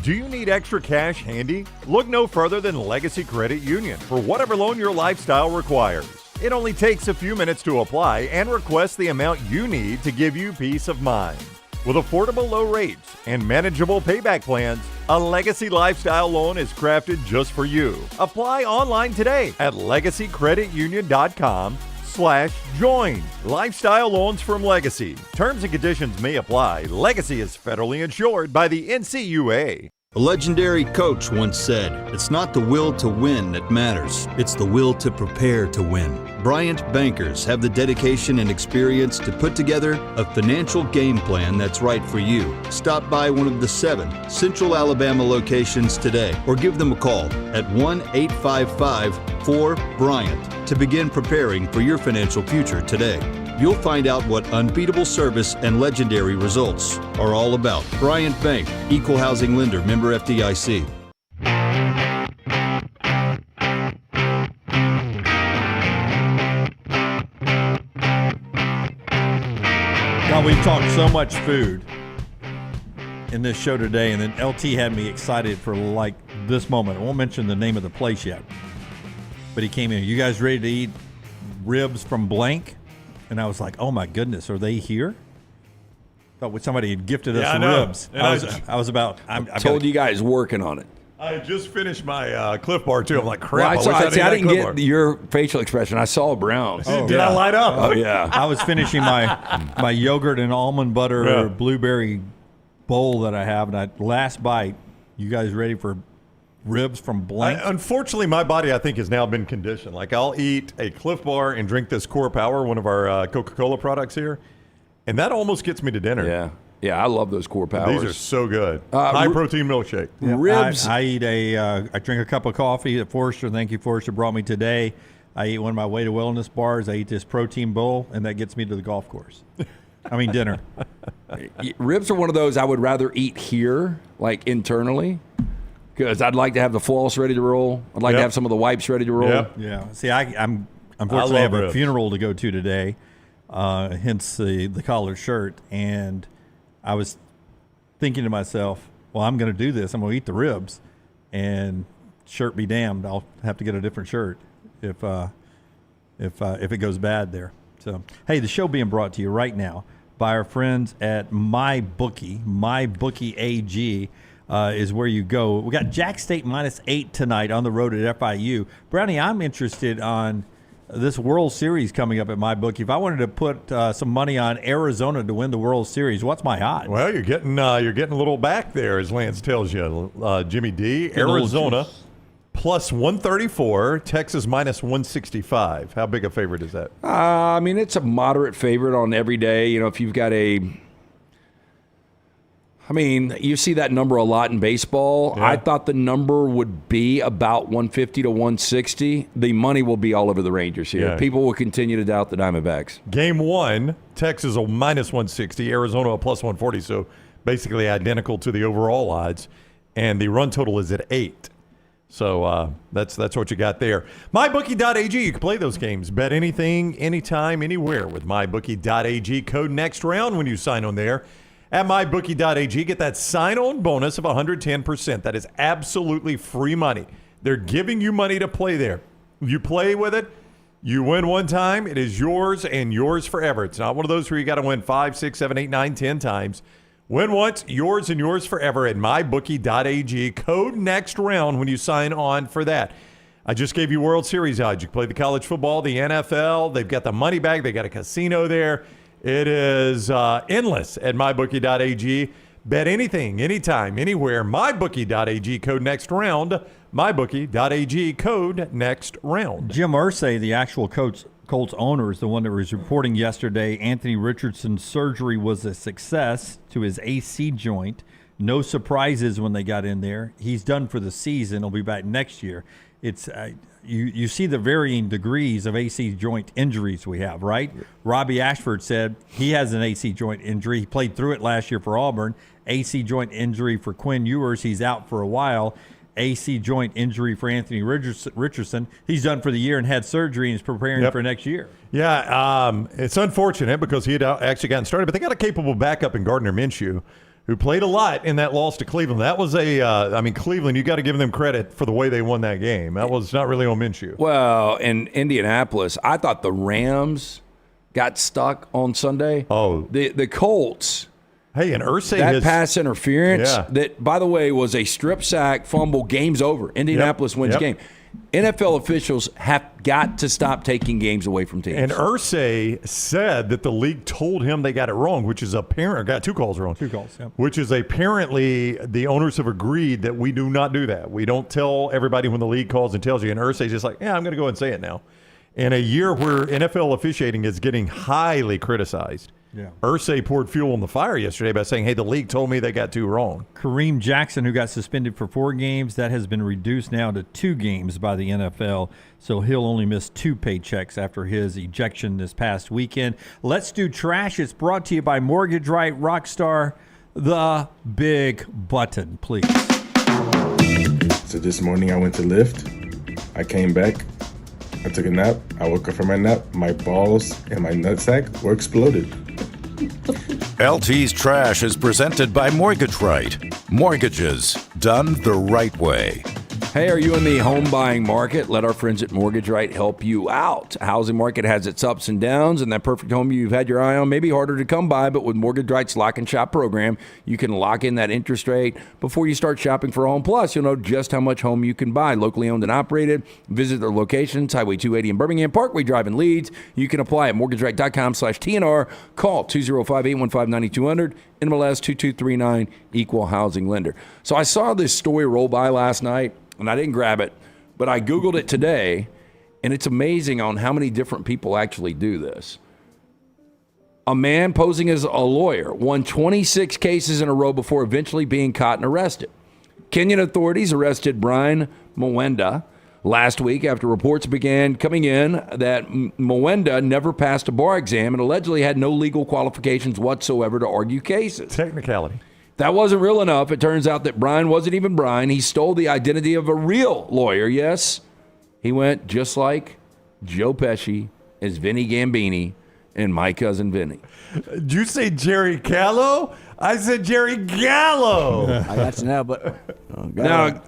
Do you need extra cash handy? Look no further than Legacy Credit Union for whatever loan your lifestyle requires. It only takes a few minutes to apply and request the amount you need to give you peace of mind. With affordable low rates and manageable payback plans, a Legacy Lifestyle loan is crafted just for you. Apply online today at legacycreditunion.com/join. Lifestyle loans from Legacy. Terms and conditions may apply. Legacy is federally insured by the NCUA. A legendary coach once said, "It's not the will to win that matters, it's the will to prepare to win." Bryant bankers have the dedication and experience to put together a financial game plan that's right for you. Stop by one of the 7 Central Alabama locations today or give them a call at 1-855-4-BRYANT to begin preparing for your financial future today. You'll find out what unbeatable service and legendary results are all about. Bryant Bank, Equal Housing Lender, member FDIC. Now, we've talked so much food in this show today, and then LT had me excited for like this moment. I won't mention the name of the place yet, but he came in. You guys ready to eat ribs from blank? And I was like, oh my goodness, are they here? Thought somebody had gifted us ribs. And I was about. I told you guys working on it. I just finished my Cliff Bar too. I'm like, crap. Well, I didn't get your facial expression. I saw Brown's. Did I light up? Oh yeah. I was finishing my yogurt and almond butter blueberry bowl that I have, and last bite. You guys ready for ribs from blank? Unfortunately, my body, I think, has now been conditioned. Like, I'll eat a Cliff Bar and drink this Core Power, one of our Coca-Cola products here, and that almost gets me to dinner. Yeah, I love those Core Powers. These are so good. High-protein milkshake. Ribs. I eat I drink a cup of coffee at Forrester. Thank you, Forrester brought me today. I eat one of my Way to Wellness bars. I eat this protein bowl, and that gets me to the golf course. I mean, dinner. Ribs are one of those I would rather eat here, like internally. Because I'd like to have the floss ready to roll. I'd like to have some of the wipes ready to roll. Yeah. See, I'm unfortunately I have a funeral to go to today, hence the collared shirt. And I was thinking to myself, well, I'm going to do this. I'm going to eat the ribs, and shirt be damned, I'll have to get a different shirt if it goes bad there. So, hey, the show being brought to you right now by our friends at MyBookie. MyBookie AG. Is where you go. We got Jack State -8 tonight on the road at FIU. Brownie, I'm interested on this World Series coming up at MyBookie. If I wanted to put some money on Arizona to win the World Series, what's my odds? Well, you're getting a little back there, as Lance tells you. Jimmy D, Arizona plus 134, Texas minus 165. How big a favorite is that? I mean, it's a moderate favorite on every day. You know, if you've got you see that number a lot in baseball. Yeah. I thought the number would be about 150 to 160. The money will be all over the Rangers here. Yeah. People will continue to doubt the Diamondbacks. Game 1, Texas a minus 160, Arizona a plus 140, so basically identical to the overall odds. And the run total is at 8. So that's what you got there. MyBookie.ag, you can play those games. Bet anything, anytime, anywhere with MyBookie.ag. Code next round when you sign on there. At MyBookie.ag, get that sign-on bonus of 110%. That is absolutely free money. They're giving you money to play there. You play with it, you win one time, it is yours and yours forever. It's not one of those where you got to win 5, 6, 7, 8, 9, 10 times. Win once, yours and yours forever at MyBookie.ag. Code next round when you sign on for that. I just gave you World Series odds. You can play the college football, the NFL. They've got the money bag. They got a casino there. It is endless at MyBookie.ag. Bet anything, anytime, anywhere. MyBookie.ag, code next round. MyBookie.ag, code next round. Jim Irsay, the actual Colts owner, is the one that was reporting yesterday Anthony Richardson's surgery was a success to his AC joint. No surprises when they got in there. He's done for the season. He'll be back next year. It's you see the varying degrees of AC joint injuries we have, right? Robbie Ashford said he has an AC joint injury. He played through it last year for Auburn. AC joint injury for Quinn Ewers. He's out for a while. AC joint injury for Anthony Richardson. He's done for the year and had surgery and is preparing for next year. Yeah, it's unfortunate because he had actually gotten started, but they got a capable backup in Gardner Minshew, who played a lot in that loss to Cleveland. That was Cleveland, you got to give them credit for the way they won that game. That was not really on Minshew. Well, in Indianapolis, I thought the Rams got stuck on Sunday. Oh. The Colts. Hey, and Irsay that pass interference that, by the way, was a strip sack fumble. Game's over. Indianapolis wins the game. NFL officials have got to stop taking games away from teams. And Irsay said that the league told him they got it wrong, which is apparent. Got 2 calls wrong. 2 calls, which is apparently the owners have agreed that we do not do that. We don't tell everybody when the league calls and tells you. And Irsay's just like, I'm going to go and say it now. In a year where NFL officiating is getting highly criticized, Irsay poured fuel on the fire yesterday by saying, hey, the league told me they got 2 wrong. Kareem Jackson, who got suspended for 4 games, that has been reduced now to 2 games by the NFL, so he'll only miss 2 paychecks after his ejection this past weekend. Let's do trash. It's brought to you by Mortgage Right Rockstar, the big button, please. So this morning I went to lift. I came back. I took a nap. I woke up from my nap. My balls and my nutsack were exploded. LT's Trash is presented by Mortgage Right. Mortgages done the right way. Hey, are you in the home buying market? Let our friends at Mortgage Right help you out. Housing market has its ups and downs, and that perfect home you've had your eye on may be harder to come by, but with Mortgage Right's Lock and Shop program, you can lock in that interest rate before you start shopping for a home. Plus, you'll know just how much home you can buy. Locally owned and operated. Visit their locations, Highway 280 in Birmingham, Parkway Drive in Leeds. You can apply at mortgageright.com/TNR. Call 205-815-9200. NMLS 2239, Equal Housing Lender. So I saw this story roll by last night, and I didn't grab it, but I Googled it today, and it's amazing on how many different people actually do this. A man posing as a lawyer won 26 cases in a row before eventually being caught and arrested. Kenyan authorities arrested Brian Mwenda last week after reports began coming in that Mwenda never passed a bar exam and allegedly had no legal qualifications whatsoever to argue cases. Technicality. That wasn't real enough. It turns out that Brian wasn't even Brian. He stole the identity of a real lawyer. Yes, he went just like Joe Pesci as Vinny Gambini and My Cousin Vinny. Did you say Jerry Gallo? I said Jerry Gallo. I got you now, but... Now,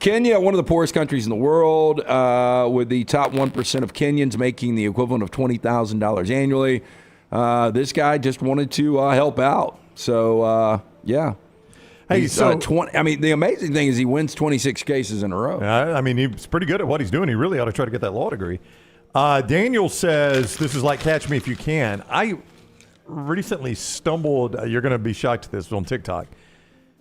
Kenya, one of the poorest countries in the world, with the top 1% of Kenyans making the equivalent of $20,000 annually. This guy just wanted to help out. So... yeah. Hey, he's, so 20. I mean, the amazing thing is he wins 26 cases in a row. I mean, he's pretty good at what he's doing. He really ought to try to get that law degree. Daniel says this is like Catch Me If You Can. I recently stumbled. You're going to be shocked at this on TikTok.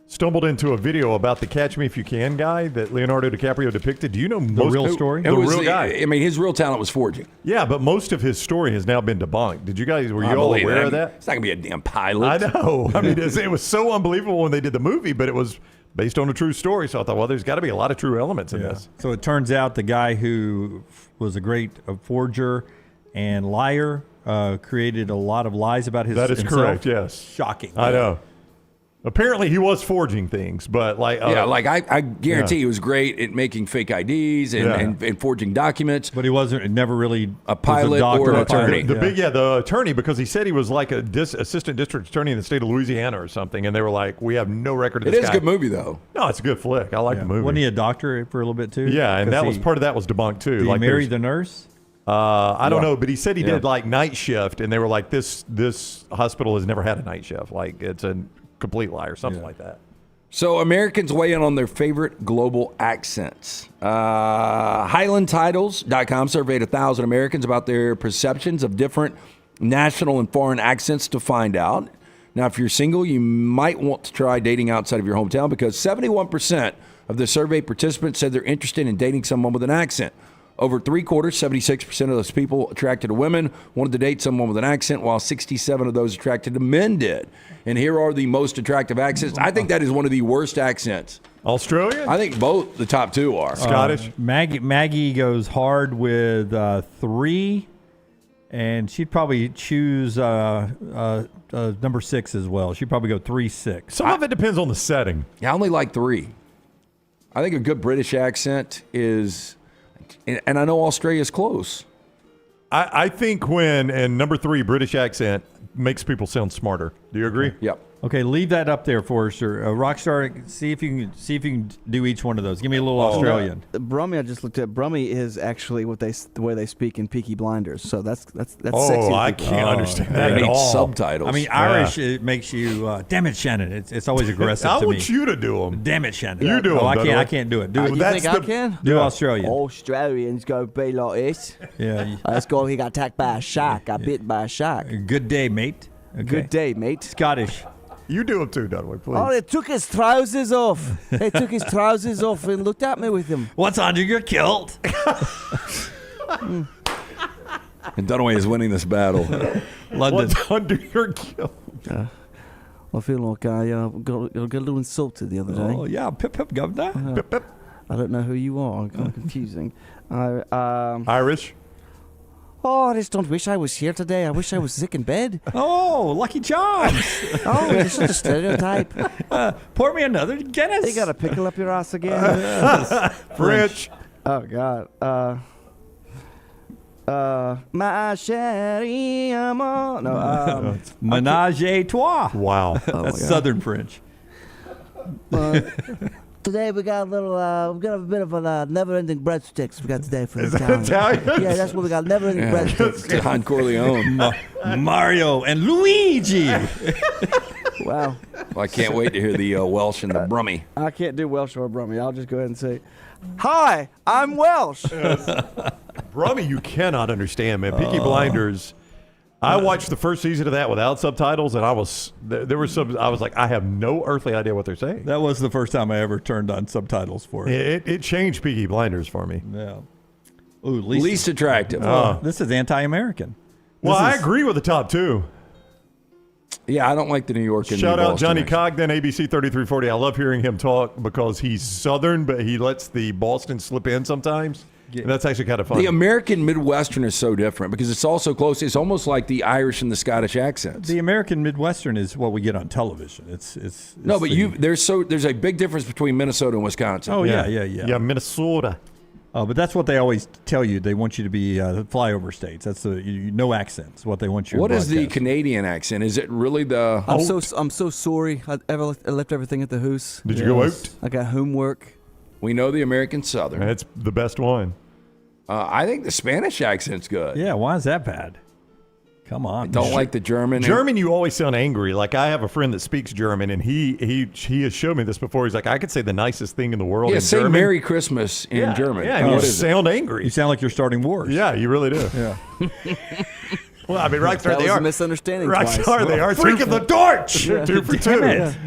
Stumbled into a video about the Catch Me If You Can guy that Leonardo DiCaprio depicted. Do you know the real story? The real guy. I mean, his real talent was forging. Yeah, but most of his story has now been debunked. Did you guys? Were you all aware of that? It's not gonna be a damn pilot. I know. I mean, it was so unbelievable when they did the movie, but it was based on a true story. So I thought, well, there's got to be a lot of true elements in this. So it turns out the guy who was a great forger and liar created a lot of lies about himself. That is correct. Yes. Shocking. I know. Apparently, he was forging things, but like I guarantee he was great at making fake IDs and forging documents. But he wasn't never really a pilot or an attorney. The attorney, because he said he was like a assistant district attorney in the state of Louisiana or something, and they were like, "We have no record of this guy." It is a good movie, though. No, it's a good flick. I like the movie. Wasn't he a doctor for a little bit too? Yeah, and that was part of that was debunked too. Did he marry the nurse? I don't know, but he said he did like night shift, and they were like, "This hospital has never had a night shift. Like it's a complete lie or something like that." So Americans weigh in on their favorite global accents. HighlandTitles.com surveyed 1,000 Americans about their perceptions of different national and foreign accents to find out. Now, if you're single, you might want to try dating outside of your hometown because 71% of the survey participants said they're interested in dating someone with an accent. Over 3/4, 76% of those people attracted to women wanted to date someone with an accent, while 67 of those attracted to men did. And here are the most attractive accents. I think that is one of the worst accents. Australian? I think both the top two are. Scottish. Maggie goes hard with 3, and she'd probably choose number 6 as well. She'd probably go 3-6. Some of it depends on the setting. Yeah, I only like 3. I think a good British accent is, and I know Australia's close. I think and number 3, British accent, makes people sound smarter. Do you agree? Yep. Okay, leave that up there for us, sir. Rockstar. See if you can do each one of those. Give me a little Australian. Brummy, I just looked at. Brummy is actually the way they speak in Peaky Blinders. So that's Oh, sexy. I can't understand that at all. Subtitles. I mean, Irish it makes you. Damn it, Shannon! It's always aggressive I to me. want you to do them. Damn it, Shannon! You do them. I can't do it. Do it. You think I can? Do Australian. Australians go be like this. Yeah. Let's go. He got attacked by a shark. Got bit by a shark. Good day, mate. Okay. Good day, mate. Scottish. You do them too, Dunaway, please. Oh, they took his trousers off. They took his trousers off and looked at me with them. What's under your kilt? And Dunaway is winning this battle. London. What's under your kilt? I feel like I got a little insulted the other day. Oh yeah, pip pip governor. Pip, pip. I don't know who you are. Kind of confusing. Irish. Oh, I just don't wish I was here today. I wish I was sick in bed. Oh, Lucky Charms. Oh, you're such a stereotype. Pour me another Guinness. You got to pickle up your ass again. French. Oh, God. My chérie amour. No, Menage a trois. Wow. That's Southern French. Today we got a bit of a never-ending breadsticks we got today for Is the that town. Italian? Yeah, that's what we got. Never-ending breadsticks. Don Corleone. Mario and Luigi. Wow. Well, I can't wait to hear the Welsh and the Brummy. I can't do Welsh or Brummy. I'll just go ahead and say, "Hi, I'm Welsh." Brummy, you cannot understand, man. Peaky Blinders. I watched the first season of that without subtitles, and I was like, I have no earthly idea what they're saying. That was the first time I ever turned on subtitles for it. It changed Peaky Blinders for me. Yeah. Ooh, Least attractive. This is anti-American. Well, I agree with the top two. Yeah, I don't like the New York and Shout New out Boston Johnny accent. Cogden, ABC 3340. I love hearing him talk because he's Southern, but he lets the Boston slip in sometimes. And that's actually kind of fun. The American Midwestern is so different because it's all so close. It's almost like the Irish and the Scottish accents. The American Midwestern is what we get on television. It's no, but there's a big difference between Minnesota and Wisconsin. Oh yeah. Yeah, Minnesota. Oh, but that's what they always tell you. They want you to be flyover states. That's no accents. What they want you. What to is the broadcast. Canadian accent? Is it really the? I'm so sorry. I left everything at the house. Did you go out? I got homework. We know the American Southern. That's the best one. I think the Spanish accent's good. Yeah, why is that bad? Come on. Don't like the German. German, you always sound angry. Like I have a friend that speaks German, and he has showed me this before. He's like, I could say the nicest thing in the world. Yeah, in say German. Merry Christmas in German. Yeah, and you sound angry. You sound like you're starting wars. Yeah, you really do. Yeah. Well, I mean, Rockstar, That they was are a misunderstanding. Rockstar, twice. they are freaking the torch. Yeah. 2 for 2. Damn it.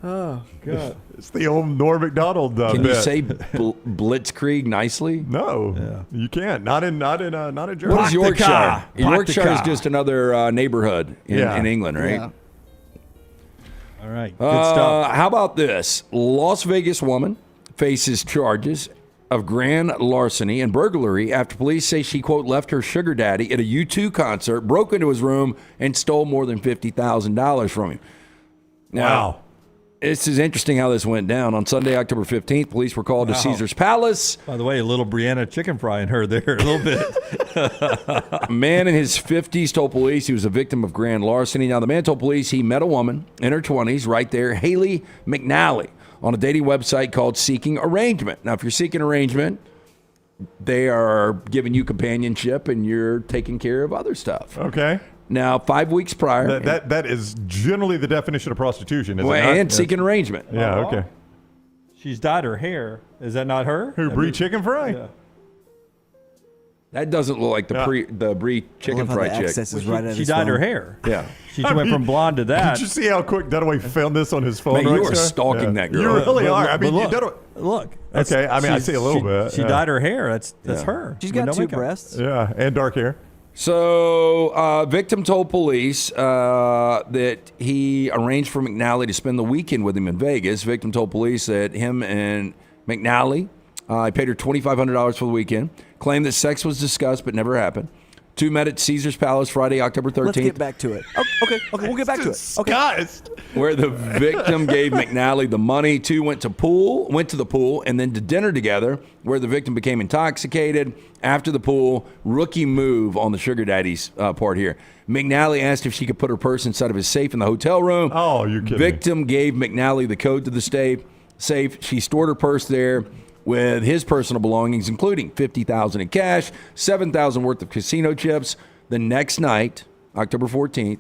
Oh God. It's the old Norm Macdonald. Can bit. you say Blitzkrieg nicely? No, you can't. Not in German. What is Yorkshire? Park the Yorkshire is car. just another neighborhood in England, right? Yeah. All right. Good stuff. How about this? Las Vegas woman faces charges of grand larceny and burglary after police say she, quote, left her sugar daddy at a U2 concert, broke into his room, and stole more than $50,000 from him. Now, Wow. This is interesting how this went down. On Sunday, October 15th, police were called to Caesar's Palace. By the way, a little Brianna chicken fry in her there, a little bit. A man in his 50s told police he was a victim of grand larceny. Now, the man told police he met a woman in her 20s right there, Haley McNally, on a dating website called Seeking Arrangement. Now, if you're seeking arrangement, they are giving you companionship and you're taking care of other stuff. Okay. Now, 5 weeks prior. That is generally the definition of prostitution, is it not? And seeking arrangement. Yeah, okay. She's dyed her hair. Is that not her? Who, Brie Chicken Fry? Yeah. That doesn't look like the Brie chicken fried chick. She dyed her hair. Yeah. She went from blonde to that. Did you see how quick Dunaway found this on his phone? Man, you right are there? stalking that girl. You really are. I But mean, look. Okay, I mean, I see a little bit. She dyed her hair. That's her. She's With got no two makeup. breasts. Yeah, and dark hair. So, victim told police that he arranged for McNally to spend the weekend with him in Vegas. Victim told police that him and McNally, he paid her $2,500 for the weekend, claimed that sex was discussed but never happened. Two met at Caesar's Palace Friday, October 13th. Let's get back to it. Okay, we'll get back to it. Okay. Where the victim gave McNally the money. Two went to the pool, and then to dinner together, where the victim became intoxicated. After the pool, rookie move on the sugar daddy's part here. McNally asked if she could put her purse inside of his safe in the hotel room. Oh, you're kidding Victim gave McNally the code to the safe. She stored her purse there with his personal belongings, including $50,000 in cash, $7,000 worth of casino chips. The next night, October 14th,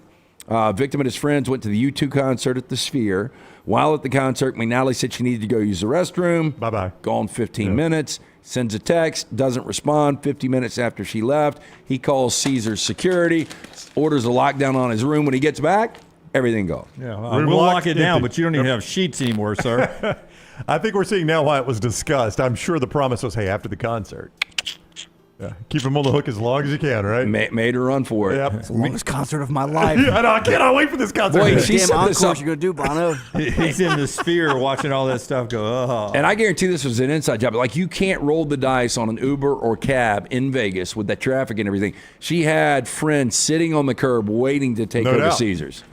victim and his friends went to the U2 concert at the Sphere. While at the concert, McNally said she needed to go use the restroom. Bye-bye. Gone 15 minutes. Sends a text, doesn't respond. 50 minutes after she left, he calls Caesar's security, orders a lockdown on his room. When he gets back, everything gone. Yeah, we'll lock it down, but you don't even have sheets anymore, sir. I think we're seeing now why it was discussed. I'm sure the promise was, hey, after the concert. Yeah, keep him on the hook as long as you can, right? Made her run for it. Yep. It's the longest concert of my life. Yeah, I cannot wait for this concert. Boy, Damn she set this encore up. you're going to do, Bono. He's in the Sphere watching all that stuff go, oh. And I guarantee this was an inside job. Like, you can't roll the dice on an Uber or cab in Vegas with that traffic and everything. She had friends sitting on the curb waiting to take her to Caesars.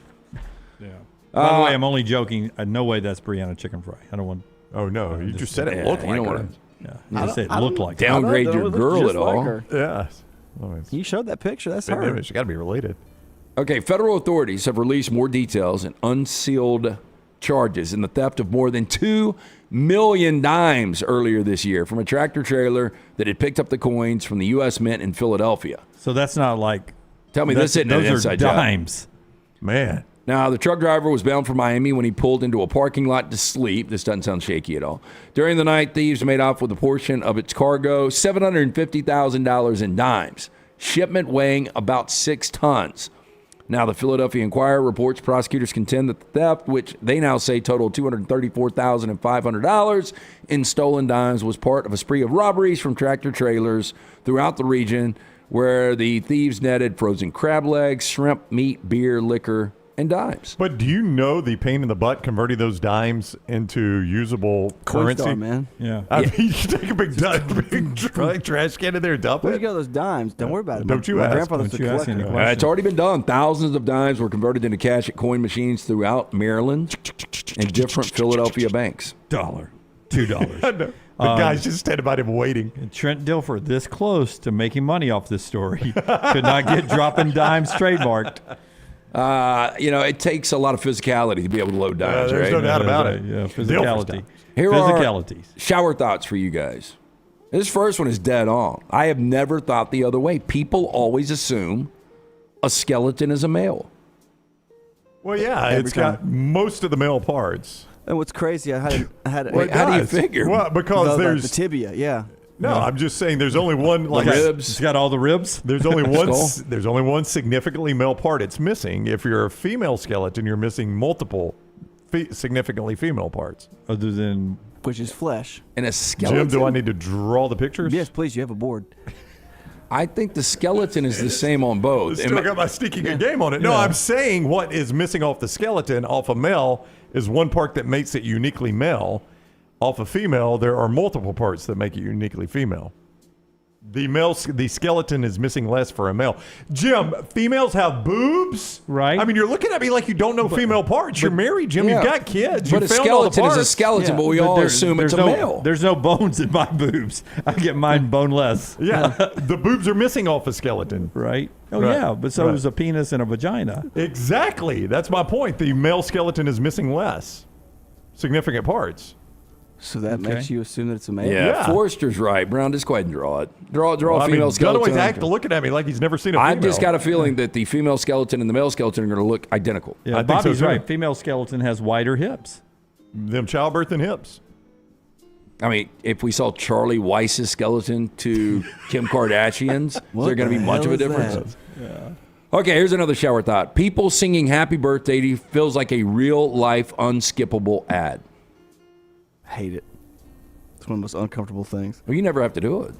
Yeah. By the way, I'm only joking. No way that's Brianna chicken fry. I don't want. Oh, no. You just said it Yeah, looked you like don't her. wanna- Yeah, you just say it looked like. Downgrade your girl at all. Yeah. You showed that picture. That's Big her. image. You got to be related. Okay, federal authorities have released more details and unsealed charges in the theft of more than 2 million dimes earlier this year from a tractor trailer that had picked up the coins from the U.S. Mint in Philadelphia. So that's not like. Tell me this isn't an those are inside job. dimes. Man. Now, the truck driver was bound for Miami when he pulled into a parking lot to sleep. This doesn't sound shaky at all. During the night, thieves made off with a portion of its cargo, $750,000 in dimes, shipment weighing about 6 tons. Now, the Philadelphia Inquirer reports prosecutors contend that the theft, which they now say totaled $234,500 in stolen dimes, was part of a spree of robberies from tractor trailers throughout the region, where the thieves netted frozen crab legs, shrimp, meat, beer, liquor, and dimes. But do you know the pain in the butt converting those dimes into usable currency? Star, man. Yeah. I mean, you take a big trash can in there and dump Where'd it. you get those dimes? Don't worry about it. Don't you My ask. grandfather's Don't a you ask collector. any questions. It's already been done. Thousands of dimes were converted into cash at coin machines throughout Maryland and different Philadelphia banks. $1, $2. I know. The guy's just standing by him waiting. And Trent Dilfer, this close to making money off this story, could not get dropping dimes trademarked. It takes a lot of physicality to be able to load dimes, there's right? no doubt about it. Yeah, physicality. Here Physicalities. are shower thoughts for you guys. This first one is dead on. I have never thought the other way. People always assume a skeleton is a male. Well, yeah, it's got most of the male parts. And what's crazy, I had Wait, how do you figure? Well, because there's the tibia, yeah. No, I'm just saying there's only one ribs. It's got all the ribs. There's only one. Skull. There's only one significantly male part it's missing. If you're a female skeleton, you're missing multiple significantly female parts. Other than which is flesh. And a skeleton. Jim, do I need to draw the pictures? Yes, please. You have a board. I think the skeleton is the same on both. Still got my sneaky good game on it. No, I'm saying what is missing off the skeleton, off a male, is one part that makes it uniquely male. Off a female, there are multiple parts that make it uniquely female. The skeleton is missing less for a male. Jim, females have boobs, right? I mean, you're looking at me like you don't know female parts. You're married, Jim. You've got kids. But you a found all the skeleton is a parts. skeleton, but we all assume it's a male. There's no bones in my boobs. I get mine boneless. Yeah, the boobs are missing off a skeleton. Right? Oh, Right. yeah, but so is a penis and a vagina. Exactly. That's my point. The male skeleton is missing less significant parts. So that makes you assume that it's a male? Yeah, Forrester's right. Brown, just go ahead and draw it. Draw Well, a female skeleton. Dunaway's looking at me like he's never seen a female. I've just got a feeling that the female skeleton and the male skeleton are going to look identical. Yeah, I think Bobby's so, too. right. Female skeleton has wider hips. Them childbirth and hips. I mean, if we saw Charlie Weiss's skeleton to Kim Kardashian's, is there going to be much of a difference? Yeah. Okay, here's another shower thought. People singing happy birthday to you feels like a real-life, unskippable ad. Hate it. It's one of the most uncomfortable things. Well, you never have to do it.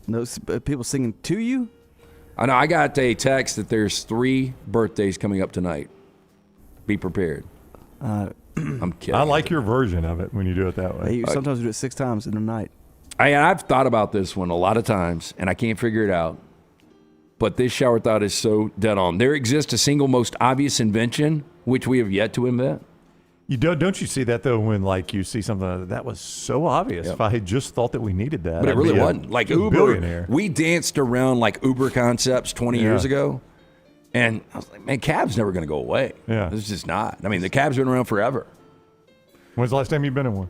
No, people singing to you? I know. I got a text that there's 3 birthdays coming up tonight. Be prepared. I'm kidding. I like your version of it when you do it that way. Sometimes we do it 6 times in a night. I've thought about this one a lot of times, and I can't figure it out. But this shower thought is so dead on. There exists a single most obvious invention, which we have yet to invent. You don't you see that, though, when you see something that was so obvious? Yep. If I had just thought that we needed that. But it really wasn't. Like Uber, billionaire. we danced around like Uber concepts 20 years ago. And I was like, man, cab's never going to go away. Yeah. It's just not. I mean, the cab's been around forever. When's the last time you've been in one?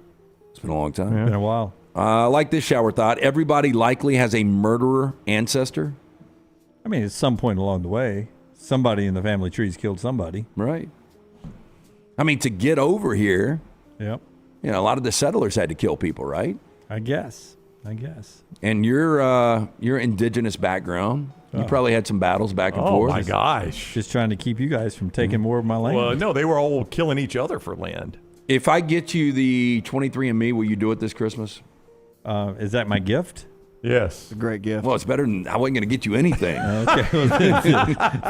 It's been a long time. Been a while. Like this shower thought, everybody likely has a murderer ancestor. I mean, at some point along the way, somebody in the family tree's killed somebody. Right. I mean, to get over here, Yep. a lot of the settlers had to kill people, right? I guess. And your indigenous background, you probably had some battles back and forth. Oh, my gosh. Just trying to keep you guys from taking more of my land. Well, no, they were all killing each other for land. If I get you the 23andMe, will you do it this Christmas? Is that my gift? Yes. It's a great gift. Well, it's better than I wasn't going to get you anything. Okay.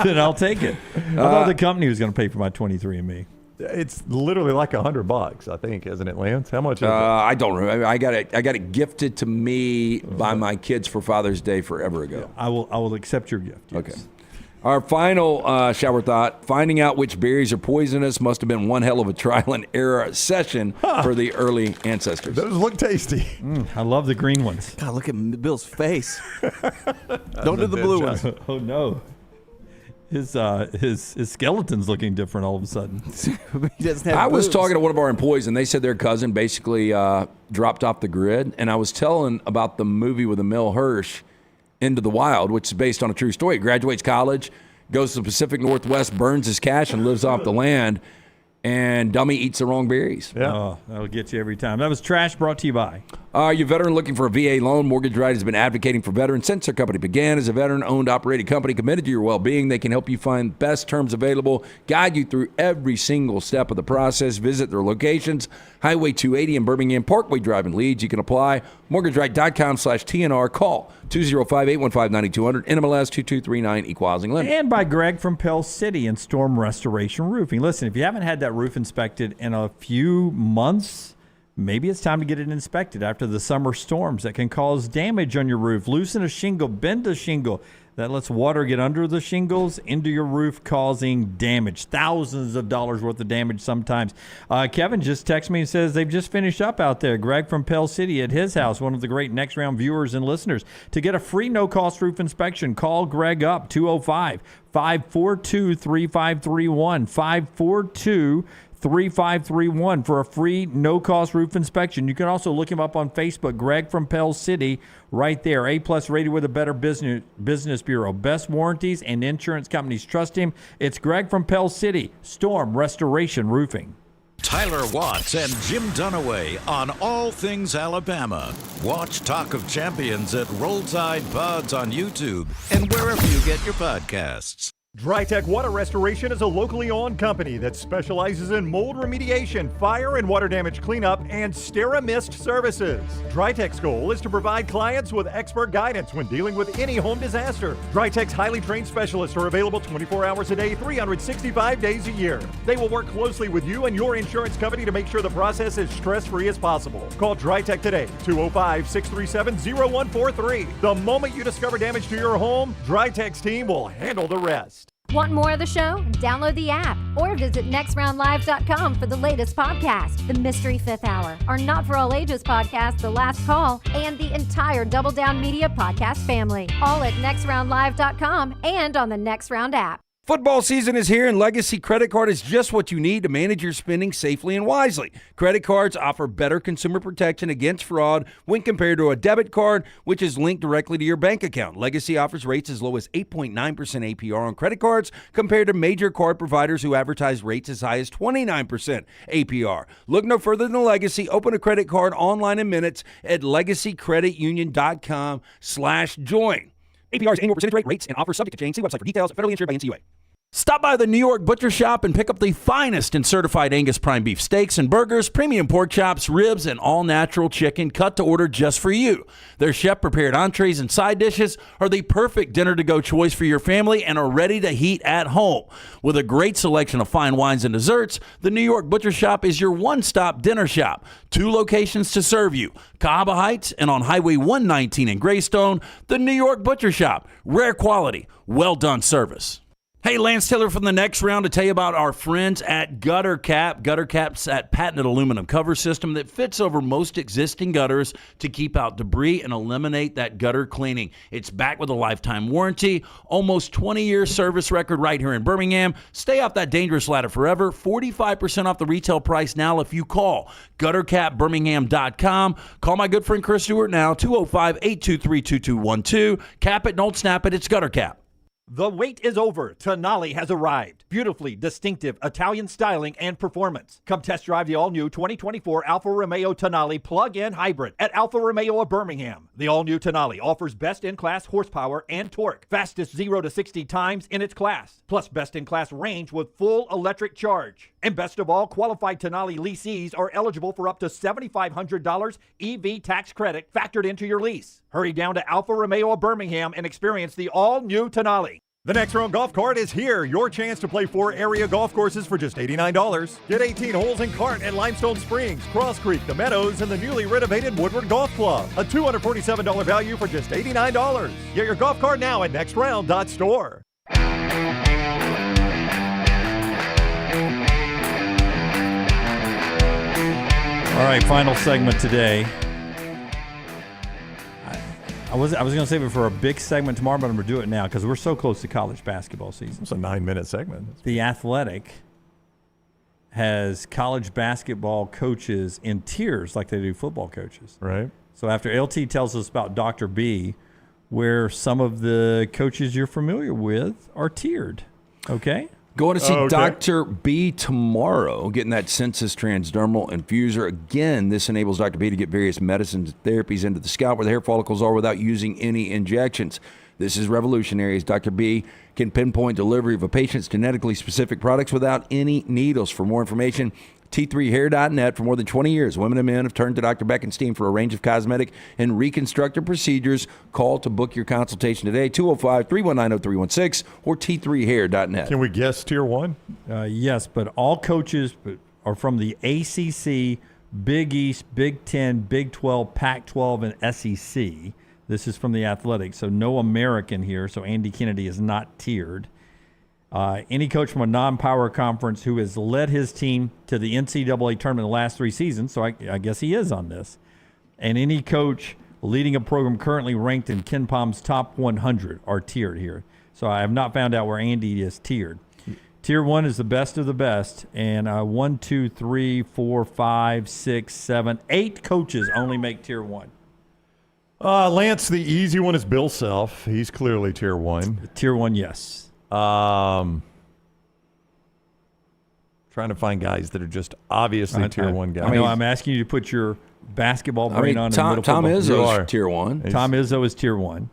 Then I'll take it. I thought the company was going to pay for my 23andMe. It's literally like $100, I think, isn't it, Lance? How much is it? I don't remember. I got it gifted to me by my kids for Father's Day forever ago. I will accept your gift. Yes. Okay. Our final shower thought, finding out which berries are poisonous must have been one hell of a trial and error session for the early ancestors. Those look tasty. I love the green ones. God, look at Bill's face. Don't do the blue ones. Oh, no. His skeleton's looking different all of a sudden. He doesn't have I was boobs. talking to one of our employees, and they said their cousin basically dropped off the grid. And I was telling about the movie with Emil Hirsch, Into the Wild, which is based on a true story. He graduates college, goes to the Pacific Northwest, burns his cash, and lives off the land. And dummy eats the wrong berries. Yeah. Oh, that'll get you every time. That was Trash, brought to you by. You veteran looking for a VA loan? Mortgage Right has been advocating for veterans since their company began. As a veteran-owned, operated company committed to your well-being, they can help you find best terms available, guide you through every single step of the process. Visit their locations, Highway 280 in Birmingham, Parkway Drive in Leeds. You can apply, mortgageright.com/TNR. Call 205-815-9200, NMLS 2239, Equal Housing Limit. And by Greg from Pell City and Storm Restoration Roofing. Listen, if you haven't had that roof inspected in a few months, maybe it's time to get it inspected after the summer storms that can cause damage on your roof. Loosen a shingle, bend a shingle. That lets water get under the shingles into your roof, causing damage. Thousands of dollars worth of damage sometimes. Kevin just texted me and says they've just finished up out there. Greg from Pell City at his house, one of the great Next Round viewers and listeners. To get a free no-cost roof inspection, call Greg up, 205-542-3531, 542-3531 for a free no-cost roof inspection. You can also look him up on Facebook, Greg from Pell City, right there. A-plus rated with a Better Business Bureau. Best warranties and insurance companies trust him. It's Greg from Pell City, Storm Restoration Roofing. Tyler Watts and Jim Dunaway on All Things Alabama. Watch Talk of Champions at Roll Tide Pods on YouTube and wherever you get your podcasts. DryTech Water Restoration is a locally owned company that specializes in mold remediation, fire and water damage cleanup, and SteraMist services. DryTech's goal is to provide clients with expert guidance when dealing with any home disaster. DryTech's highly trained specialists are available 24 hours a day, 365 days a year. They will work closely with you and your insurance company to make sure the process is stress-free as possible. Call DryTech today, 205-637-0143. The moment you discover damage to your home, DryTech's team will handle the rest. Want more of the show? Download the app or visit nextroundlive.com for the latest podcast, The Mystery Fifth Hour, our Not For All Ages podcast, The Last Call, and the entire Double Down Media podcast family. All at nextroundlive.com and on the Next Round app. Football season is here, and Legacy Credit Card is just what you need to manage your spending safely and wisely. Credit cards offer better consumer protection against fraud when compared to a debit card, which is linked directly to your bank account. Legacy offers rates as low as 8.9% APR on credit cards compared to major card providers who advertise rates as high as 29% APR. Look no further than Legacy. Open a credit card online in minutes at legacycreditunion.com/join. APR's annual percentage rate, rates, and offers subject to change. See website for details. Federally insured by NCUA. Stop by the New York Butcher Shop and pick up the finest in certified Angus prime beef steaks and burgers, premium pork chops, ribs, and all-natural chicken cut to order just for you. Their chef-prepared entrees and side dishes are the perfect dinner-to-go choice for your family and are ready to heat at home. With a great selection of fine wines and desserts, the New York Butcher Shop is your one-stop dinner shop. 2 locations to serve you, Cahaba Heights and on Highway 119 in Greystone. The New York Butcher Shop, rare quality, well-done service. Hey, Lance Taylor from the next round to tell you about our friends at Gutter Cap. Gutter Cap's that patented aluminum cover system that fits over most existing gutters to keep out debris and eliminate that gutter cleaning. It's backed with a lifetime warranty, almost 20-year service record right here in Birmingham. Stay off that dangerous ladder forever. 45% off the retail price now if you call guttercapbirmingham.com. Call my good friend Chris Doering now, 205-823-2212. Cap it, don't snap it. It's Gutter Cap. The wait is over. Tonali has arrived. Beautifully distinctive Italian styling and performance. Come test drive the all-new 2024 Alfa Romeo Tonali plug-in hybrid at Alfa Romeo of Birmingham. The all-new Tonali offers best-in-class horsepower and torque, fastest 0 to 60 times in its class, plus best-in-class range with full electric charge. And best of all, qualified Tonali leasees are eligible for up to $7,500 EV tax credit factored into your lease. Hurry down to Alfa Romeo of Birmingham and experience the all-new Tonali. The Next Round Golf Cart is here. Your chance to play 4 area golf courses for just $89. Get 18 holes in Cart at Limestone Springs, Cross Creek, The Meadows, and the newly renovated Woodward Golf Club. A $247 value for just $89. Get your golf cart now at nextround.store. All right, final segment today. I was going to save it for a big segment tomorrow, but I'm going to do it now because we're so close to college basketball season. It's a 9-minute segment. The Athletic has college basketball coaches in tiers like they do football coaches. Right. So after LT tells us about Dr. B, where some of the coaches you're familiar with are tiered. Okay? Going to see Dr. B tomorrow, getting that Census transdermal infuser. Again, this enables Dr. B to get various medicines and therapies into the scalp where the hair follicles are without using any injections. This is revolutionary as Dr. B can pinpoint delivery of a patient's genetically specific products without any needles. For more information, T3hair.net. For more than 20 years, women and men have turned to Dr. Beckenstein for a range of cosmetic and reconstructive procedures. Call to book your consultation today, 205-319-0316 or T3hair.net. Can we guess tier 1? Yes, but all coaches are from the ACC, Big East, Big 10, Big 12, Pac-12, and SEC. This is from the Athletic, so no American here, so Andy Kennedy is not tiered. Any coach from a non-power conference who has led his team to the NCAA tournament in the last 3 seasons, so I guess he is on this. And any coach leading a program currently ranked in Ken Palm's top 100 are tiered here. So I have not found out where Andy is tiered. Tier 1 is the best of the best, and 1, 2, 3, 4, 5, 6, 7, 8 coaches only make tier 1. Lance, the easy one is Bill Self. He's clearly tier 1. Tier 1, yes. Trying to find guys that are just obviously tier 1 guys. I know I'm asking you to put your basketball brain on. Tom Izzo is tier 1. Tom Izzo is tier 1.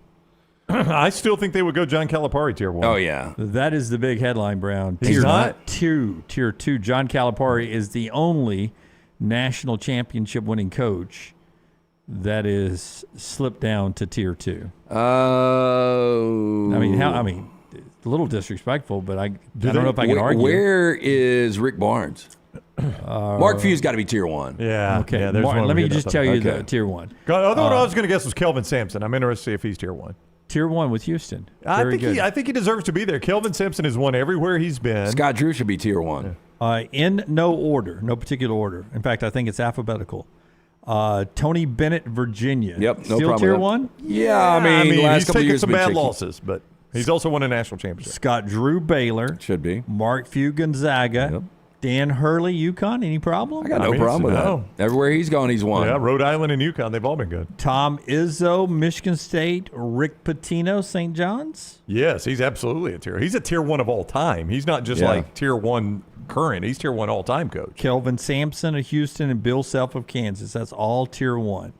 I still think they would go John Calipari tier 1. Oh, yeah. That is the big headline, Brown. He's not? Tier 2. John Calipari is the only national championship winning coach that is slipped down to tier 2. Oh. I mean, a little disrespectful, but I don't know if I can argue. Where is Rick Barnes? Mark Few's got to be tier 1. Yeah. Okay. Yeah, Let me just tell you the tier 1. Other one I was going to guess was Kelvin Sampson. I'm interested to see if he's tier 1. Tier 1 with Houston. I think he deserves to be there. Kelvin Sampson has won everywhere he's been. Scott Drew should be tier 1. In no order, no particular order. In fact, I think it's alphabetical. Tony Bennett, Virginia. Yep, no Still problem. tier 1? Yeah, I mean, last he's couple taken years some been bad tricky. losses, but He's also won a national championship. Scott Drew, Baylor. Should be. Mark Few, Gonzaga. Yep. Dan Hurley, UConn. Any problem? I got no problem with that. Everywhere he's gone, he's won. Yeah, Rhode Island and UConn, they've all been good. Tom Izzo, Michigan State. Rick Pitino, St. John's. Yes, he's absolutely a tier. He's a tier 1 of all time. He's not just like tier 1 current. He's tier 1 all time coach. Kelvin Sampson of Houston and Bill Self of Kansas. That's all tier 1.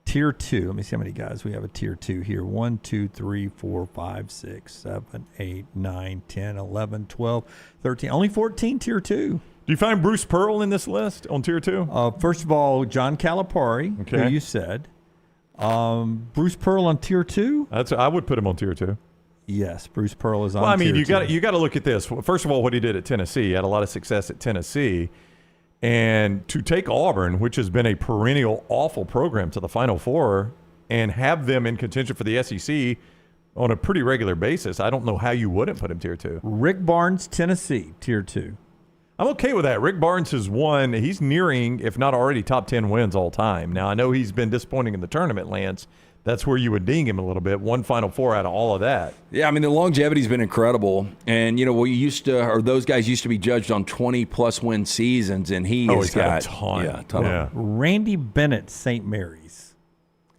Tier 2. Let me see how many guys we have a tier 2 here. 1, 2, 3, 4, 5, 6, 7, 8, 9, 10, 11, 12, 13. Only 14 tier 2. Do you find Bruce Pearl in this list on tier 2? First of all, John Calipari, who you said. Bruce Pearl on tier 2? I would put him on tier 2. Yes, Bruce Pearl is on Well, I mean, tier 2. you got to look at this. First of all, what he did at Tennessee. He had a lot of success at Tennessee. And to take Auburn, which has been a perennial awful program, to the Final Four and have them in contention for the SEC on a pretty regular basis, I don't know how you wouldn't put him tier 2. Rick Barnes, Tennessee, tier 2. I'm okay with that. Rick Barnes has won. He's nearing, if not already, top 10 wins all time. Now, I know he's been disappointing in the tournament, Lance. That's where you would ding him a little bit. One Final Four out of all of that. Yeah, I mean, the longevity's been incredible. And, those guys used to be judged on 20-plus win seasons, and he's got a ton. Yeah, a ton. Randy Bennett, St. Mary's.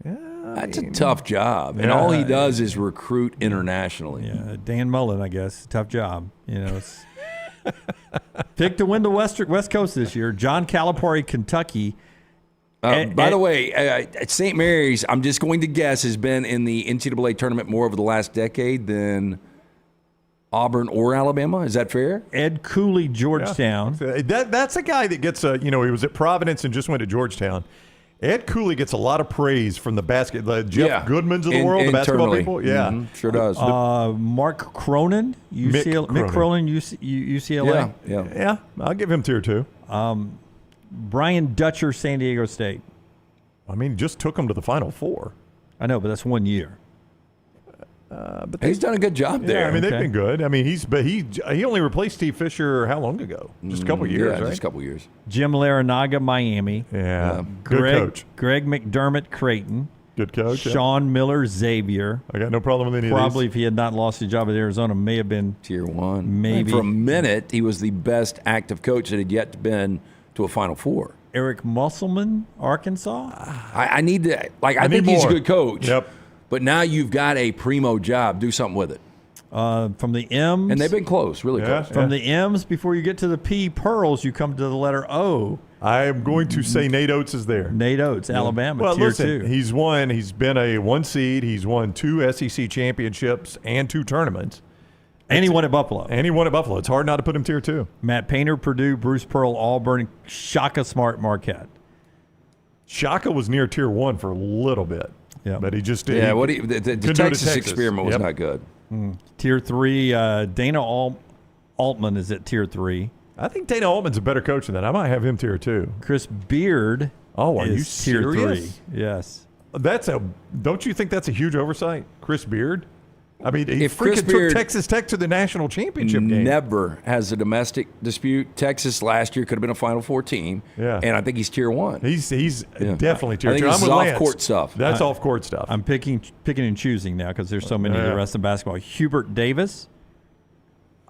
That's a tough job. And all he does is recruit internationally. Yeah, Dan Mullen, I guess. Tough job. It's pick to win the West Coast this year. John Calipari, Kentucky. By the way, St. Mary's, I'm just going to guess, has been in the NCAA tournament more over the last decade than Auburn or Alabama. Is that fair? Ed Cooley, Georgetown. Yeah. That's a guy that gets he was at Providence and just went to Georgetown. Ed Cooley gets a lot of praise from the Jeff Goodmans of the world, the basketball people. Yeah, sure does. Mark Cronin, Mick Cronin, UCLA. Yeah, I'll give him tier 2. Brian Dutcher, San Diego State. I mean, just took him to the Final Four. I know, but that's 1 year. But he's done a good job there. Yeah, I mean, they've been good. I mean, he only replaced Steve Fisher how long ago? Just a couple years, right? Just a couple years. Jim Larinaga, Miami. Yeah, good coach. Greg McDermott, Creighton. Good coach. Sean Miller, Xavier. I got no problem with any of these. Probably if he had not lost his job at Arizona, may have been tier 1. Maybe. For a minute, he was the best active coach that had yet been to a Final Four. Eric Musselman, Arkansas. I need to I think he's a good coach. Yep. But now you've got a primo job. Do something with it. From the M's. And they've been close, really close. From the M's, before you get to the P, Pearls, you come to the letter O. I am going to say Nate Oates is there. Nate Oates, Alabama, well, tier listen, 2. He's been a 1 seed. He's won 2 SEC championships and 2 tournaments. And he won at Buffalo. It's hard not to put him tier 2. Matt Painter, Purdue. Bruce Pearl, Auburn. Shaka Smart, Marquette. Shaka was near tier 1 for a little bit. Yeah, but he just did. Yeah, the Texas experiment was not good. Tier 3, Dana Altman is at tier 3. I think Dana Altman's a better coach than that. I might have him tier 2. Chris Beard. Oh, are you tier serious? 3. Yes. Don't you think that's a huge oversight, Chris Beard? I mean, he Chris freaking Beard took Texas Tech to the national championship game. Never has a domestic dispute. Texas last year could have been a Final Four team. Yeah. And I think he's tier 1. He's definitely tier 2. I think this is off-court stuff. That's off-court stuff. I'm picking and choosing now because there's so many of the rest of basketball. Hubert Davis.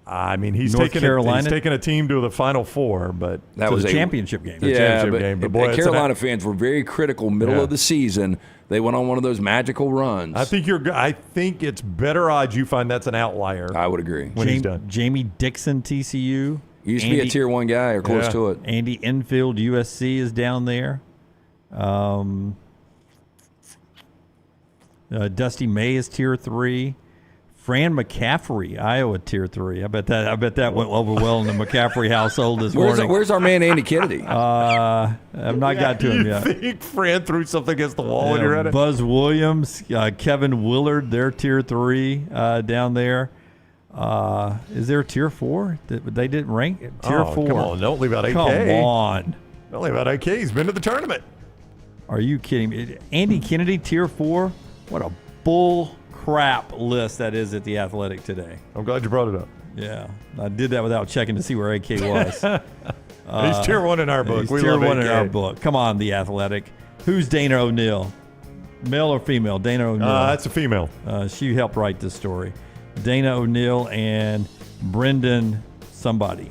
I mean, he's North taken Carolina. a team to the Final Four, but that was a championship game. But boy, Carolina fans were very critical middle of the season. They went on one of those magical runs. I think it's better odds you find that's an outlier. I would agree. When he's done. Jamie Dixon, TCU. He used to be a tier 1 guy or close to it. Andy Enfield, USC is down there. Dusty May is tier 3. Fran McCaffrey, Iowa, tier 3. I bet that went over well in the McCaffrey household this morning. Where's our man Andy Kennedy? I've not got to him yet. You think Fran threw something against the wall when you're at it? Buzz Williams, Kevin Willard, they're tier 3 down there. Is there a tier 4? They didn't rank it. Tier 4. Come on, don't leave out AK. Come on. Don't leave out AK. He's been to the tournament. Are you kidding me? Andy Kennedy, tier 4? What a bull crap list that is at The Athletic today. I'm glad you brought it up. Yeah. I did that without checking to see where AK was. He's tier 1 in our book. He's we tier love 1 AK. in our book. Come on, The Athletic. Who's Dana O'Neill? Male or female? Dana O'Neill. That's a female. She helped write this story. Dana O'Neill, and Brendan somebody.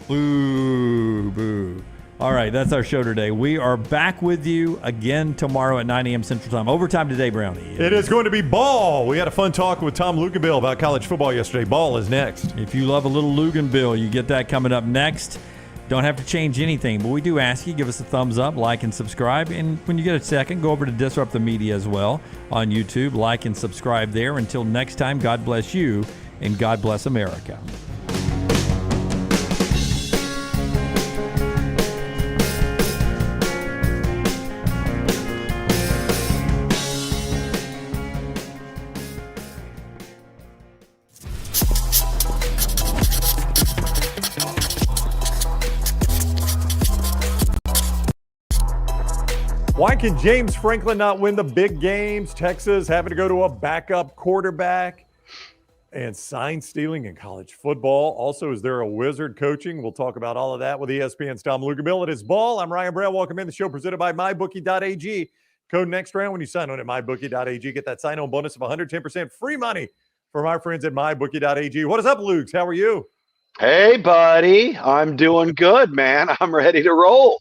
Boo. All right, that's our show today. We are back with you again tomorrow at 9 a.m. Central Time. Overtime today, Brownie. It is going to be ball. We had a fun talk with Tom Luginbill about college football yesterday. Ball is next. If you love a little Luginbill, you get that coming up next. Don't have to change anything, but we do ask you, give us a thumbs up, like, and subscribe. And when you get a second, go over to Disrupt the Media as well on YouTube. Like and subscribe there. Until next time, God bless you and God bless America. Why can James Franklin not win the big games? Texas having to go to a backup quarterback and sign stealing in college football. Also, is there a wizard coaching? We'll talk about all of that with ESPN's Tom Luginbill. It is Ball. I'm Ryan Brown. Welcome in the show presented by MyBookie.ag. Code next round when you sign on at MyBookie.ag. Get that sign-on bonus of 110% free money from our friends at MyBookie.ag. What is up, Luke? How are you? Hey, buddy. I'm doing good, man. I'm ready to roll.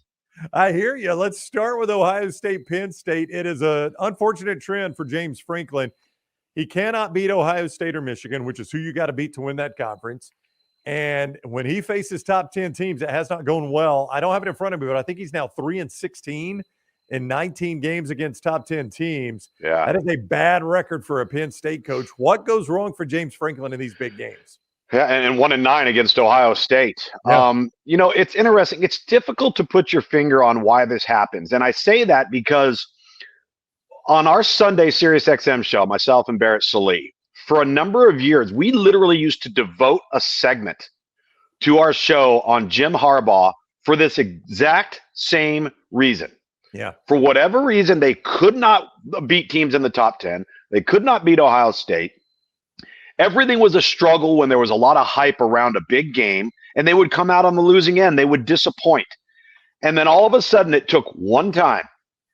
I hear you. Let's start with Ohio State, Penn State. It is an unfortunate trend for James Franklin. He cannot beat Ohio State or Michigan, which is who you got to beat to win that conference. And when he faces top 10 teams, it has not gone well. I don't have it in front of me, but I think he's now 3-16 in 19 games against top 10 teams. Yeah. That is a bad record for a Penn State coach. What goes wrong for James Franklin in these big games? Yeah, and 1-9 against Ohio State. Yeah. It's interesting. It's difficult to put your finger on why this happens. And I say that because on our Sunday SiriusXM show, myself and Barrett Sallee, for a number of years, we literally used to devote a segment to our show on Jim Harbaugh for this exact same reason. Yeah. For whatever reason, they could not beat teams in the top 10. They could not beat Ohio State. Everything was a struggle when there was a lot of hype around a big game, and they would come out on the losing end. They would disappoint. And then all of a sudden it took one time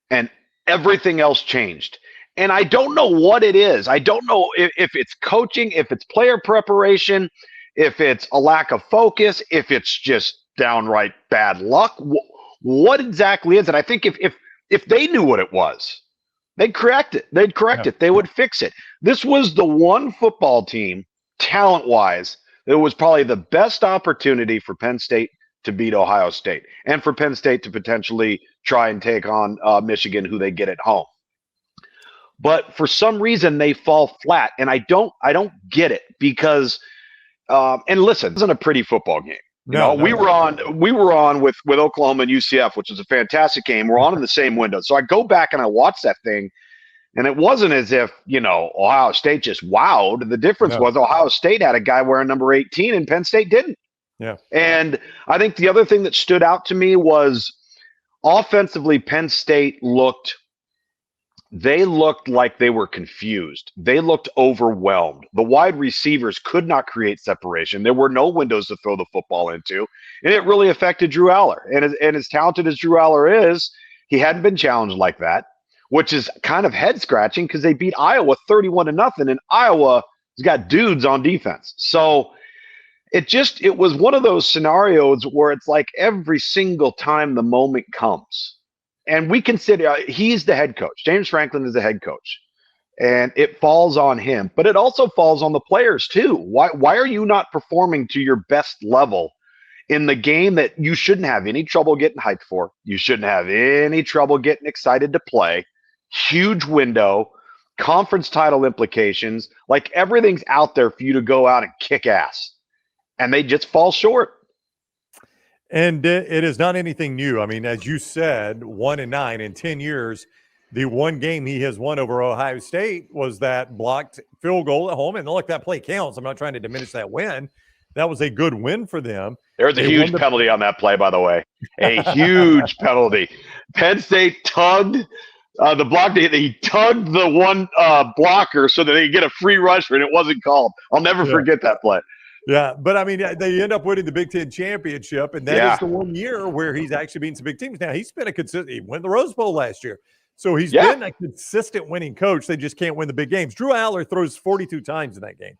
and everything else changed. And I don't know what it is. I don't know if it's coaching, if it's player preparation, if it's a lack of focus, if it's just downright bad luck. What exactly is it? I think if they knew what it was, they'd correct it. They'd correct it. They would fix it. This was the one football team, talent-wise, that was probably the best opportunity for Penn State to beat Ohio State and for Penn State to potentially try and take on Michigan, who they get at home. But for some reason, they fall flat, and I don't get it because and listen, this isn't a pretty football game. We were on with Oklahoma and UCF, which was a fantastic game. We're on in the same window. So I go back and I watch that thing, and it wasn't as if, Ohio State just wowed. The difference was Ohio State had a guy wearing number 18 and Penn State didn't. Yeah. And I think the other thing that stood out to me was offensively, Penn State looked like they were confused. They looked overwhelmed. The wide receivers could not create separation. There were no windows to throw the football into, and it really affected Drew Aller. And as talented as Drew Aller is, he hadn't been challenged like that, which is kind of head-scratching because they beat Iowa 31-0, and Iowa has got dudes on defense. So it was one of those scenarios where it's like every single time the moment comes, and we consider he's the head coach. James Franklin is the head coach, and it falls on him. But it also falls on the players too. Why are you not performing to your best level in the game that you shouldn't have any trouble getting hyped for? You shouldn't have any trouble getting excited to play. Huge window, conference title implications. Like everything's out there for you to go out and kick ass, and they just fall short. And it is not anything new. I mean, as you said, 1-9 in 10 years, the one game he has won over Ohio State was that blocked field goal at home. And look, that play counts. I'm not trying to diminish that win. That was a good win for them. There was a huge penalty on that play, by the way. A huge penalty. Penn State tugged the block. He tugged the one blocker so that they get a free rusher, and it wasn't called. I'll never forget that play. Yeah, but I mean, they end up winning the Big Ten championship, and that is the one year where he's actually beaten some big teams. Now, he's been he won the Rose Bowl last year, so he's been a consistent winning coach. They just can't win the big games. Drew Aller throws 42 times in that game.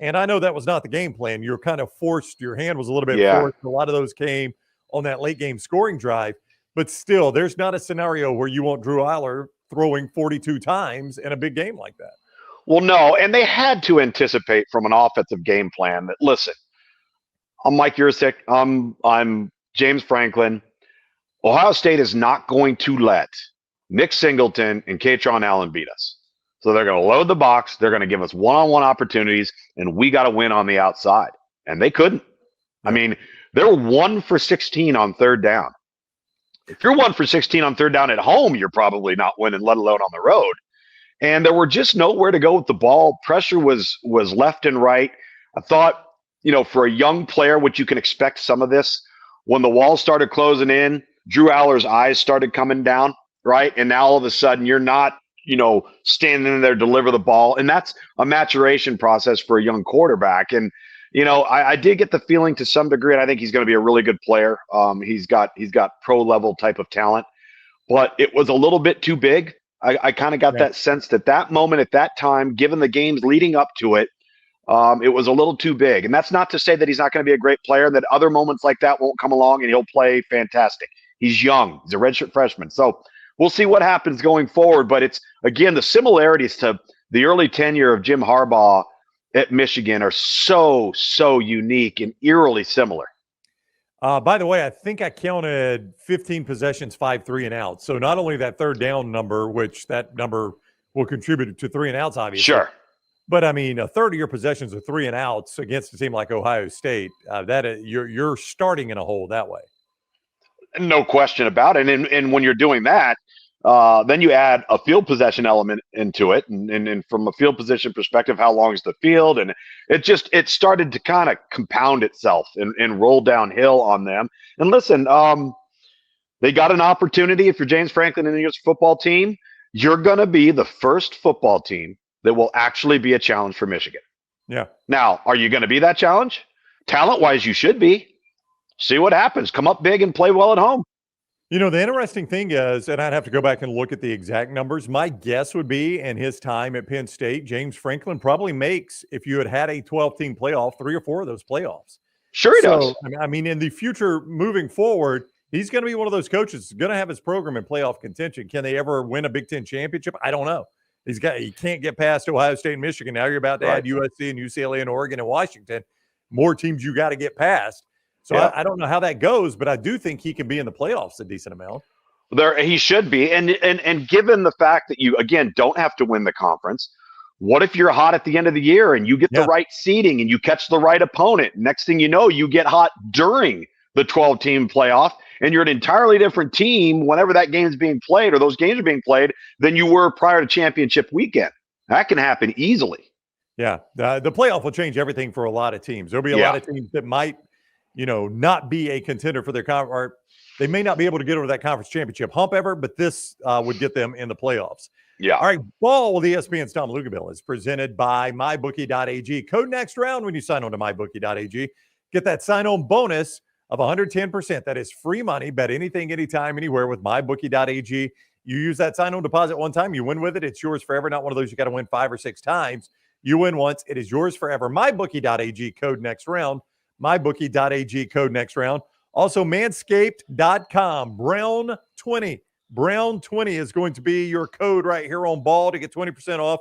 And I know that was not the game plan. You were kind of forced. Your hand was a little bit Yeah. forced. A lot of those came on that late game scoring drive. But still, there's not a scenario where you want Drew Aller throwing 42 times in a big game like that. Well, no, and they had to anticipate from an offensive game plan that, listen, I'm Mike Yurcik. I'm James Franklin. Ohio State is not going to let Nick Singleton and Katron Allen beat us. So they're going to load the box. They're going to give us one-on-one opportunities, and we got to win on the outside. And they couldn't. I mean, they're 1 for 16 on third down. If you're 1 for 16 on third down at home, you're probably not winning, let alone on the road. And there were just nowhere to go with the ball. Pressure was left and right. I thought, for a young player, which you can expect some of this, when the walls started closing in, Drew Aller's eyes started coming down, right? And now all of a sudden you're not, standing there, deliver the ball. And that's a maturation process for a young quarterback. And, I did get the feeling to some degree, and I think he's going to be a really good player. He's got pro level type of talent, but it was a little bit too big. I kind of got that sense that moment at that time, given the games leading up to it, it was a little too big. And that's not to say that he's not going to be a great player, that other moments like that won't come along and he'll play fantastic. He's young. He's a redshirt freshman. So we'll see what happens going forward. But it's, again, the similarities to the early tenure of Jim Harbaugh at Michigan are so unique and eerily similar. By the way, I think I counted 15 possessions, 5 3 and outs. So not only that third down number, which that number will contribute to 3 and outs, obviously. Sure. But I mean, a third of your possessions are 3 and outs against a team like Ohio State. You're starting in a hole that way. No question about it. And when you're doing that, then you add a field possession element into it. And from a field position perspective, how long is the field? And it started to kind of compound itself and roll downhill on them. And listen, they got an opportunity. If you're James Franklin and your football team, you're going to be the first football team that will actually be a challenge for Michigan. Yeah. Now, are you going to be that challenge? Talent-wise, you should be. See what happens. Come up big and play well at home. The interesting thing is, and I'd have to go back and look at the exact numbers, my guess would be in his time at Penn State, James Franklin probably makes, if you had a 12-team playoff, 3 or 4 of those playoffs. Sure he does. I mean, in the future moving forward, he's going to be one of those coaches who's going to have his program in playoff contention. Can they ever win a Big Ten championship? I don't know. He can't get past Ohio State and Michigan. Now you're about to add USC and UCLA and Oregon and Washington. More teams you got to get past. So I don't know how that goes, but I do think he can be in the playoffs a decent amount. He should be. And given the fact that you, again, don't have to win the conference, what if you're hot at the end of the year and you get the right seeding and you catch the right opponent? Next thing you know, you get hot during the 12-team playoff and you're an entirely different team whenever that game is being played or those games are being played than you were prior to championship weekend. That can happen easily. Yeah. The playoff will change everything for a lot of teams. There'll be a lot of teams that might – not be a contender for their conference, or they may not be able to get over that conference championship hump ever, but this would get them in the playoffs. Yeah. All right. Ball with ESPN's Tom Luginbill is presented by MyBookie.ag. Code next round when you sign on to MyBookie.ag. Get that sign-on bonus of 110%. That is free money. Bet anything, anytime, anywhere with MyBookie.ag. You use that sign-on deposit one time, you win with it. It's yours forever. Not one of those you got to win 5 or 6 times. You win once. It is yours forever. MyBookie.ag. Code next round. MyBookie.ag, code next round. Also, Manscaped.com, Brown20. Brown20 is going to be your code right here on Ball to get 20% off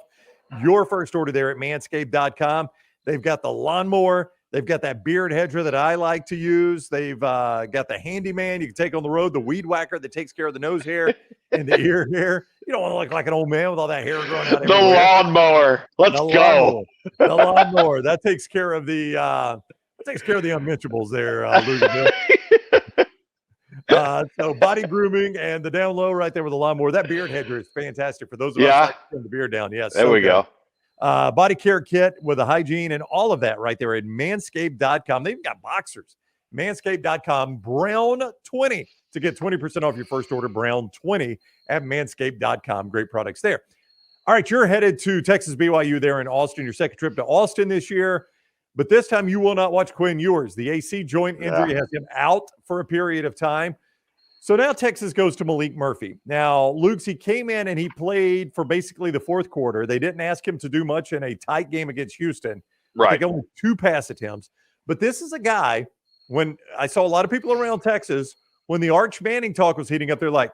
your first order there at Manscaped.com. They've got the lawnmower. They've got that beard hedger that I like to use. They've got the handyman you can take on the road, the weed whacker that takes care of the nose hair and the ear hair. You don't want to look like an old man with all that hair growing out everywhere. The lawnmower. Let's go. The lawnmower. That takes care of the unmentionables there, Luginbill. So body grooming and the down low right there with the lawnmower. That beard hedger is fantastic for those of us that turn the beard down. Yes. There we go. Body care kit with the hygiene and all of that right there at Manscaped.com. They've got boxers. Manscaped.com, Brown20 to get 20% off your first order. Brown20 at Manscaped.com. Great products there. All right, you're headed to Texas BYU there in Austin. Your second trip to Austin this year. But this time you will not watch Quinn Ewers. The AC joint injury has him out for a period of time. So now Texas goes to Malik Murphy. Now, Luke's, he came in and he played for basically the fourth quarter. They didn't ask him to do much in a tight game against Houston. I think only 2 pass attempts. But this is a guy, when I saw a lot of people around Texas, when the Arch Manning talk was heating up, they're like,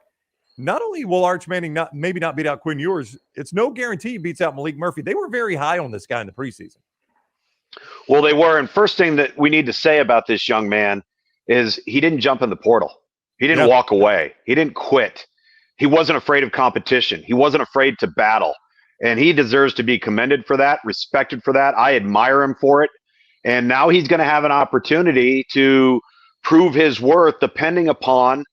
not only will Arch Manning maybe not beat out Quinn Ewers, it's no guarantee he beats out Malik Murphy. They were very high on this guy in the preseason. Well, they were. And first thing that we need to say about this young man is he didn't jump in the portal. He didn't walk away. He didn't quit. He wasn't afraid of competition. He wasn't afraid to battle. And he deserves to be commended for that, respected for that. I admire him for it. And now he's going to have an opportunity to prove his worth depending upon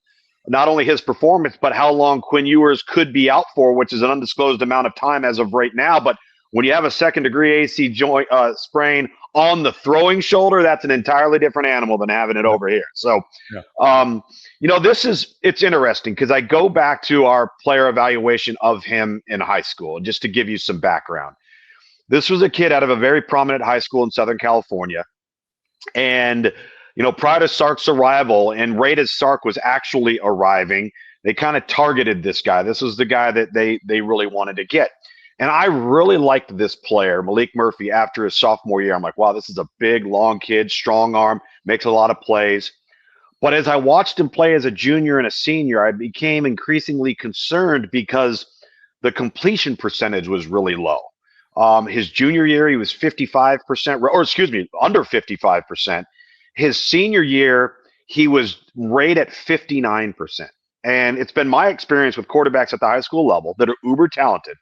not only his performance, but how long Quinn Ewers could be out for, which is an undisclosed amount of time as of right now. But when you have a second-degree AC joint sprain on the throwing shoulder, that's an entirely different animal than having it over here. So, it's interesting because I go back to our player evaluation of him in high school, just to give you some background. This was a kid out of a very prominent high school in Southern California. And prior to Sark's arrival, and right as Sark was actually arriving, they kind of targeted this guy. This was the guy that they really wanted to get. And I really liked this player, Malik Murphy, after his sophomore year. I'm like, wow, this is a big, long kid, strong arm, makes a lot of plays. But as I watched him play as a junior and a senior, I became increasingly concerned because the completion percentage was really low. His junior year, he was 55%, under 55%. His senior year, he was right at 59%. And it's been my experience with quarterbacks at the high school level that are uber talented,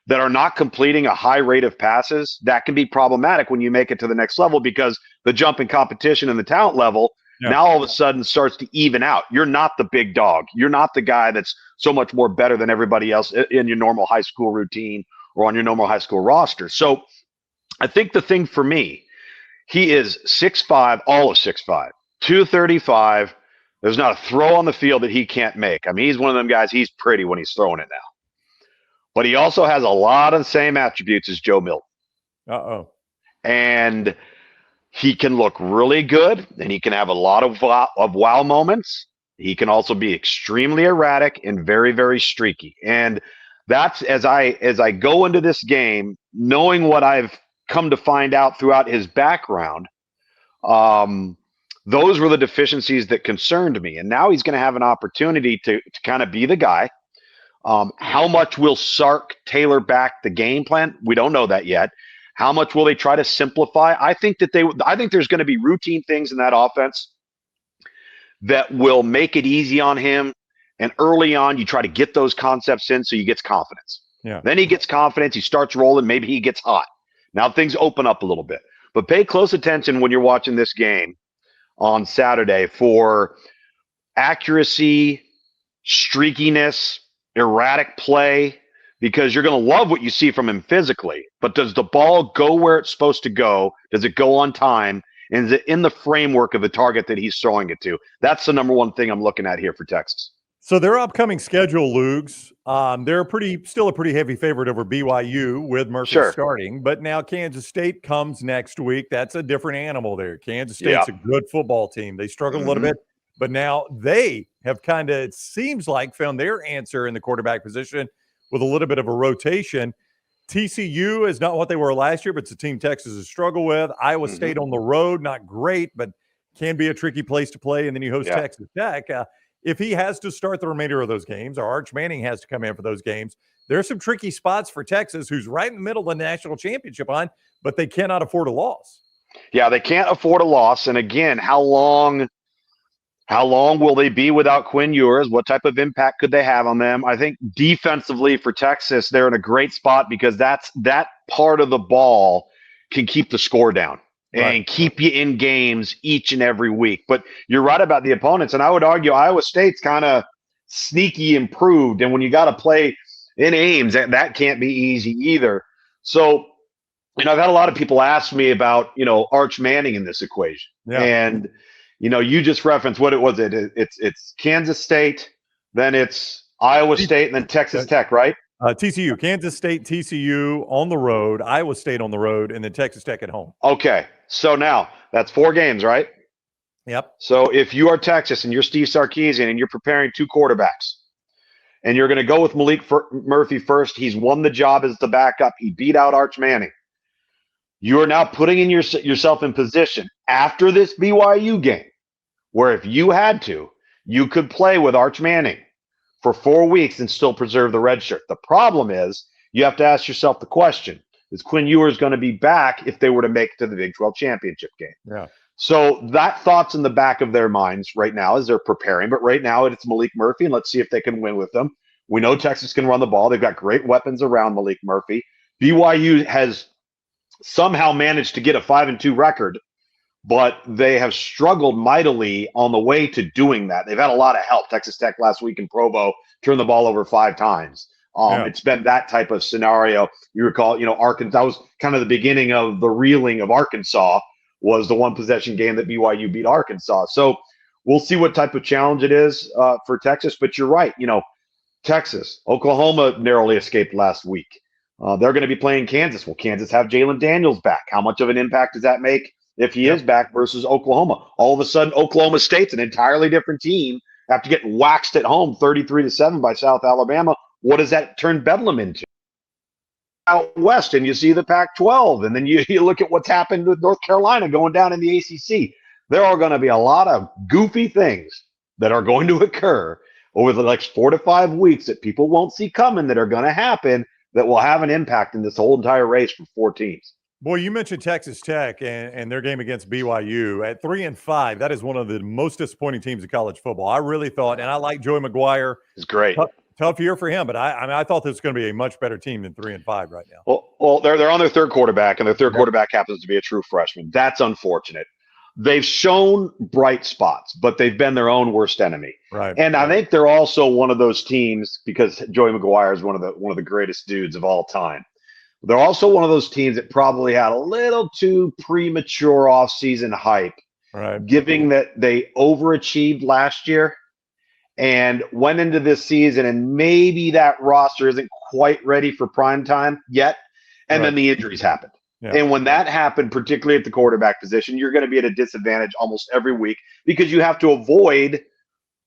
that are not completing a high rate of passes. That can be problematic when you make it to the next level because the jump in competition and the talent level now all of a sudden starts to even out. You're not the big dog. You're not the guy that's so much more better than everybody else in your normal high school routine or on your normal high school roster. So I think the thing for me, he is 6'5", all of 6'5", 235. There's not a throw on the field that he can't make. I mean, he's one of them guys, he's pretty when he's throwing it now. But he also has a lot of the same attributes as Joe Milton. And he can look really good, and he can have a lot of wow moments. He can also be extremely erratic and very, very streaky. And that's as I go into this game, knowing what I've come to find out throughout his background, those were the deficiencies that concerned me. And now he's going to have an opportunity to kind of be the guy. How much will Sark tailor back the game plan? We don't know that yet. How much will they try to simplify? I think there's going to be routine things in that offense that will make it easy on him. And early on, you try to get those concepts in so he gets confidence. Then he gets confidence. He starts rolling. Maybe he gets hot. Now things open up a little bit. But pay close attention when you're watching this game on Saturday for accuracy, streakiness, erratic play, because you're going to love what you see from him physically. But does the ball go where it's supposed to go? Does it go on time? And is it in the framework of the target that he's throwing it to? That's the number one thing I'm looking at here for Texas. So their upcoming schedule, Lugs, they're still a pretty heavy favorite over BYU with Murphy starting. But now Kansas State comes next week. That's a different animal there. Kansas State's a good football team. They struggled a little bit, but now they have kind of, it seems like, found their answer in the quarterback position with a little bit of a rotation. TCU is not what they were last year, but it's a team Texas has struggled with. Iowa State on the road, not great, but can be a tricky place to play. And then you host Texas Tech. If he has to start the remainder of those games, or Arch Manning has to come in for those games, there's some tricky spots for Texas, who's right in the middle of the national championship line, but they cannot afford a loss. Yeah, they can't afford a loss. And again, how long will they be without Quinn Ewers? What type of impact could they have on them? I think defensively for Texas, they're in a great spot because that part of the ball can keep the score down and keep you in games each and every week. But you're right about the opponents. And I would argue Iowa State's kind of sneaky improved. And when you got to play in Ames, that can't be easy either. So, I've had a lot of people ask me about, Arch Manning in this equation. And you just referenced what it was. It's Kansas State, then it's Iowa State, and then Texas Tech, right? TCU, Kansas State, TCU on the road, Iowa State on the road, and then Texas Tech at home. Okay, so now that's 4 games, right? Yep. So if you are Texas and you're Steve Sarkisian and you're preparing 2 quarterbacks, and you're going to go with Malik Murphy first, he's won the job as the backup. He beat out Arch Manning. You are now putting in yourself in position after this BYU game where if you had to, you could play with Arch Manning for 4 weeks and still preserve the red shirt. The problem is you have to ask yourself the question, is Quinn Ewers going to be back if they were to make it to the Big 12 championship game? Yeah. So that thought's in the back of their minds right now as they're preparing. But right now it's Malik Murphy, and let's see if they can win with them. We know Texas can run the ball. They've got great weapons around Malik Murphy. BYU has somehow managed to get a 5-2 record, but they have struggled mightily on the way to doing that. They've had a lot of help. Texas Tech last week in Provo turned the ball over 5 times. It's been that type of scenario. You recall, Arkansas was kind of the beginning of the reeling of Arkansas, was the one possession game that BYU beat Arkansas. So we'll see what type of challenge it is for Texas. But you're right. Texas, Oklahoma narrowly escaped last week. They're going to be playing Kansas. Will Kansas have Jalen Daniels back? How much of an impact does that make if he is back versus Oklahoma? All of a sudden, Oklahoma State's an entirely different team after getting waxed at home 33-7 by South Alabama. What does that turn Bedlam into? Out west, and you see the Pac-12, and then you look at what's happened with North Carolina going down in the ACC. There are going to be a lot of goofy things that are going to occur over the next 4 to 5 weeks that people won't see coming, that are going to happen, that will have an impact in this whole entire race for 4 teams. Boy, you mentioned Texas Tech and their game against BYU at 3-5. That is one of the most disappointing teams in college football. I really thought, and I like Joey McGuire. It's great. Tough year for him, but I thought this was going to be a much better team than 3-5 right now. Well, they're on their third quarterback, and their third quarterback happens to be a true freshman. That's unfortunate. They've shown bright spots, but they've been their own worst enemy. Right. And I think they're also one of those teams, because Joey McGuire is one of the greatest dudes of all time. They're also one of those teams that probably had a little too premature offseason hype, right, giving that they overachieved last year and went into this season, and maybe that roster isn't quite ready for prime time yet. And then the injuries happened. Yeah. And when that happened, particularly at the quarterback position, you're going to be at a disadvantage almost every week because you have to avoid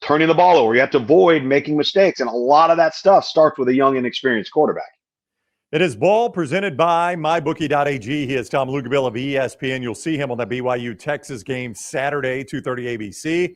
turning the ball over. You have to avoid making mistakes. And a lot of that stuff starts with a young, inexperienced quarterback. It is ball presented by MyBookie.ag. He is Tom Luginbill of ESPN. You'll see him on the BYU-Texas game Saturday, 2:30 ABC.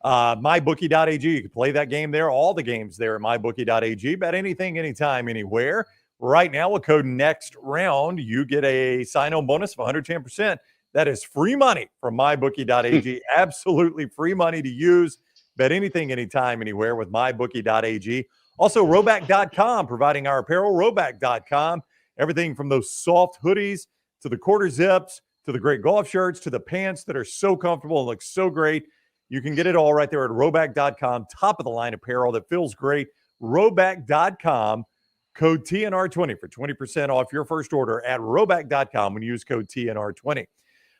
MyBookie.ag. You can play that game there. All the games there at MyBookie.ag. Bet anything, anytime, anywhere. Right now, with code NEXTROUND, you get a sign-on bonus of 110%. That is free money from MyBookie.ag. Absolutely free money to use. Bet anything, anytime, anywhere with MyBookie.ag. Also, Rhoback.com, providing our apparel, Rhoback.com. Everything from those soft hoodies to the quarter zips to the great golf shirts to the pants that are so comfortable and look so great. You can get it all right there at Rhoback.com. Top-of-the-line apparel that feels great. Rhoback.com. Code TNR20 for 20% off your first order at Rhoback.com when you use code TNR20.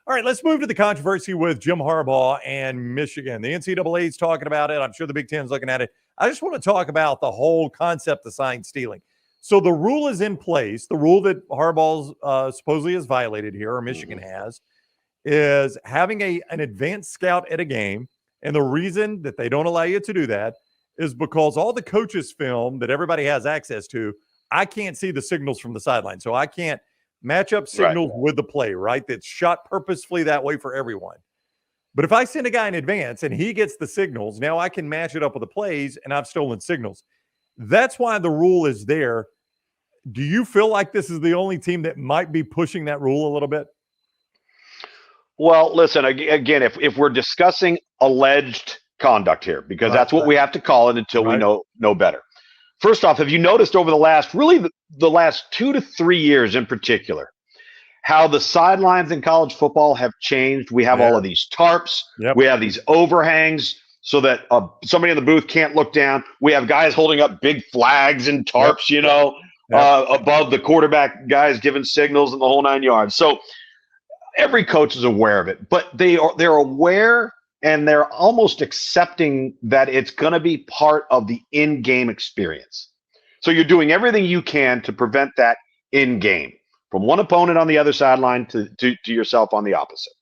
All right, let's move to the controversy with Jim Harbaugh and Michigan. The NCAA is talking about it. I'm sure the Big Ten is looking at it. I just want to talk about the whole concept of sign stealing. So the rule is in place. The rule that Harbaugh supposedly has violated here, or Michigan has, is having an advanced scout at a game. And the reason that they don't allow you to do that is because all the coaches' film that everybody has access to, I can't see the signals from the sideline. So I can't match up signals with the play, right? That's shot purposefully that way for everyone. But if I send a guy in advance and he gets the signals, now I can match it up with the plays, and I've stolen signals. That's why the rule is there. Do you feel like this is the only team that might be pushing that rule a little bit? Well, listen, again, if we're discussing alleged conduct here, because that's what we have to call it until we know better. First off, have you noticed over the last 2 to 3 years in particular, how the sidelines in college football have changed? We have all of these tarps. We have these overhangs so that somebody in the booth can't look down. We have guys holding up big flags and tarps, above the quarterback guys giving signals and the whole 9 yards. So every coach is aware of it, but they're aware and they're almost accepting that it's going to be part of the in-game experience. So you're doing everything you can to prevent that in-game, from one opponent on the other sideline to yourself on the opposite.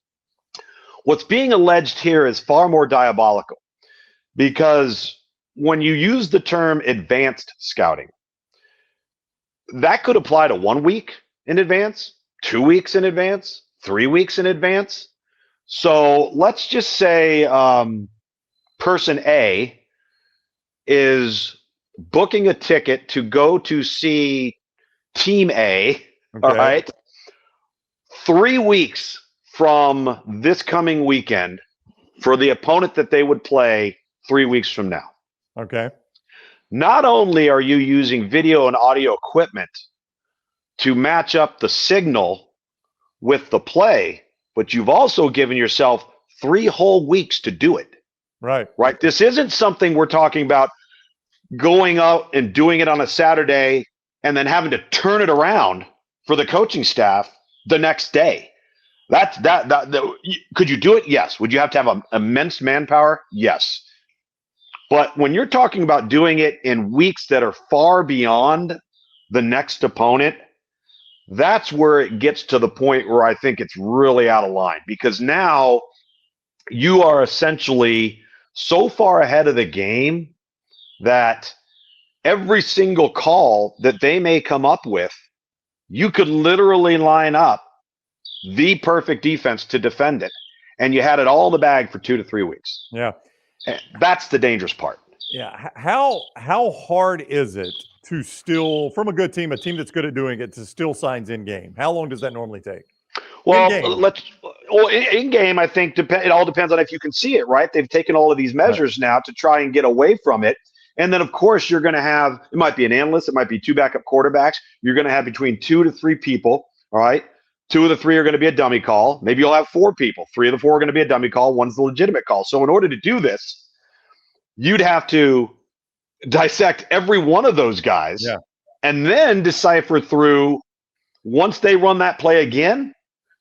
What's being alleged here is far more diabolical, because when you use the term advanced scouting, that could apply to 1 week in advance. 2 weeks in advance, 3 weeks in advance. So let's just say person A is booking a ticket to go to see Team A, all right, 3 weeks from this coming weekend for the opponent that they would play 3 weeks from now. Okay. Not only are you using video and audio equipment to match up the signal with the play, but you've also given yourself 3 whole weeks to do it. Right. Right. This isn't something we're talking about going out and doing it on a Saturday and then having to turn it around for the coaching staff the next day. Could you do it? Yes. Would you have to have immense manpower? Yes. But when you're talking about doing it in weeks that are far beyond the next opponent, that's where it gets to the point where I think it's really out of line, because now you are essentially so far ahead of the game that every single call that they may come up with, you could literally line up the perfect defense to defend it, and you had it all in the bag for 2 to 3 weeks. Yeah. That's the dangerous part. Yeah. How hard is it to still, from a good team, a team that's good at doing it, to still signs in game? How long does that normally take? Well, in game, I think it all depends on if you can see it, right? They've taken all of these measures now to try and get away from it. And then, of course, you're going to have, it might be an analyst, it might be 2 backup quarterbacks. You're going to have between 2 to 3 people, all right? 2 of the 3 are going to be a dummy call. Maybe you'll have 4 people. 3 of the 4 are going to be a dummy call. 1's the legitimate call. So in order to do this, you'd have to dissect every one of those guys and then decipher through, once they run that play again,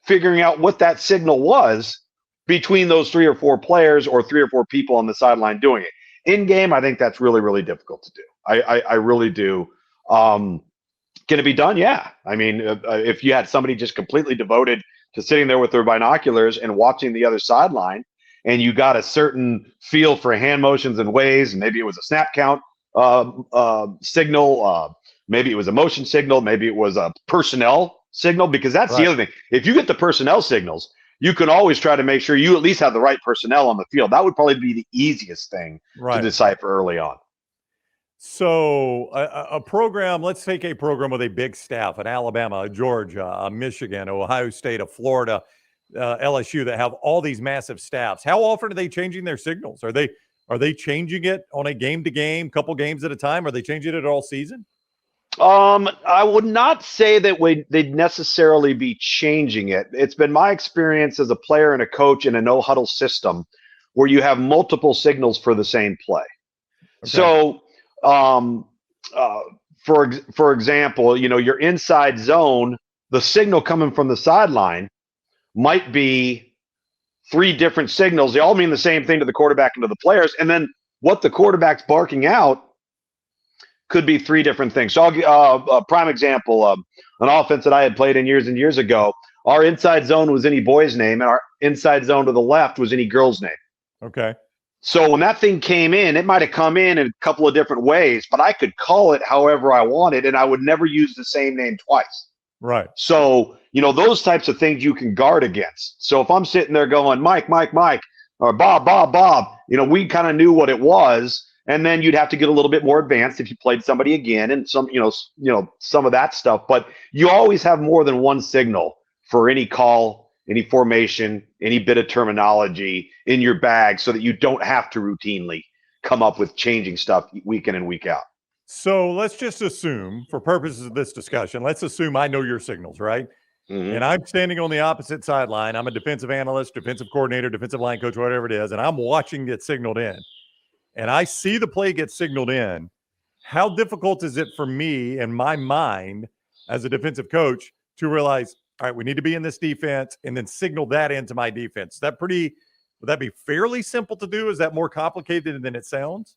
figuring out what that signal was between those 3 or 4 players or 3 or 4 people on the sideline doing it. In game, I think that's really, really difficult to do. I really do. Can it be done? Yeah. I mean, if you had somebody just completely devoted to sitting there with their binoculars and watching the other sideline, and you got a certain feel for hand motions and ways, and maybe it was a snap count signal, maybe it was a motion signal, maybe it was a personnel signal, because that's the other thing. If you get the personnel signals, you can always try to make sure you at least have the right personnel on the field. That would probably be the easiest thing to decipher early on. So a program, let's take a program with a big staff at Alabama, Georgia, Michigan, Ohio State, Florida, LSU, that have all these massive staffs. How often are they changing their signals? Are they changing it on a game-to-game, couple games at a time? Are they changing it all season? I would not say that they'd necessarily be changing it. It's been my experience as a player and a coach in a no-huddle system where you have multiple signals for the same play. Okay. So, for example, your inside zone, the signal coming from the sideline might be 3 different signals. They all mean the same thing to the quarterback and to the players. And then what the quarterback's barking out could be 3 different things. So I'll give a prime example of an offense that I had played in years and years ago. Our inside zone was any boy's name, and our inside zone to the left was any girl's name. Okay. So when that thing came in, it might have come in a couple of different ways, but I could call it however I wanted, and I would never use the same name twice. Right. So, those types of things you can guard against. So if I'm sitting there going, Mike, or Bob, we kind of knew what it was. And then you'd have to get a little bit more advanced if you played somebody again and some of that stuff. But you always have more than one signal for any call, any formation, any bit of terminology in your bag so that you don't have to routinely come up with changing stuff week in and week out. So let's just assume, for purposes of this discussion, let's assume I know your signals, right? Mm-hmm. And I'm standing on the opposite sideline. I'm a defensive analyst, defensive coordinator, defensive line coach, whatever it is, and I'm watching it signaled in. And I see the play get signaled in. How difficult is it for me in my mind as a defensive coach to realize, all right, we need to be in this defense and then signal that into my defense? Would that be fairly simple to do? Is that more complicated than it sounds?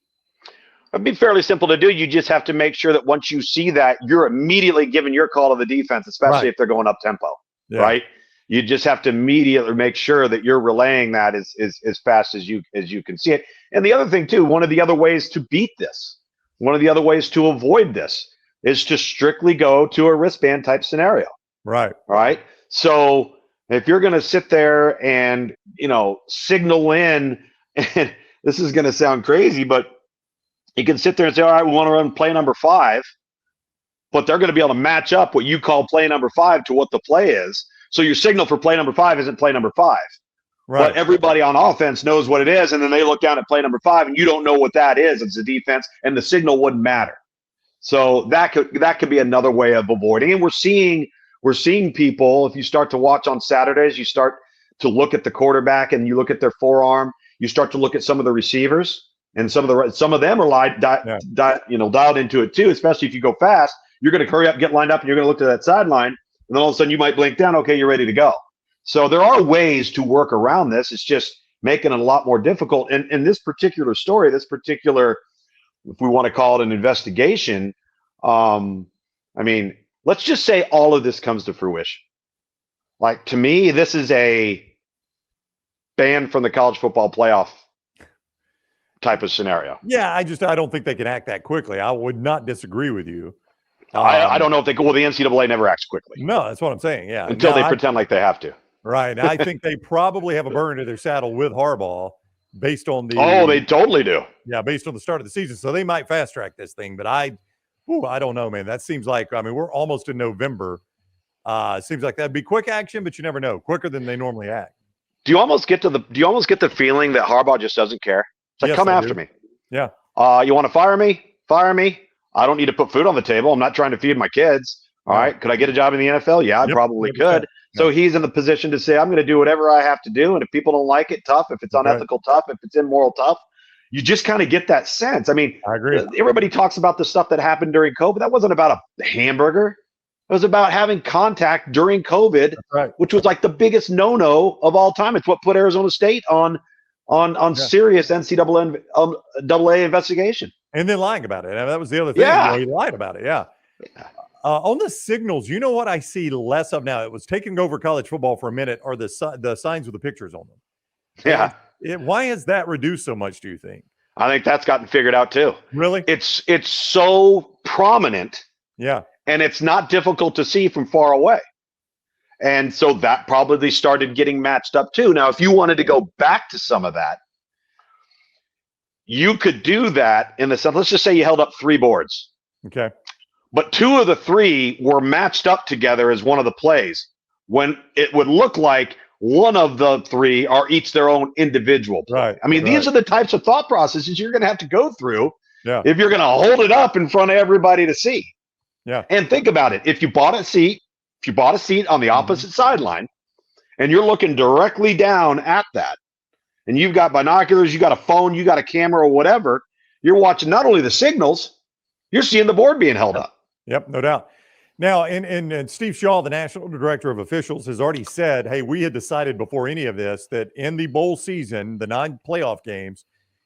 It'd be fairly simple to do. You just have to make sure that once you see that, you're immediately giving your call to the defense, especially if they're going up tempo, right? You just have to immediately make sure that you're relaying that as fast as you can see it. And the other thing too, one of the other ways to beat this, one of the other ways to avoid this is to strictly go to a wristband type scenario. Right. All right. So if you're going to sit there and, signal in, and this is going to sound crazy, but you can sit there and say, all right, we want to run play number 5, but they're going to be able to match up what you call play number 5 to what the play is. So your signal for play number 5 isn't play number 5. Right. But everybody on offense knows what it is, and then they look down at play number 5, and you don't know what that is. It's a defense, and the signal wouldn't matter. So that could be another way of avoiding. And we're seeing people. If you start to watch on Saturdays, you start to look at the quarterback, and you look at their forearm. You start to look at some of the receivers, and some of them are dialed into it too. Especially if you go fast, you're going to hurry up, get lined up, and you're going to look to that sideline, and then all of a sudden you might blink down. Okay, you're ready to go. So there are ways to work around this. It's just making it a lot more difficult. And in this particular story, if we want to call it an investigation, let's just say all of this comes to fruition. Like, to me, this is a ban from the college football playoff type of scenario. Yeah, I don't think they can act that quickly. I would not disagree with you. I don't know if the NCAA never acts quickly. No, that's what I'm saying. Yeah. Until they pretend like they have to. Right. I think they probably have a burn to their saddle with Harbaugh based on the. Oh, they totally do. Yeah, based on the start of the season. So they might fast track this thing. But I don't know, man. That seems like, we're almost in November. Seems like that'd be quick action, but you never know. Quicker than they normally act. Do you almost get the feeling that Harbaugh just doesn't care? It's like, come after me. Yeah. You want to fire me? Fire me. I don't need to put food on the table. I'm not trying to feed my kids. All right. Could I get a job in the NFL? Yeah, I probably could. So he's in the position to say, I'm going to do whatever I have to do. And if people don't like it, tough. If it's unethical, tough. If it's immoral, tough. You just kind of get that sense. I agree. Everybody talks about the stuff that happened during COVID. That wasn't about a hamburger. It was about having contact during COVID, which was like the biggest no-no of all time. It's what put Arizona State on serious NCAA investigation. And then lying about it. That was the other thing. Yeah. He lied about it. Yeah. On the signals, you know what I see less of now? It was taking over college football for a minute, are the signs with the pictures on them. Yeah. Why has that reduced so much, do you think? I think that's gotten figured out too. Really? It's so prominent. Yeah. And it's not difficult to see from far away. And so that probably started getting matched up too. Now, if you wanted to go back to some of that, you could do that in the sense, let's just say you held up 3 boards. Okay. But 2 of the 3 were matched up together as one of the plays, when it would look like one of the 3 are each their own individual play. Right. These are the types of thought processes you're going to have to go through if you're going to hold it up in front of everybody to see. Yeah. And think about it. If you bought a seat on the opposite sideline, and you're looking directly down at that, and you've got binoculars, you got a phone, you got a camera or whatever, you're watching not only the signals, you're seeing the board being held up. Yep, no doubt. Now, and Steve Shaw, the National Director of Officials, has already said, hey, we had decided before any of this that in the bowl season, the 9 playoff games,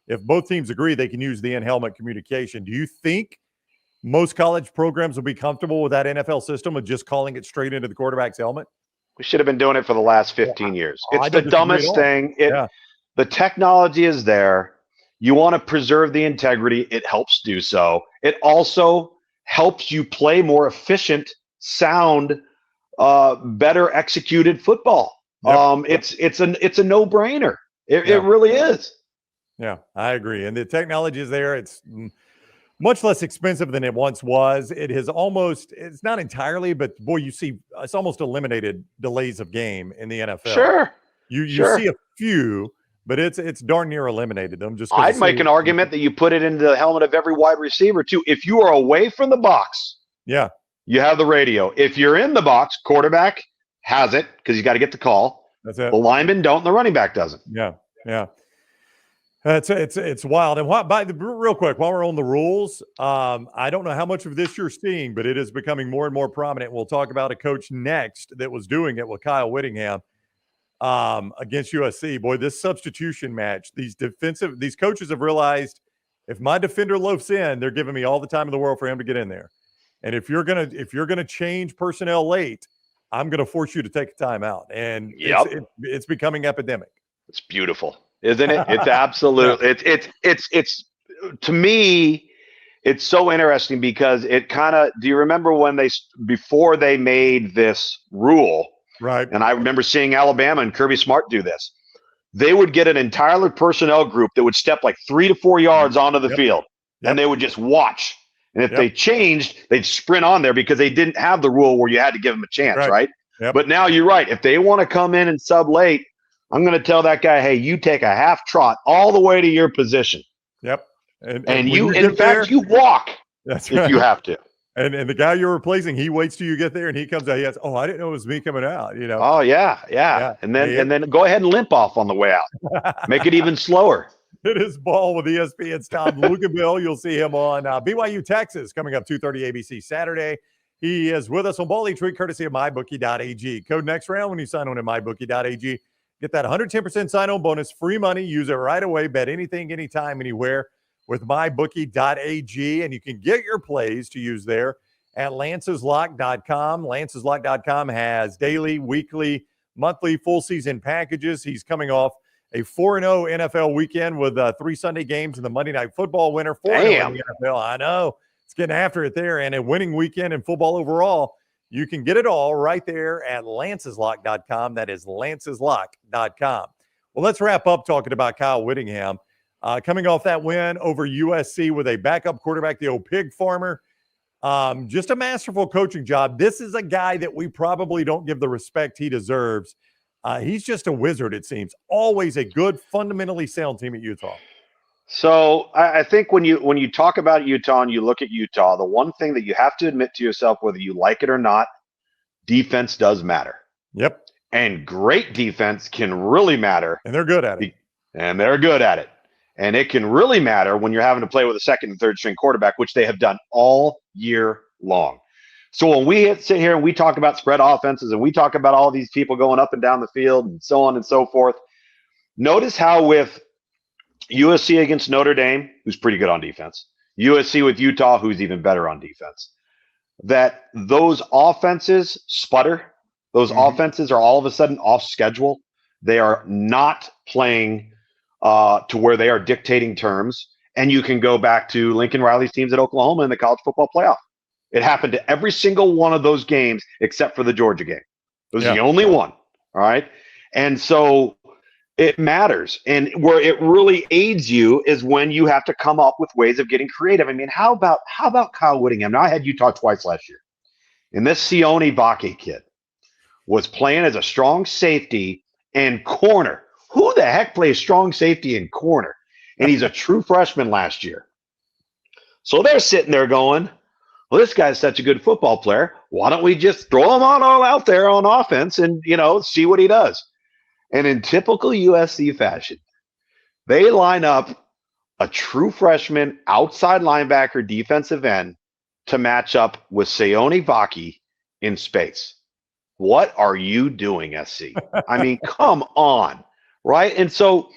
if both teams agree, they can use the in-helmet communication. Do you think most college programs will be comfortable with that NFL system of just calling it straight into the quarterback's helmet? We should have been doing it for the last 15 years. It's the dumbest thing. The technology is there. You want to preserve the integrity. It helps do so. It also helps you play more efficient, sound, better executed football. It's a no-brainer. It really is. Yeah, I agree. And the technology is there. It's much less expensive than it once was. It has it's not entirely, but boy, you see, it's almost eliminated delays of game in the NFL. Sure. You see a few, but it's darn near eliminated them. I'd make an argument that you put it into the helmet of every wide receiver too. If you are away from the box, you have the radio. If you're in the box, quarterback has it because you got to get the call. That's it. The lineman don't, and the running back doesn't. Yeah. It's wild. And real quick, while we're on the rules, I don't know how much of this you're seeing, but it is becoming more and more prominent. We'll talk about a coach next that was doing it with Kyle Whittingham against USC. Boy, this substitution match, these coaches have realized if my defender loafs in, they're giving me all the time in the world for him to get in there. And if you're gonna change personnel late, I'm gonna force you to take a timeout. And it's becoming epidemic. It's beautiful. Isn't it? It's absolute. It's to me, it's so interesting because it kind of, do you remember when before they made this rule? Right. And I remember seeing Alabama and Kirby Smart do this. They would get an entire personnel group that would step like 3 to 4 yards onto the field, and they would just watch. And if they changed, they'd sprint on there because they didn't have the rule where you had to give them a chance, right? Yep. But now you're right. If they want to come in and sub late, I'm going to tell that guy, hey, you take a half trot all the way to your position. Yep. And you, in fact, you walk if you have to. And the guy you're replacing, he waits till you get there, and he comes out. He has, I didn't know it was me coming out. You know. Oh yeah. And then go ahead and limp off on the way out. Make it even slower. It is Ball with ESPN's Tom Luginbill. You'll see him on BYU Texas coming up 2:30 ABC Saturday. He is with us on Ball Each Week, courtesy of MyBookie.ag. Code next round when you sign on at MyBookie.ag. Get that 110% sign-on bonus, free money. Use it right away. Bet anything, anytime, anywhere with MyBookie.ag. And you can get your plays to use there at Lance'sLock.com. Lance'sLock.com has daily, weekly, monthly, full season packages. He's coming off a 4-0 NFL weekend with 3 Sunday games and the Monday Night Football winner. 4-0 in the NFL. I know. It's getting after it there. And a winning weekend in football overall. You can get it all right there at Lance'sLock.com. That is Lance'sLock.com. Well, let's wrap up talking about Kyle Whittingham. Coming off that win over USC with a backup quarterback, the old pig farmer. Just a masterful coaching job. This is a guy that we probably don't give the respect he deserves. He's just a wizard, it seems. Always a good, fundamentally sound team at Utah. So I think when you talk about Utah and you look at Utah, the one thing that you have to admit to yourself, whether you like it or not, defense does matter. Yep. And great defense can really matter. And they're good at it. And it can really matter when you're having to play with a second and third string quarterback, which they have done all year long. So when we sit here and we talk about spread offenses and we talk about all these people going up and down the field and so on and so forth, notice how with USC against Notre Dame, who's pretty good on defense, USC with Utah, who's even better on defense, that those offenses sputter. Those offenses are all of a sudden off schedule. They are not playing to where they are dictating terms. And you can go back to Lincoln Riley's teams at Oklahoma in the college football playoff. It happened to every single one of those games except for the Georgia game. It was the only one. All right. And so it matters. And where it really aids you is when you have to come up with ways of getting creative. I mean, how about Kyle Whittingham? Now, I had Utah twice last year. And this Sione Vake kid was playing as a strong safety and corner. Who the heck plays strong safety and corner? And he's a true freshman last year. So they're sitting there going, well, this guy's such a good football player. Why don't we just throw him all out there on offense and, see what he does? And in typical USC fashion, they line up a true freshman outside linebacker defensive end to match up with Sione Vake in space. What are you doing, SC? I mean, come on, right? And so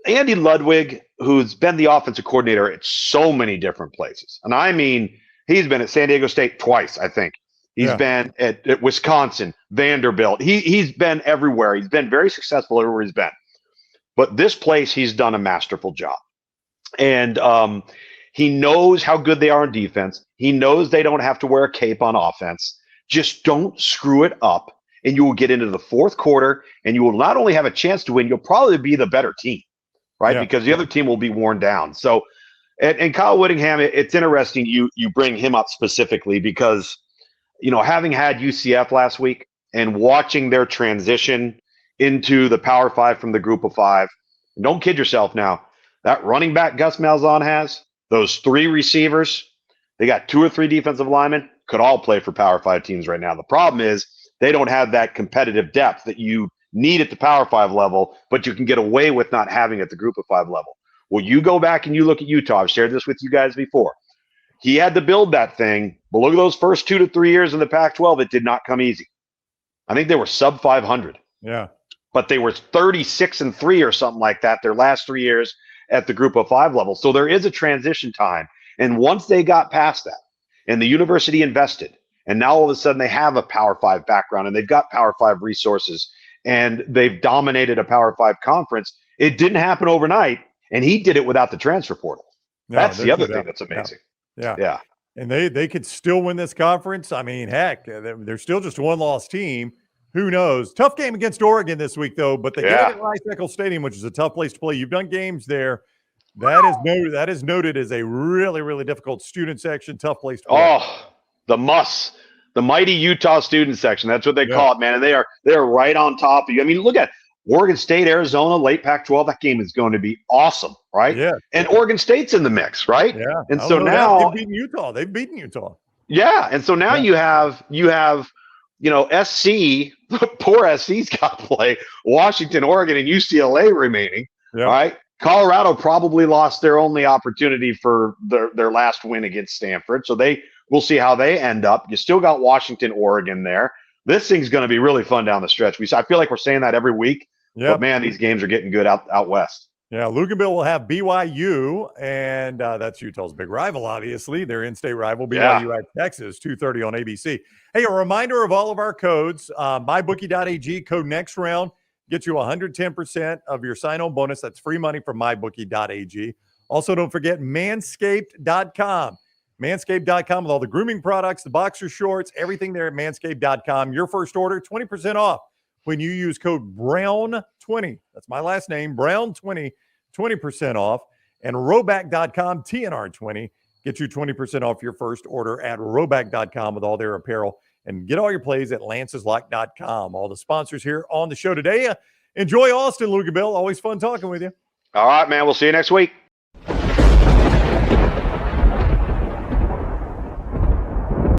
Andy Ludwig, who's been the offensive coordinator at so many different places, and I mean, he's been at San Diego State twice, I think. He's been at Wisconsin, Vanderbilt. He's been everywhere. He's been very successful everywhere he's been. But this place, he's done a masterful job. And he knows how good they are on defense. He knows they don't have to wear a cape on offense. Just don't screw it up, and you will get into the fourth quarter, and you will not only have a chance to win, you'll probably be the better team, right? Yeah. Because the other team will be worn down. So, and Kyle Whittingham, it's interesting you bring him up specifically because – having had UCF last week and watching their transition into the Power 5 from the Group of 5, and don't kid yourself now, that running back Gus Malzahn has, those 3 receivers, they got 2 or 3 defensive linemen, could all play for Power 5 teams right now. The problem is they don't have that competitive depth that you need at the Power 5 level, but you can get away with not having at the Group of 5 level. Well, you go back and you look at Utah. I've shared this with you guys before. He had to build that thing, but look at those first 2 to 3 years in the Pac-12. It did not come easy. I think they were sub 500. Yeah. But they were 36-3 or something like that their last 3 years at the Group of 5 level. So there is a transition time. And once they got past that and the university invested, and now all of a sudden they have a Power 5 background and they've got Power 5 resources and they've dominated a Power 5 conference, it didn't happen overnight. And he did it without the transfer portal. That's they're the other good thing out. that's amazing. Yeah. And they could still win this conference. I mean, heck, they're still just a one-loss team. Who knows? Tough game against Oregon this week, though, but they get it at Rice-Eccles Stadium, which is a tough place to play. You've done games there. That is noted as a really, really difficult student section, tough place to play. Oh, the mighty Utah student section. That's what they call it, man. And they are right on top of you. I mean, look at Oregon State, Arizona, late Pac-12. That game is going to be awesome, right? Yeah. And Oregon State's in the mix, right? Yeah. And so now they've beaten Utah. Yeah. And so now you have, SC, poor SC's got to play Washington, Oregon, and UCLA remaining. Yep. All right. Colorado probably lost their only opportunity for their last win against Stanford. So we'll see how they end up. You still got Washington, Oregon there. This thing's going to be really fun down the stretch. I feel like we're saying that every week. Yep. But man, these games are getting good out west. Yeah, Luginbill will have BYU, and that's Utah's big rival, obviously. Their in-state rival, BYU at Texas, 2:30 on ABC. Hey, a reminder of all of our codes. MyBookie.ag, code next round, gets you 110% of your sign-on bonus. That's free money from MyBookie.ag. Also, don't forget Manscaped.com. Manscaped.com with all the grooming products, the boxer shorts, everything there at Manscaped.com. Your first order, 20% off when you use code BROWN20. That's my last name, BROWN20, 20% off. And Roback.com, TNR20, get you 20% off your first order at Roback.com with all their apparel. And get all your plays at LancesLock.com. All the sponsors here on the show today. Enjoy Austin, Luginbill. Always fun talking with you. All right, man. We'll see you next week.